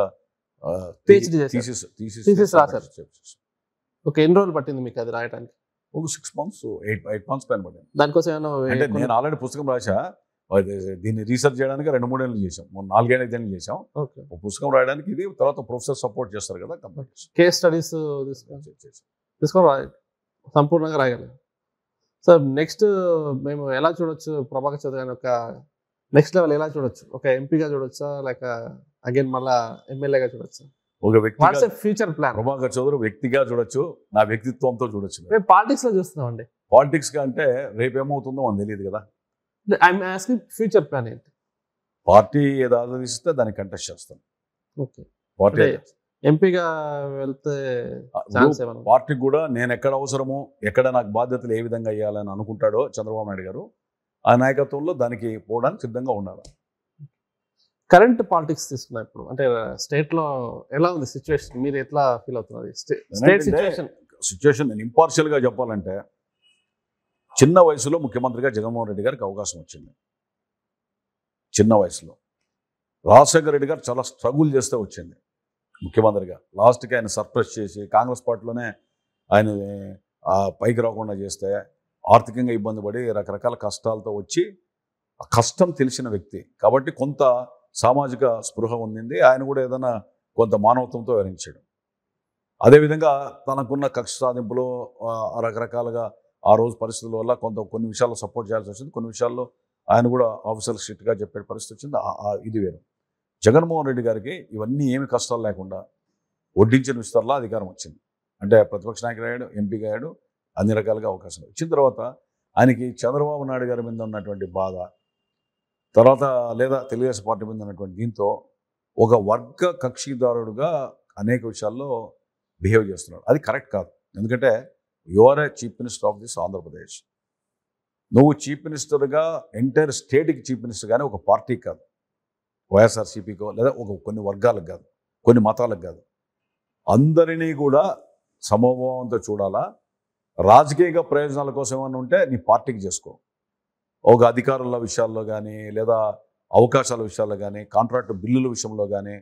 థీసిస్ రాశారు. ఓకే, ఎన్ని రోజులు పట్టింది మీకు అది రాయడానికి? ఒక 6 months 8 months పైన పట్టింది. దానికోసం ఏమైనా అంటే నేను ఆల్రెడీ పుస్తకం రాసా, దీన్ని రీసెర్చ్ చేయడానికి 2-3 ఏళ్ళు చేసాం, 4-5 ఏళ్ళు చేసాం. ఒక పుస్తకం రాయడానికి ఇది. తర్వాత ప్రొఫెసర్ సపోర్ట్ చేస్తారు కదా, కేస్ స్టడీస్ తీసుకొని రాయాలి, సంపూర్ణంగా రాయగలం. సో నెక్స్ట్ మేము ఎలా చూడొచ్చు ప్రభాకర్ చౌదరి గారిని? ఒక నెక్స్ట్ లెవెల్ ఎలా చూడొచ్చు? ఒక ఎంపీగా చూడొచ్చా, లేక అగైన్ మళ్ళా ఎమ్మెల్యేగా చూడొచ్చా? ఒక వ్యక్తి ఫ్యూచర్ ప్లాన్ ప్రభాకర్ చౌదరి వ్యక్తిగా చూడొచ్చు, నా వ్యక్తిత్వంతో చూడొచ్చు. మేము పాలిటిక్స్ లో చూస్తున్నామండి. పాలిటిక్స్ గా అంటే రేపు ఏమవుతుందో మనకు తెలియదు కదా. ఐఎమ్ ఆస్కింగ్ ఫ్యూచర్ ప్లాన్ ఏంటి? పార్టీ ఏదో ఆదరిస్తే దాన్ని కంటెస్ట్ చేస్తాం. ఓకే, పార్టీ ఎంపీగా వెళ్తే పార్టీకి కూడా నేను ఎక్కడ అవసరమో, ఎక్కడ నాకు బాధ్యతలు ఏ విధంగా ఇవ్వాలని అనుకుంటాడో చంద్రబాబు నాయుడు గారు, ఆ నాయకత్వంలో దానికి పోవడానికి సిద్ధంగా ఉన్నారు. కరెంట్ పాలిటిక్స్ తీసుకున్నా ఇప్పుడు, అంటే స్టేట్ లో ఎలా ఉంది సిచ్యువేషన్? మీరు ఎట్లా ఫీల్ అవుతున్నారు? స్టేట్ సిచ్యువేషన్ నేను ఇంపార్షియల్ గా చెప్పాలంటే చిన్న వయసులో ముఖ్యమంత్రిగా జగన్మోహన్ రెడ్డి గారికి అవకాశం వచ్చింది. చిన్న వయసులో రాజశేఖర రెడ్డి గారు చాలా స్ట్రగుల్ చేస్తే వచ్చింది ముఖ్యమంత్రిగా. లాస్ట్కి ఆయన సర్ప్రైజ్ చేసి కాంగ్రెస్ పార్టీలోనే ఆయన పైకి రాకుండా చేస్తే ఆర్థికంగా ఇబ్బంది పడి రకరకాల కష్టాలతో వచ్చి ఆ కష్టం తెలిసిన వ్యక్తి కాబట్టి కొంత సామాజిక స్పృహ ఉండింది. ఆయన కూడా ఏదైనా కొంత మానవత్వంతో వివరించాడు. అదేవిధంగా తనకున్న కక్ష సాధింపులు రకరకాలుగా ఆ రోజు పరిస్థితుల వల్ల కొన్ని విషయాల్లో సపోర్ట్ చేయాల్సి వచ్చింది. కొన్ని విషయాల్లో ఆయన కూడా ఆఫీసర్ స్ట్రిక్ట్గా చెప్పే పరిస్థితి వచ్చింది. ఇది వేరు. జగన్మోహన్ రెడ్డి గారికి ఇవన్నీ ఏమి కష్టాలు లేకుండా వడ్డించిన విస్తరలా అధికారం వచ్చింది. అంటే ప్రతిపక్ష నాయకుడు అయ్యాడు, ఎంపీగా అయ్యాడు, అన్ని రకాలుగా అవకాశం వచ్చిన తర్వాత ఆయనకి చంద్రబాబు నాయుడు గారి మీద ఉన్నటువంటి బాధ, తర్వాత లేదా తెలుగుదేశం పార్టీ మీద ఉన్నటువంటి దీంతో ఒక వర్గ కక్షిదారుడుగా అనేక విషయాల్లో బిహేవ్ చేస్తున్నాడు. అది కరెక్ట్ కాదు. ఎందుకంటే you are A chief minister of this Andhra Pradesh. నువ్వు చీఫ్ మినిస్టర్గా ఎంటైర్ స్టేట్కి చీఫ్ మినిస్టర్ కానీ ఒక పార్టీకి కాదు, వైఎస్ఆర్సీపీకో లేదా కొన్ని వర్గాలకు కాదు, కొన్ని మతాలకు కాదు, అందరినీ కూడా సమభావంతో చూడాలా. రాజకీయ ప్రయోజనాల కోసం ఏమన్నా ఉంటే నీ పార్టీకి చేసుకో. ఒక అధికారుల విషయాల్లో కానీ లేదా అవకాశాల విషయాల్లో కానీ కాంట్రాక్ట్ బిల్లుల విషయంలో కానీ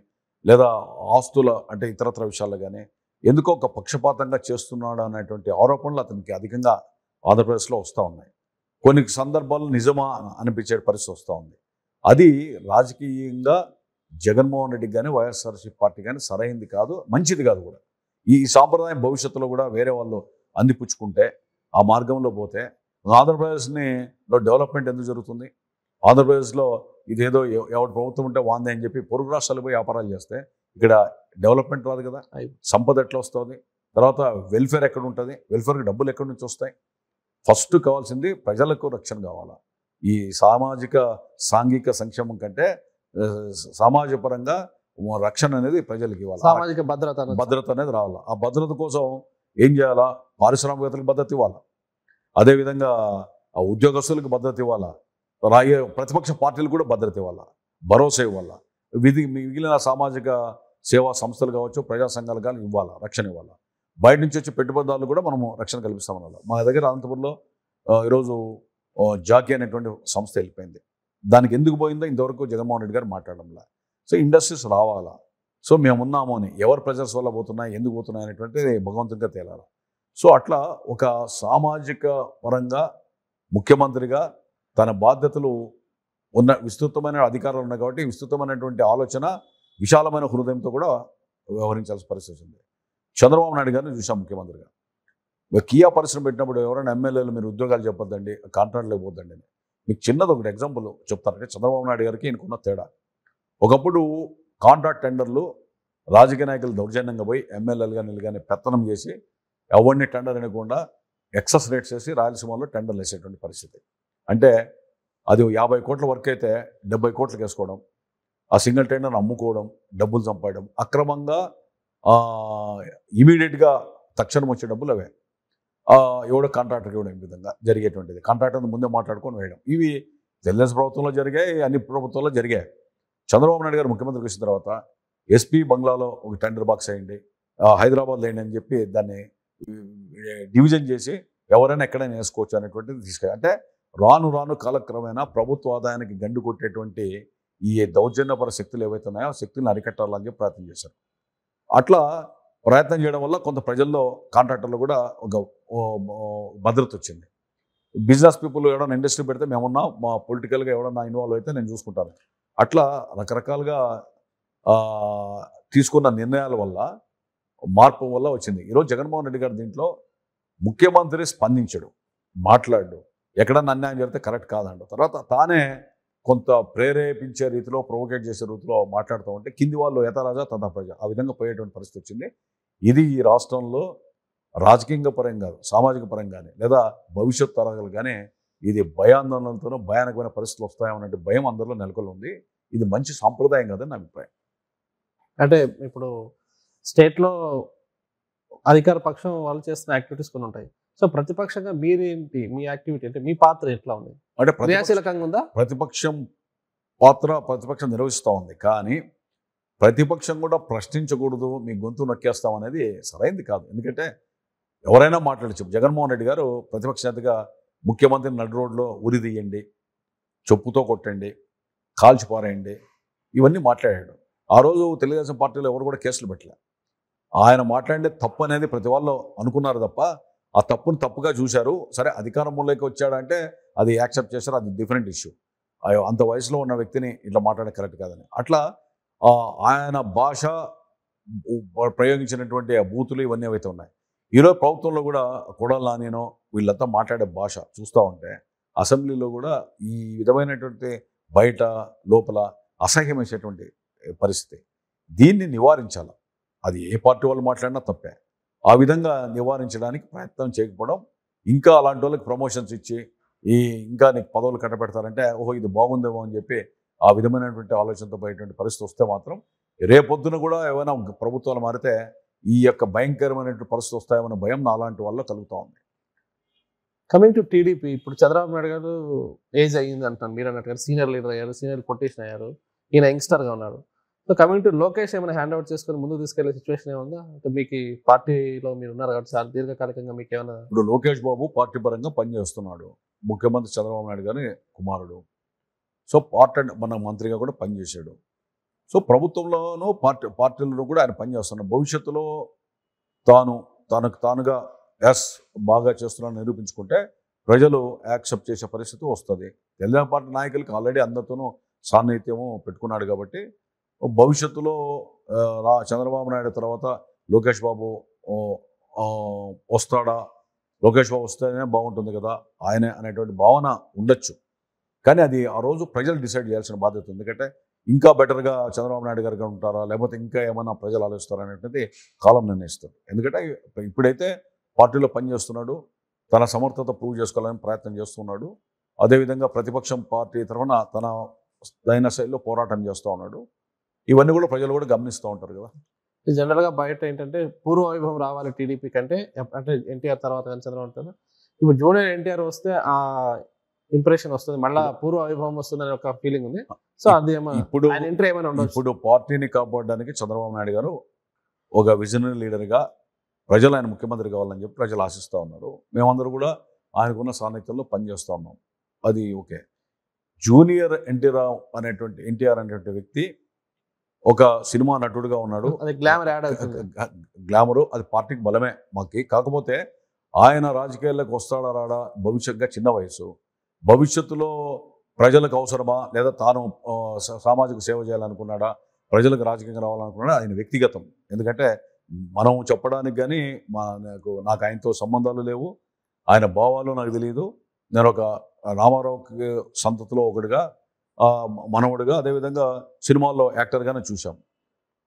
లేదా ఆస్తుల అంటే ఇతరత్ర విషయాల్లో కానీ ఎందుకో ఒక పక్షపాతంగా చేస్తున్నాడు అనేటువంటి ఆరోపణలు అతనికి అధికంగా ఆంధ్రప్రదేశ్లో వస్తూ ఉన్నాయి. కొన్ని సందర్భాల్లో నిజమా అనిపించే పరిస్థితి వస్తూ ఉంది. అది రాజకీయంగా జగన్మోహన్ రెడ్డికి కానీ వైఎస్ఆర్సీపీ పార్టీ కానీ సరైంది కాదు, మంచిది కాదు కూడా. ఈ సాంప్రదాయం భవిష్యత్తులో కూడా వేరే వాళ్ళు అందిపుచ్చుకుంటే ఆ మార్గంలో పోతే ఆంధ్రప్రదేశ్ని డెవలప్మెంట్ ఎందుకు జరుగుతుంది? ఆంధ్రప్రదేశ్లో ఇదేదో ఎవరి ప్రభుత్వం ఉంటే వాందే అని చెప్పి పొరుగు రాష్ట్రాలు పోయి వ్యాపారాలు చేస్తే ఇక్కడ డెవలప్మెంట్ రాదు కదా. సంపద ఎట్లా వస్తుంది? తర్వాత వెల్ఫేర్ ఎక్కడ ఉంటుంది? వెల్ఫేర్కి డబ్బులు ఎక్కడి నుంచి వస్తాయి? ఫస్ట్ కావాల్సింది ప్రజలకు రక్షణ కావాలా. ఈ సామాజిక సాంఘిక సంక్షేమం కంటే సమాజ పరంగా రక్షణ అనేది ప్రజలకు ఇవ్వాలి. సామాజిక భద్రత అనేది రావాలా. ఆ భద్రత కోసం ఏం చేయాలా? పారిశ్రామికవేత్తలకు భద్రత ఇవ్వాలా, అదేవిధంగా ఆ ఉద్యోగస్తులకు భద్రత ఇవ్వాలా, ప్రతిపక్ష పార్టీలకు కూడా భద్రత ఇవ్వాలా, భరోసా ఇవ్వాలా, మిగిలిన సామాజిక సేవా సంస్థలు కావచ్చు, ప్రజా సంఘాలు కానీ ఇవ్వాలా, రక్షణ ఇవ్వాలా. బయట నుంచి వచ్చే పెట్టుబడిదారులు కూడా మనము రక్షణ కల్పిస్తామన్నా. మా దగ్గర అనంతపురంలో ఈరోజు జాకీ అనేటువంటి సంస్థ వెళ్ళిపోయింది. దానికి ఎందుకు పోయిందో ఇంతవరకు జగన్మోహన్ రెడ్డి గారు మాట్లాడంలా. సో ఇండస్ట్రీస్ రావాలా. సో మేము ఉన్నాము అని ఎవరు ప్రెజర్స్ వల్ల పోతున్నాయి, ఎందుకు పోతున్నాయి అనేటువంటిది భగవంతుడిగా తేలాలి. సో అట్లా ఒక సామాజిక పరంగా ముఖ్యమంత్రిగా తన బాధ్యతలు ఉన్న విస్తృతమైన అధికారాలు ఉన్నాయి కాబట్టి విస్తృతమైనటువంటి ఆలోచన, విశాలమైన హృదయంతో కూడా వ్యవహరించాల్సిన పరిస్థితి ఉంది. చంద్రబాబు నాయుడు గారిని చూసాం ముఖ్యమంత్రిగా. కియా పరిశ్రమ పెట్టినప్పుడు ఎవరైనా ఎమ్మెల్యేలు మీరు ఉద్యోగాలు చెప్పొద్దండి, కాంట్రాక్ట్లు ఇవ్వద్దండి అని. మీకు చిన్నది ఒకటి ఎగ్జాంపుల్ చెప్తారంటే చంద్రబాబు నాయుడు గారికి ఈయనకున్న తేడా. ఒకప్పుడు కాంట్రాక్ట్ టెండర్లు రాజకీయ నాయకులు దౌర్జన్యంగా పోయి ఎమ్మెల్యేలుగా నిలుగానే పెత్తనం చేసి ఎవరిని టెండర్ అనకుండా ఎక్సెస్ రేట్స్ వేసి రాయలసీమలో టెండర్లు వేసేటువంటి పరిస్థితి. అంటే అది 50 కోట్ల వర్క్ అయితే 70 కోట్లకు వేసుకోవడం, ఆ సింగిల్ టెండర్ని అమ్ముకోవడం, డబ్బులు సంపాదడం, అక్రమంగా ఇమీడియట్గా తక్షణం వచ్చే డబ్బులు అవే ఎవడో కాంట్రాక్టర్కి ఇవ్వడం ఈ విధంగా జరిగేటువంటిది. కాంట్రాక్టర్ ముందే మాట్లాడుకొని వేయడం. ఇవి తెలుగుదేశం ప్రభుత్వంలో జరిగాయి, అన్ని ప్రభుత్వాల్లో జరిగాయి. చంద్రబాబు నాయుడు గారు ముఖ్యమంత్రికి వచ్చిన తర్వాత ఎస్పీ బంగ్లాలో ఒక టెండర్ బాక్స్ అయ్యండి, హైదరాబాద్ లేండి అని చెప్పి దాన్ని డివిజన్ చేసి ఎవరైనా ఎక్కడైనా వేసుకోవచ్చు అనేటువంటిది తీసుకెళ్ళి, అంటే రాను రాను కాలక్రమేణా ప్రభుత్వ ఆదాయానికి గండు కొట్టేటువంటి ఈ దౌర్జన్యపర శక్తులు ఏవైతే ఉన్నాయో ఆ శక్తులను అరికట్టాలని చెప్పి ప్రయత్నం చేశారు. అట్లా ప్రయత్నం చేయడం వల్ల కొంత ప్రజల్లో కాంట్రాక్టర్లు కూడా ఒక భద్రత వచ్చింది. బిజినెస్ పీపుల్ ఎవడన్నా ఇండస్ట్రీ పెడితే మేమున్నా, మా పొలిటికల్గా ఎవడన్నా ఇన్వాల్వ్ అయితే నేను చూసుకుంటాను. అట్లా రకరకాలుగా తీసుకున్న నిర్ణయాల వల్ల మార్పు వల్ల వచ్చింది. ఈరోజు జగన్మోహన్ రెడ్డి గారు దీంట్లో ముఖ్యమంత్రి స్పందించడు, మాట్లాడు, ఎక్కడన్నా అన్యాయం జరిగితే కరెక్ట్ కాదండు. తర్వాత తానే కొంత ప్రేరేపించే రీతిలో, ప్రొవోకేట్ చేసే రీతిలో మాట్లాడుతూ ఉంటే కింది వాళ్ళు యథారాజా తథా ప్రజ ఆ విధంగా పోయేటువంటి పరిస్థితి వచ్చింది. ఇది ఈ రాష్ట్రంలో రాజకీయంగా పరంగా కాదు, సామాజిక పరంగానే లేదా భవిష్యత్ తరాలు కానీ ఇది భయాందోళనలతోనూ భయానకమైన పరిస్థితులు వస్తాయన్నట్టు భయం అందరిలో నెలకొని ఉంది. ఇది మంచి సాంప్రదాయం కాదని నా అభిప్రాయం. అంటే ఇప్పుడు స్టేట్లో అధికార పక్షం వాళ్ళు చేస్తున్న యాక్టివిటీస్ కొన్ని ఉంటాయి. సో ప్రతిపక్షంగా మీరేంటి, మీ యాక్టివిటీ అంటే మీ పాత్ర ఎట్లా ఉంది? అంటే క్రియాశీలకంగా ఉందా? ప్రతిపక్షం పాత్ర ప్రతిపక్షం నిర్వహిస్తూ ఉంది, కానీ ప్రతిపక్షం కూడా ప్రశ్నించకూడదు, మీ గొంతు నొక్కేస్తాం అనేది సరైంది కాదు. ఎందుకంటే ఎవరైనా మాట్లాడచ్చు. జగన్మోహన్ రెడ్డి గారు ప్రతిపక్ష నేతగా ముఖ్యమంత్రిని నడు రోడ్లో ఉరి తీయండి, చెప్పుతో కొట్టండి, కాల్చి పారేయండి, ఇవన్నీ మాట్లాడాడు. ఆ రోజు తెలుగుదేశం పార్టీలో ఎవరు కూడా కేసులు పెట్టలే. ఆయన మాట్లాడే తప్పు అనేది ప్రతి వాళ్ళు అనుకున్నారు తప్ప ఆ తప్పును తప్పుగా చూశారు. సరే అధికారంలోకి వచ్చాడంటే అది యాక్సెప్ట్ చేశారు, అది డిఫరెంట్ ఇష్యూ. అంత వయసులో ఉన్న వ్యక్తిని ఇట్లా మాట్లాడే కరెక్ట్ కాదని. అట్లా ఆయన భాష ప్రయోగించినటువంటి ఆ బూతులు ఇవన్నీ ఏవైతే ఉన్నాయి, ఈరోజు ప్రభుత్వంలో కూడా కొడాలి నానినో వీళ్ళంతా మాట్లాడే భాష చూస్తూ ఉంటే అసెంబ్లీలో కూడా ఈ విధమైనటువంటి బయట లోపల అసహ్యం వేసేటువంటి పరిస్థితి. దీన్ని నివారించాలి. అది ఏ పార్టీ వాళ్ళు మాట్లాడినా తప్పే. ఆ విధంగా నివారించడానికి ప్రయత్నం చేయకపోవడం, ఇంకా అలాంటి వాళ్ళకి ప్రమోషన్స్ ఇచ్చి ఇంకా నీకు పదవులు కట్టబెడతారంటే ఓహో ఇది బాగుందేమో అని చెప్పి ఆ విధమైనటువంటి ఆలోచనతో పోయేటువంటి పరిస్థితి వస్తే మాత్రం రేపొద్దున కూడా ఏమైనా ప్రభుత్వాలు మారితే ఈ యొక్క భయంకరమైనటువంటి పరిస్థితి వస్తాయేమన్న భయం అలాంటి వల్ల కలుగుతూ ఉంది. కమింగ్ టు టీడీపీ, ఇప్పుడు చంద్రబాబు నాయుడు గారు ఏజ్ అయ్యింది అంటాను, మీరు అన్నట్టుగా సీనియర్ లీడర్ అయ్యారు, సీనియర్ పొలిటీషియన్ అయ్యారు, ఈయన యంగ్స్టర్గా ఉన్నారు. సో కమింగ్ టు లోకేష్ ఏమైనా హ్యాండ్ అవుట్ చేసుకొని ముందుకు తీసుకెళ్లే సిచ్యువేషన్ ఏముందా? అంటే మీకు పార్టీలో మీరు ఉన్నారు కాబట్టి చాలా దీర్ఘకాలికంగా మీకు ఏమైనా? ఇప్పుడు లోకేష్ బాబు పార్టీ పరంగా పనిచేస్తున్నాడు, ముఖ్యమంత్రి చంద్రబాబు నాయుడు గారి కుమారుడు. సో మన మంత్రిగా కూడా పనిచేశాడు. సో ప్రభుత్వంలోనూ పార్టీలలో కూడా ఆయన పనిచేస్తున్నాడు. భవిష్యత్తులో తనకు తానుగా బాగా చేస్తున్నాను నిరూపించుకుంటే ప్రజలు యాక్సెప్ట్ చేసే పరిస్థితి వస్తుంది. తెలుగుదేశం పార్టీ నాయకులకి ఆల్రెడీ అందరితోనూ సాన్నిహిత్యము పెట్టుకున్నాడు కాబట్టి భవిష్యత్తులో చంద్రబాబు నాయుడు తర్వాత లోకేష్ బాబు వస్తాడా, లోకేష్ బాబు వస్తేనే బాగుంటుంది కదా ఆయనే అనేటువంటి భావన ఉండొచ్చు. కానీ అది ఆ రోజు ప్రజలు డిసైడ్ చేయాల్సిన బాధ్యత. ఎందుకంటే ఇంకా బెటర్గా చంద్రబాబు నాయుడు గారుగా ఉంటారా, లేకపోతే ఇంకా ఏమైనా ప్రజలు ఆలోచిస్తారా అనేటువంటిది కాలం నిర్ణయిస్తారు. ఎందుకంటే ఇప్పుడైతే పార్టీలో పనిచేస్తున్నాడు, తన సమర్థత ప్రూవ్ చేసుకోవాలని ప్రయత్నం చేస్తున్నాడు. అదేవిధంగా ప్రతిపక్షం పార్టీ తరఫున తన దైన శైలిలో పోరాటం చేస్తూ ఉన్నాడు. ఇవన్నీ కూడా ప్రజలు కూడా గమనిస్తూ ఉంటారు కదా. జనరల్గా బయట ఏంటంటే పూర్వ వైభవం రావాలి టీడీపీ కంటే, అంటే ఎన్టీఆర్ తర్వాత కానీ చంద్రబాబు తర్వాత ఇప్పుడు జూనియర్ ఎన్టీఆర్ వస్తే ఆ ఇంప్రెషన్ వస్తుంది, మళ్ళీ పూర్వ వైభవం వస్తుంది అనే ఒక ఫీలింగ్ ఉంది. సో అది ఇప్పుడు ఎంట్రీ ఏమైనా ఉండదు. ఇప్పుడు పార్టీని కాపాడడానికి చంద్రబాబు నాయుడు గారు ఒక విజనరీ లీడర్గా ప్రజలు ఆయన ముఖ్యమంత్రి కావాలని చెప్పి ప్రజలు ఆశిస్తూ ఉన్నారు. మేమందరూ కూడా ఆయనకున్న సాన్నిధ్యంలో పనిచేస్తూ ఉన్నాం. అది ఓకే. జూనియర్ ఎన్టీఆర్ అనేటువంటి వ్యక్తి ఒక సినిమా నటుడుగా ఉన్నాడు. అది గ్లామర్ యాడ్ అవుతుంది. గ్లామరు అది పార్టీకి బలమే మాకి. కాకపోతే ఆయన రాజకీయాల్లోకి వస్తాడా రాడా భవిష్యత్తుగా చిన్న వయసు, భవిష్యత్తులో ప్రజలకు అవసరమా లేదా తాను సామాజిక సేవ చేయాలనుకున్నాడా, ప్రజలకు రాజకీయంగా రావాలనుకున్నాడా ఆయన వ్యక్తిగతం. ఎందుకంటే మనం చెప్పడానికి కానీ నాకు ఆయనతో సంబంధాలు లేవు, ఆయన భావాలు నాకు తెలియదు. నేను ఒక రామారావుకి సంతతిలో ఒకటిగా మనవడుగా అదేవిధంగా సినిమాల్లో యాక్టర్గానే చూసాం.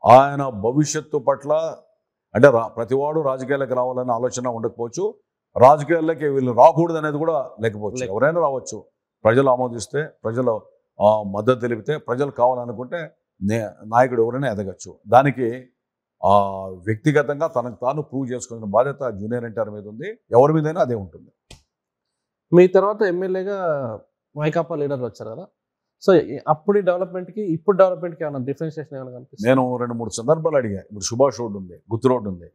ఆయన భవిష్యత్తు పట్ల అంటే ప్రతివాడు రాజకీయాలకు రావాలనే ఆలోచన ఉండకపోవచ్చు, రాజకీయాల్లోకి వీళ్ళు రాకూడదు అనేది కూడా లేకపోవచ్చు. ఎవరైనా రావచ్చు, ప్రజలు ఆమోదిస్తే, ప్రజలు మద్దతు తెలిపితే, ప్రజలు కావాలనుకుంటే నాయకుడు ఎవరైనా ఎదగచ్చు. దానికి వ్యక్తిగతంగా తనకు తాను ప్రూవ్ చేసుకునే బాధ్యత జూనియర్ ఎన్టీఆర్ మీద ఉంది, ఎవరి మీదైనా అదే ఉంటుంది. మీ తర్వాత ఎమ్మెల్యేగా వైకాపా లీడర్లు వచ్చారు కదా, సో అప్పుడు డెవలప్మెంట్కి ఇప్పుడు డెవలప్మెంట్కి ఏమైనా డిఫరెన్షియేషన్ ఏమైనా కనిపిస్తుంది? నేను 2-3 సందర్భాలు అడిగా. ఇప్పుడు సుభాష్ రోడ్ ఉంది, గుత్తు రోడ్ ఉంది,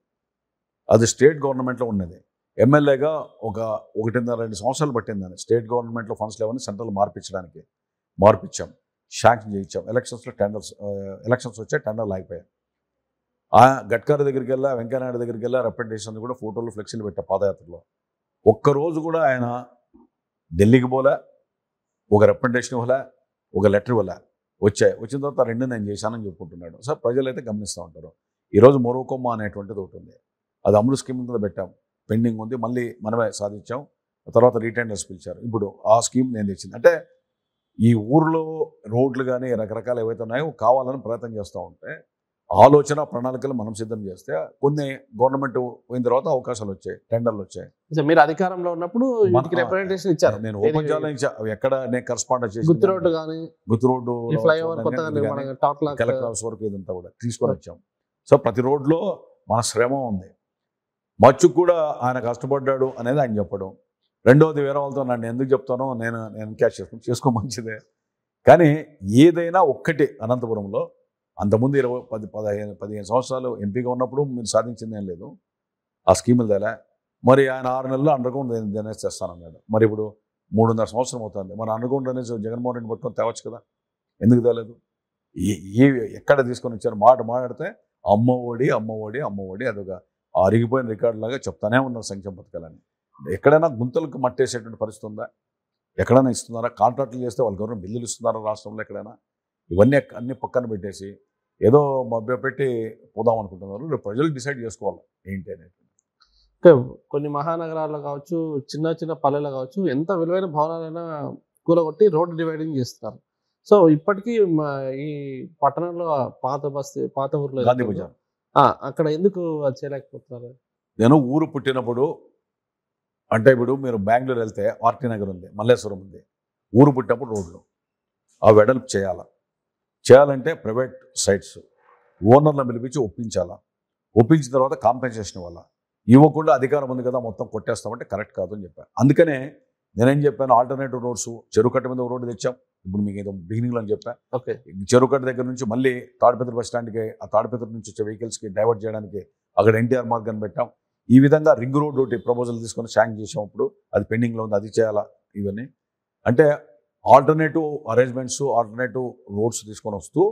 అది స్టేట్ గవర్నమెంట్లో ఉన్నది. ఎమ్మెల్యేగా 1.5-2 సంవత్సరాలు పట్టిందని స్టేట్ గవర్నమెంట్లో ఫండ్స్ లేవని సెంట్రల్ మార్పించాం, శాంక్షన్ చేయించాం. ఎలక్షన్స్ వచ్చే టెండర్లు ఆగిపోయాయి. గడ్కరీ దగ్గరికి వెళ్ళా, వెంకయ్యనాయుడు దగ్గరికి వెళ్ళా, రిప్రజెంటేషన్ కూడా ఫోటోలు ఫ్లెక్సీలు పెట్టా పాదయాత్రలో. ఒక్కరోజు కూడా ఆయన ఢిల్లీకి పోలే, ఒక రిప్రజెంటేషన్ ఇవ్వలే, ఒక లెటర్ ఇవ్వలే. వచ్చిన తర్వాత 2 నేను చేశానని చెప్పుకుంటున్నాడు. సార్ ప్రజలు అయితే గమనిస్తూ ఉంటారు. ఈరోజు మొరవకొమ్మ అనేటువంటిది ఒకటి ఉంది, అది అమృత్ స్కీమ్ కింద పెట్టాం, పెండింగ్ ఉంది, మళ్ళీ మనమే సాధించాం. తర్వాత రీటెండర్స్ పిలిచారు, ఇప్పుడు ఆ స్కీమ్ నేను తెచ్చింది. అంటే ఈ ఊర్లో రోడ్లు కానీ రకరకాలు ఏవైతే ఉన్నాయో కావాలని ప్రయత్నం చేస్తూ ఉంటే ఆలోచన ప్రణాళికలు మనం సిద్ధం చేస్తే కొన్ని గవర్నమెంట్ పోయిన తర్వాత అవకాశాలు వచ్చాయి, టెండర్లు వచ్చాయి. మీరు అధికారంలో ఉన్నప్పుడు రిప్రజెంటేషన్ ఇచ్చారు, నేను ఓపెన్ ఛాలెంజ్ ఎక్కడ నేను కరస్పాండెంట్ చేసి గుత్తు రోడ్డు కానీ గుత్తు రోడ్డు కలెక్టర్ ఆఫీస్ వరకు ఇదంతా కూడా తీసుకొని వచ్చాం. సో ప్రతి రోడ్లో మన శ్రమ ఉంది, మచ్చుకు కూడా ఆయన కష్టపడ్డాడు అనేది ఆయన చెప్పడం. రెండవది వేరే వాళ్ళతో నన్ను ఎందుకు చెప్తానో నేను క్యాష్ చేసుకో మంచిదే. కానీ ఏదైనా ఒక్కటి అనంతపురంలో అంతకుముందు 15 సంవత్సరాలు ఎంపీగా ఉన్నప్పుడు మీరు సాధించింది ఏం లేదు. ఆ స్కీములు తేలే, మరి ఆయన 6 నెలలు అండర్గ్రౌండ్ డ్రైనేజ్ చేస్తానన్నాడు. మరి ఇప్పుడు 3.5 సంవత్సరం అవుతుంది. మరి అండర్గ్రౌండ్ డ్రైనేజ్ జగన్మోహన్ రెడ్డి పట్టుకొని తేవచ్చు కదా, ఎందుకు తేలేదు? ఈ ఎక్కడ తీసుకొని వచ్చారు? మాట్లాడితే అమ్మ ఒడి అదొక అరిగిపోయిన రికార్డు లాగా చెప్తానే ఉన్నారు సంక్షేమ పథకాలని. ఎక్కడైనా గుంతలకు మట్టేసేటువంటి పరిస్థితి ఉందా? ఎక్కడైనా ఇస్తున్నారా? కాంట్రాక్టులు చేస్తే వాళ్ళ గవర్నమెంట్ బిల్లులు ఇస్తున్నారా రాష్ట్రంలో ఎక్కడైనా? ఇవన్నీ అన్ని పక్కన పెట్టేసి ఏదో మభ్యపెట్టి పోదాం అనుకుంటున్నారు. రేపు ప్రజలు డిసైడ్ చేసుకోవాలి ఏంటి అనేది. అంటే కొన్ని మహానగరాల్లో కావచ్చు, చిన్న చిన్న పల్లెల్లో కావచ్చు, ఎంత విలువైన భవనాలైనా కూలగొట్టి రోడ్డు డివైడింగ్ చేస్తున్నారు. సో ఇప్పటికీ ఈ పట్టణంలో పాత ఊర్లో గాంధీ బజార్ అక్కడ ఎందుకు అది చేయలేకపోతున్నారు? నేను ఊరు పుట్టినప్పుడు అంటే ఇప్పుడు మీరు బెంగళూరు వెళ్తే ఆర్టీ నగర్ ఉంది, మల్లేశ్వరం ఉంది. ఊరు పుట్టినప్పుడు రోడ్లు ఆ వెడల్పు చేయాలంటే ప్రైవేట్ సైట్స్ ఓనర్లను పిలిపించి ఒప్పించిన తర్వాత కాంపెన్సేషన్ వల్ల ఇవ్వకుండా అధికారం ఉంది కదా మొత్తం కొట్టేస్తామంటే కరెక్ట్ కాదు అని చెప్పాను. అందుకనే నేనేం చెప్పాను, ఆల్టర్నేటివ్ రోడ్స్ చెరుకట్ట మీద రోడ్డు తెచ్చాం. ఇప్పుడు మీకు ఏదో బిగినింగ్లో అని చెప్పాను. ఓకే, చెరుకట్ట దగ్గర నుంచి మళ్ళీ తాడిపత్రి బస్ స్టాండ్కి, ఆ తాడిపత్రి నుంచి వచ్చే వెహికల్స్కి డైవర్ట్ చేయడానికి అక్కడ ఎన్టీఆర్ మార్గాన్ని పెట్టాం. ఈ విధంగా రింగ్ రోడ్ ఒకటి ప్రపోజల్ తీసుకొని శాంక్షన్ చేసాం. ఇప్పుడు అది పెండింగ్లో ఉంది, అది చేయాలా. ఇవన్నీ అంటే ఆల్టర్నేటివ్ అరేంజ్మెంట్స్, ఆల్టర్నేటివ్ రోడ్స్ తీసుకొని వస్తూ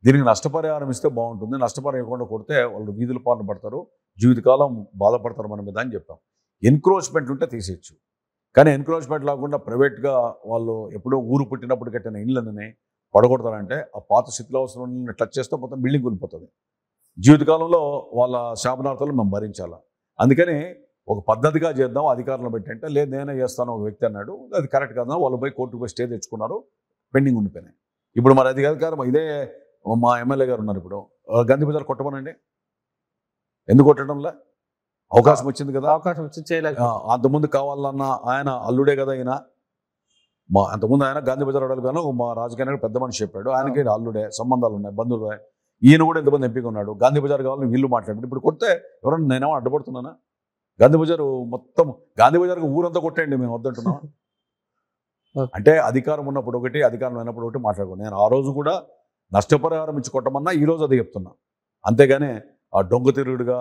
దీనికి నష్టపరిహారం ఇస్తే బాగుంటుంది. నష్టపరిహారం ఇవ్వకుండా కొడితే వాళ్ళు వీధుల పాలన పడతారు, జీవితకాలం బాధపడతారు మన మీద అని చెప్పాం. ఎన్క్రోచ్మెంట్ ఉంటే తీసేయచ్చు, కానీ ఎన్క్రోచ్మెంట్ లేకుండా ప్రైవేట్గా వాళ్ళు ఎప్పుడో ఊరు పుట్టినప్పుడు కట్టిన ఇళ్ళని పడగొడతారంటే ఆ పాత స్థితిలో అవసరం టచ్ చేస్తే మొత్తం బిల్డింగ్ కూలిపోతుంది. జీవితకాలంలో వాళ్ళ శాపనార్థాలు మేము భరించాలా. అందుకని ఒక పద్ధతిగా చేద్దాం, అధికారంలో పెట్టంటే లేదు నేనే చేస్తాను ఒక వ్యక్తి అన్నాడు. అది కరెక్ట్ కాదు, వాళ్ళు పోయి కోర్టుకు పోయి స్టే తెచ్చుకున్నారు, పెండింగ్ ఉండిపోయినాయి. ఇప్పుడు మరి అది అధికారం ఇదే మా ఎమ్మెల్యే గారు ఉన్నారు. ఇప్పుడు గాంధీ బజార్ కొట్టమనండి, ఎందుకు కొట్టడంలా? అవకాశం వచ్చింది కదా, అవకాశం వచ్చి చేయలేక. అంతకుముందు కావాలన్న ఆయన అల్లుడే కదా ఈయన. అంతకుముందు ఆయన గాంధీ బజార్ అడలు కానీ మా రాజకీయ నాయకుడు పెద్ద మనిషి చెప్పాడు, ఆయనకి అల్లుడే, సంబంధాలు ఉన్నాయి, బంధువులు. ఈయన కూడా ఎంతమంది ఎంపీగా ఉన్నాడు. గాంధీ బజార్ కావాలని వీళ్ళు మాట్లాడారు. ఇప్పుడు కొడితే ఎవరన్నా నేనేమో అడ్డపడుతున్నానా? గాంధీ బజార్ మొత్తం గాంధీ బజార్కి ఊరంతా కొట్టేయండి మేము వద్దంటున్నాం. అంటే అధికారం ఉన్నప్పుడు ఒకటి, అధికారం లేనప్పుడు ఒకటి మాట్లాడుకున్నాను. నేను ఆ రోజు కూడా నష్టపరిహారం ఇచ్చి కొట్టమన్నా ఈ రోజు అది చెప్తున్నా. అంతేగాని ఆ దొంగ తిరుగుడుగా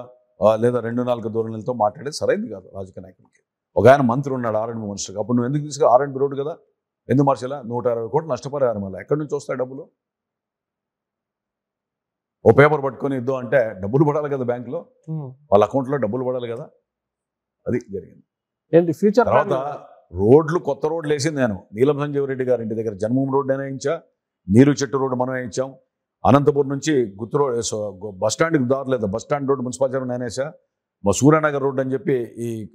లేదా 2-4 ధోరణులతో మాట్లాడేది సరైనది కాదు రాజకీయ నాయకులకి. ఒక ఆయన మంత్రి ఉన్నాడు R&B మినిస్టర్గా, అప్పుడు నువ్వు ఎందుకు తీసుకు R&B రోడ్డు కదా ఎందుకు మార్చేలా? 120 కోట్లు నష్టపరిహారం వల్ల ఎక్కడి నుంచి వస్తాయి డబ్బులు? ఓ పేపర్ పట్టుకొని ఇద్దాం అంటే డబ్బులు పడాలి కదా, బ్యాంకులో వాళ్ళ అకౌంట్లో డబ్బులు పడాలి కదా. అది జరిగింది. ఏంటి ఫ్యూచర్ తర్వాత రోడ్లు, కొత్త రోడ్లు వేసింది నేను. నీలం సంజీవ్ రెడ్డి గారి ఇంటి దగ్గర జన్మభూమి రోడ్డు అయినా వేయించా, నీరు చెట్టు రోడ్డు మనం వేయించాం. అనంతపురం నుంచి గుత్తు రోడ్ బస్ స్టాండ్కి దారి లేదా, బస్ స్టాండ్ రోడ్డు మున్సిపాలిటీ నేనేసా. మా సూర్యనగర్ రోడ్డు అని చెప్పి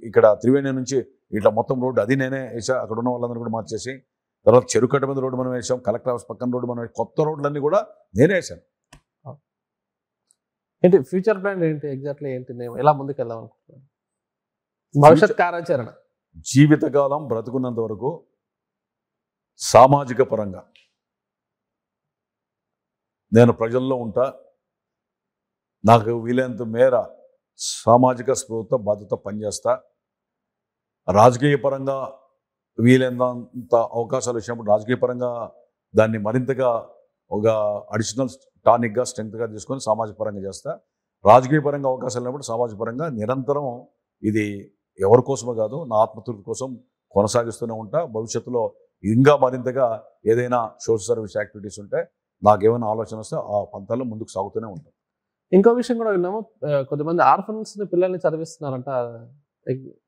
ఇక్కడ త్రివేణి నుంచి ఇట్లా మొత్తం రోడ్డు అది నేనే వేసా. అక్కడ ఉన్న వాళ్ళందరూ కూడా మార్చేసి, తర్వాత చెరుకట్ట మీద రోడ్డు మనం వేసాం, కలెక్టర్ హౌస్ పక్కన రోడ్డు మనం, కొత్త రోడ్లన్నీ కూడా నేనే వేసాను. ఏంటి ఫ్యూచర్ ప్లాన్ ఏంటి? ఎగ్జాక్ట్లీ ఏంటి? నేను ఎలా ముందుకు వెళ్దాం అనుకుంటున్నాను? భవిష్యత్ కార్యాచరణ జీవితకాలం బ్రతుకున్నంత వరకు సామాజిక పరంగా నేను ప్రజల్లో ఉంటా. నాకు వీలైనంత మేర సామాజిక స్పృహతో బాధ్యత పనిచేస్తా. రాజకీయ పరంగా వీలైనంత అవకాశాలు వచ్చినప్పుడు రాజకీయ పరంగా దాన్ని మరింతగా ఒక అడిషనల్ టానిక్గా, స్ట్రెంగ్త్గా తీసుకొని సామాజిక పరంగా చేస్తా. రాజకీయ పరంగా అవకాశాలు ఉన్నప్పుడు సామాజిక పరంగా నిరంతరం ఇది ఎవరి కోసమో కాదు, నా ఆత్మతృప్తి కోసం కొనసాగిస్తూనే ఉంటా. భవిష్యత్తులో ఇంకా మరింతగా ఏదైనా సోషల్ సర్వీస్ యాక్టివిటీస్ ఉంటే, నాకేమైనా ఆలోచన వస్తే ఆ పంతాల్లో ముందుకు సాగుతూనే ఉంటాం. ఇంకో విషయం కూడా విన్నాము, కొంతమంది ఆర్ఫన్స్ని పిల్లల్ని చదివిస్తున్నారంట.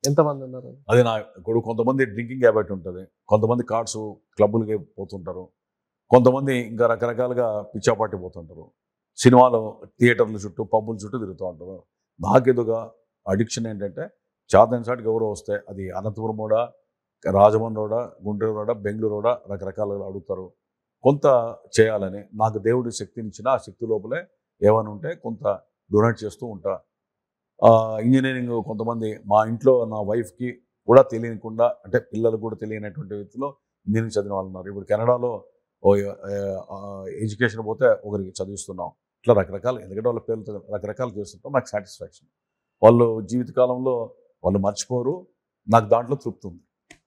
ఎంతమంది ఉన్నారు? అది నా ఇప్పుడు కొంతమంది డ్రింకింగ్ హ్యాబిట్ ఉంటుంది, కొంతమంది కార్డ్స్ క్లబ్బులకి పోతుంటారు, కొంతమంది ఇంకా రకరకాలుగా పిచ్చాపాటి పోతుంటారు, సినిమాలు థియేటర్ల చుట్టూ పబ్బుల చుట్టూ తిరుగుతూ ఉంటారు. నాకెదుగా అడిక్షన్ ఏంటంటే, చాతన చాటుకి ఎవరో వస్తే అది అనంతపురం రోడా, రాజమండ్రి రోడా, గుంటూరు రోడా, బెంగళూరు రోడా రకరకాలుగా అడుగుతారు. కొంత చేయాలని నాకు దేవుడి శక్తినిచ్చిన ఆ శక్తి లోపలే ఏమైనా ఉంటే కొంత డొనేట్ చేస్తూ ఉంటా. ఇంజనీరింగ్ కొంతమంది మా ఇంట్లో నా వైఫ్కి కూడా తెలియకుండా, అంటే పిల్లలకు కూడా తెలియనటువంటి వ్యక్తిలో ఇంజనీరింగ్ చదివిన వాళ్ళు ఉన్నారు. ఇప్పుడు కెనడాలో ఎడ్యుకేషన్ పోతే ఒకరికి చదివిస్తున్నాం. ఇట్లా రకరకాల, ఎందుకంటే వాళ్ళ పేర్లతో రకరకాలు చేస్తుంటాం. నాకు సాటిస్ఫాక్షన్. వాళ్ళు జీవితకాలంలో వాళ్ళు మర్చిపోరు, నాకు దాంట్లో తృప్తి ఉంది.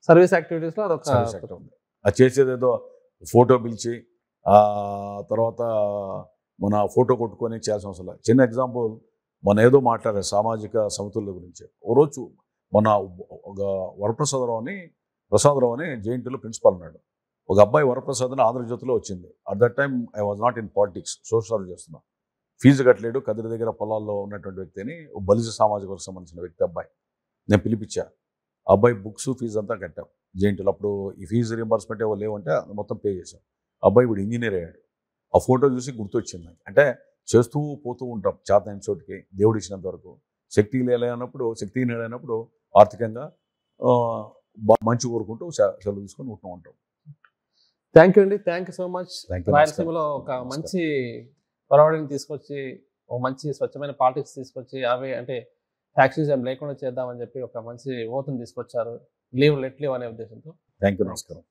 సర్వీస్ యాక్టివిటీస్లో అదొక సర్వీస్ యాక్టివ్ ఉంది. అది చేసేదేదో ఫోటో పిలిచి తర్వాత మన ఫోటో కొట్టుకొని చేయాల్సిన అవసరం లేదు. చిన్న ఎగ్జాంపుల్, మన ఏదో మాట్లాడారు సామాజిక సమతుల్య గురించి. ఓ రోజు మొన్న ఒక వరప్రసాదరావు అని జేఎన్టీలో ప్రిన్సిపాల్ ఉన్నాడు. ఒక అబ్బాయి వరప్రసాద్ అని ఆంధ్రజ్యోతిలో వచ్చింది. At that time I was not in politics, social service చేస్తున్నా. ఫీజు కట్టలేడు, కదిరి దగ్గర పొలాల్లో ఉన్నటువంటి వ్యక్తి అని, బలిజ సామాజిక వర్గం సంబంధించిన వ్యక్తి అబ్బాయి. నేను పిలిపించా. అబ్బాయి బుక్స్ ఫీజు అంతా కట్టాం జేఎన్టీలో. అప్పుడు ఈ ఫీజు రీంబర్స్మెంట్ ఏవో లేవంటే మొత్తం పే చేశాం. అబ్బాయి ఇప్పుడు ఇంజనీర్ అయ్యాడు. ఆ ఫోటో చూసి గుర్తొచ్చింది నాకు. అంటే చేస్తూ పోతూ ఉంటాం చేతనైన చోటికి, దేవుడు ఇచ్చినంత వరకు. శక్తి లేనప్పుడు ఆర్థికంగా మంచి కోరుకుంటూ సెలవు తీసుకొని ఉంటూ ఉంటాం. థ్యాంక్ యూ అండి, thank you so much. Thank you. రాయలసీమలో ఒక మంచి పొరవడిని తీసుకొచ్చి, ఒక మంచి స్వచ్ఛమైన పాలిటిక్స్ తీసుకొచ్చి, అవి అంటే ఫ్యాక్షనిజం లేకుండా చేద్దామని చెప్పి ఒక మంచి ఓటుని తీసుకొచ్చారు. లీవ్ లెట్ లీవ్ అనే ఉద్దేశంతో. థ్యాంక్ యూ, నమస్కారం.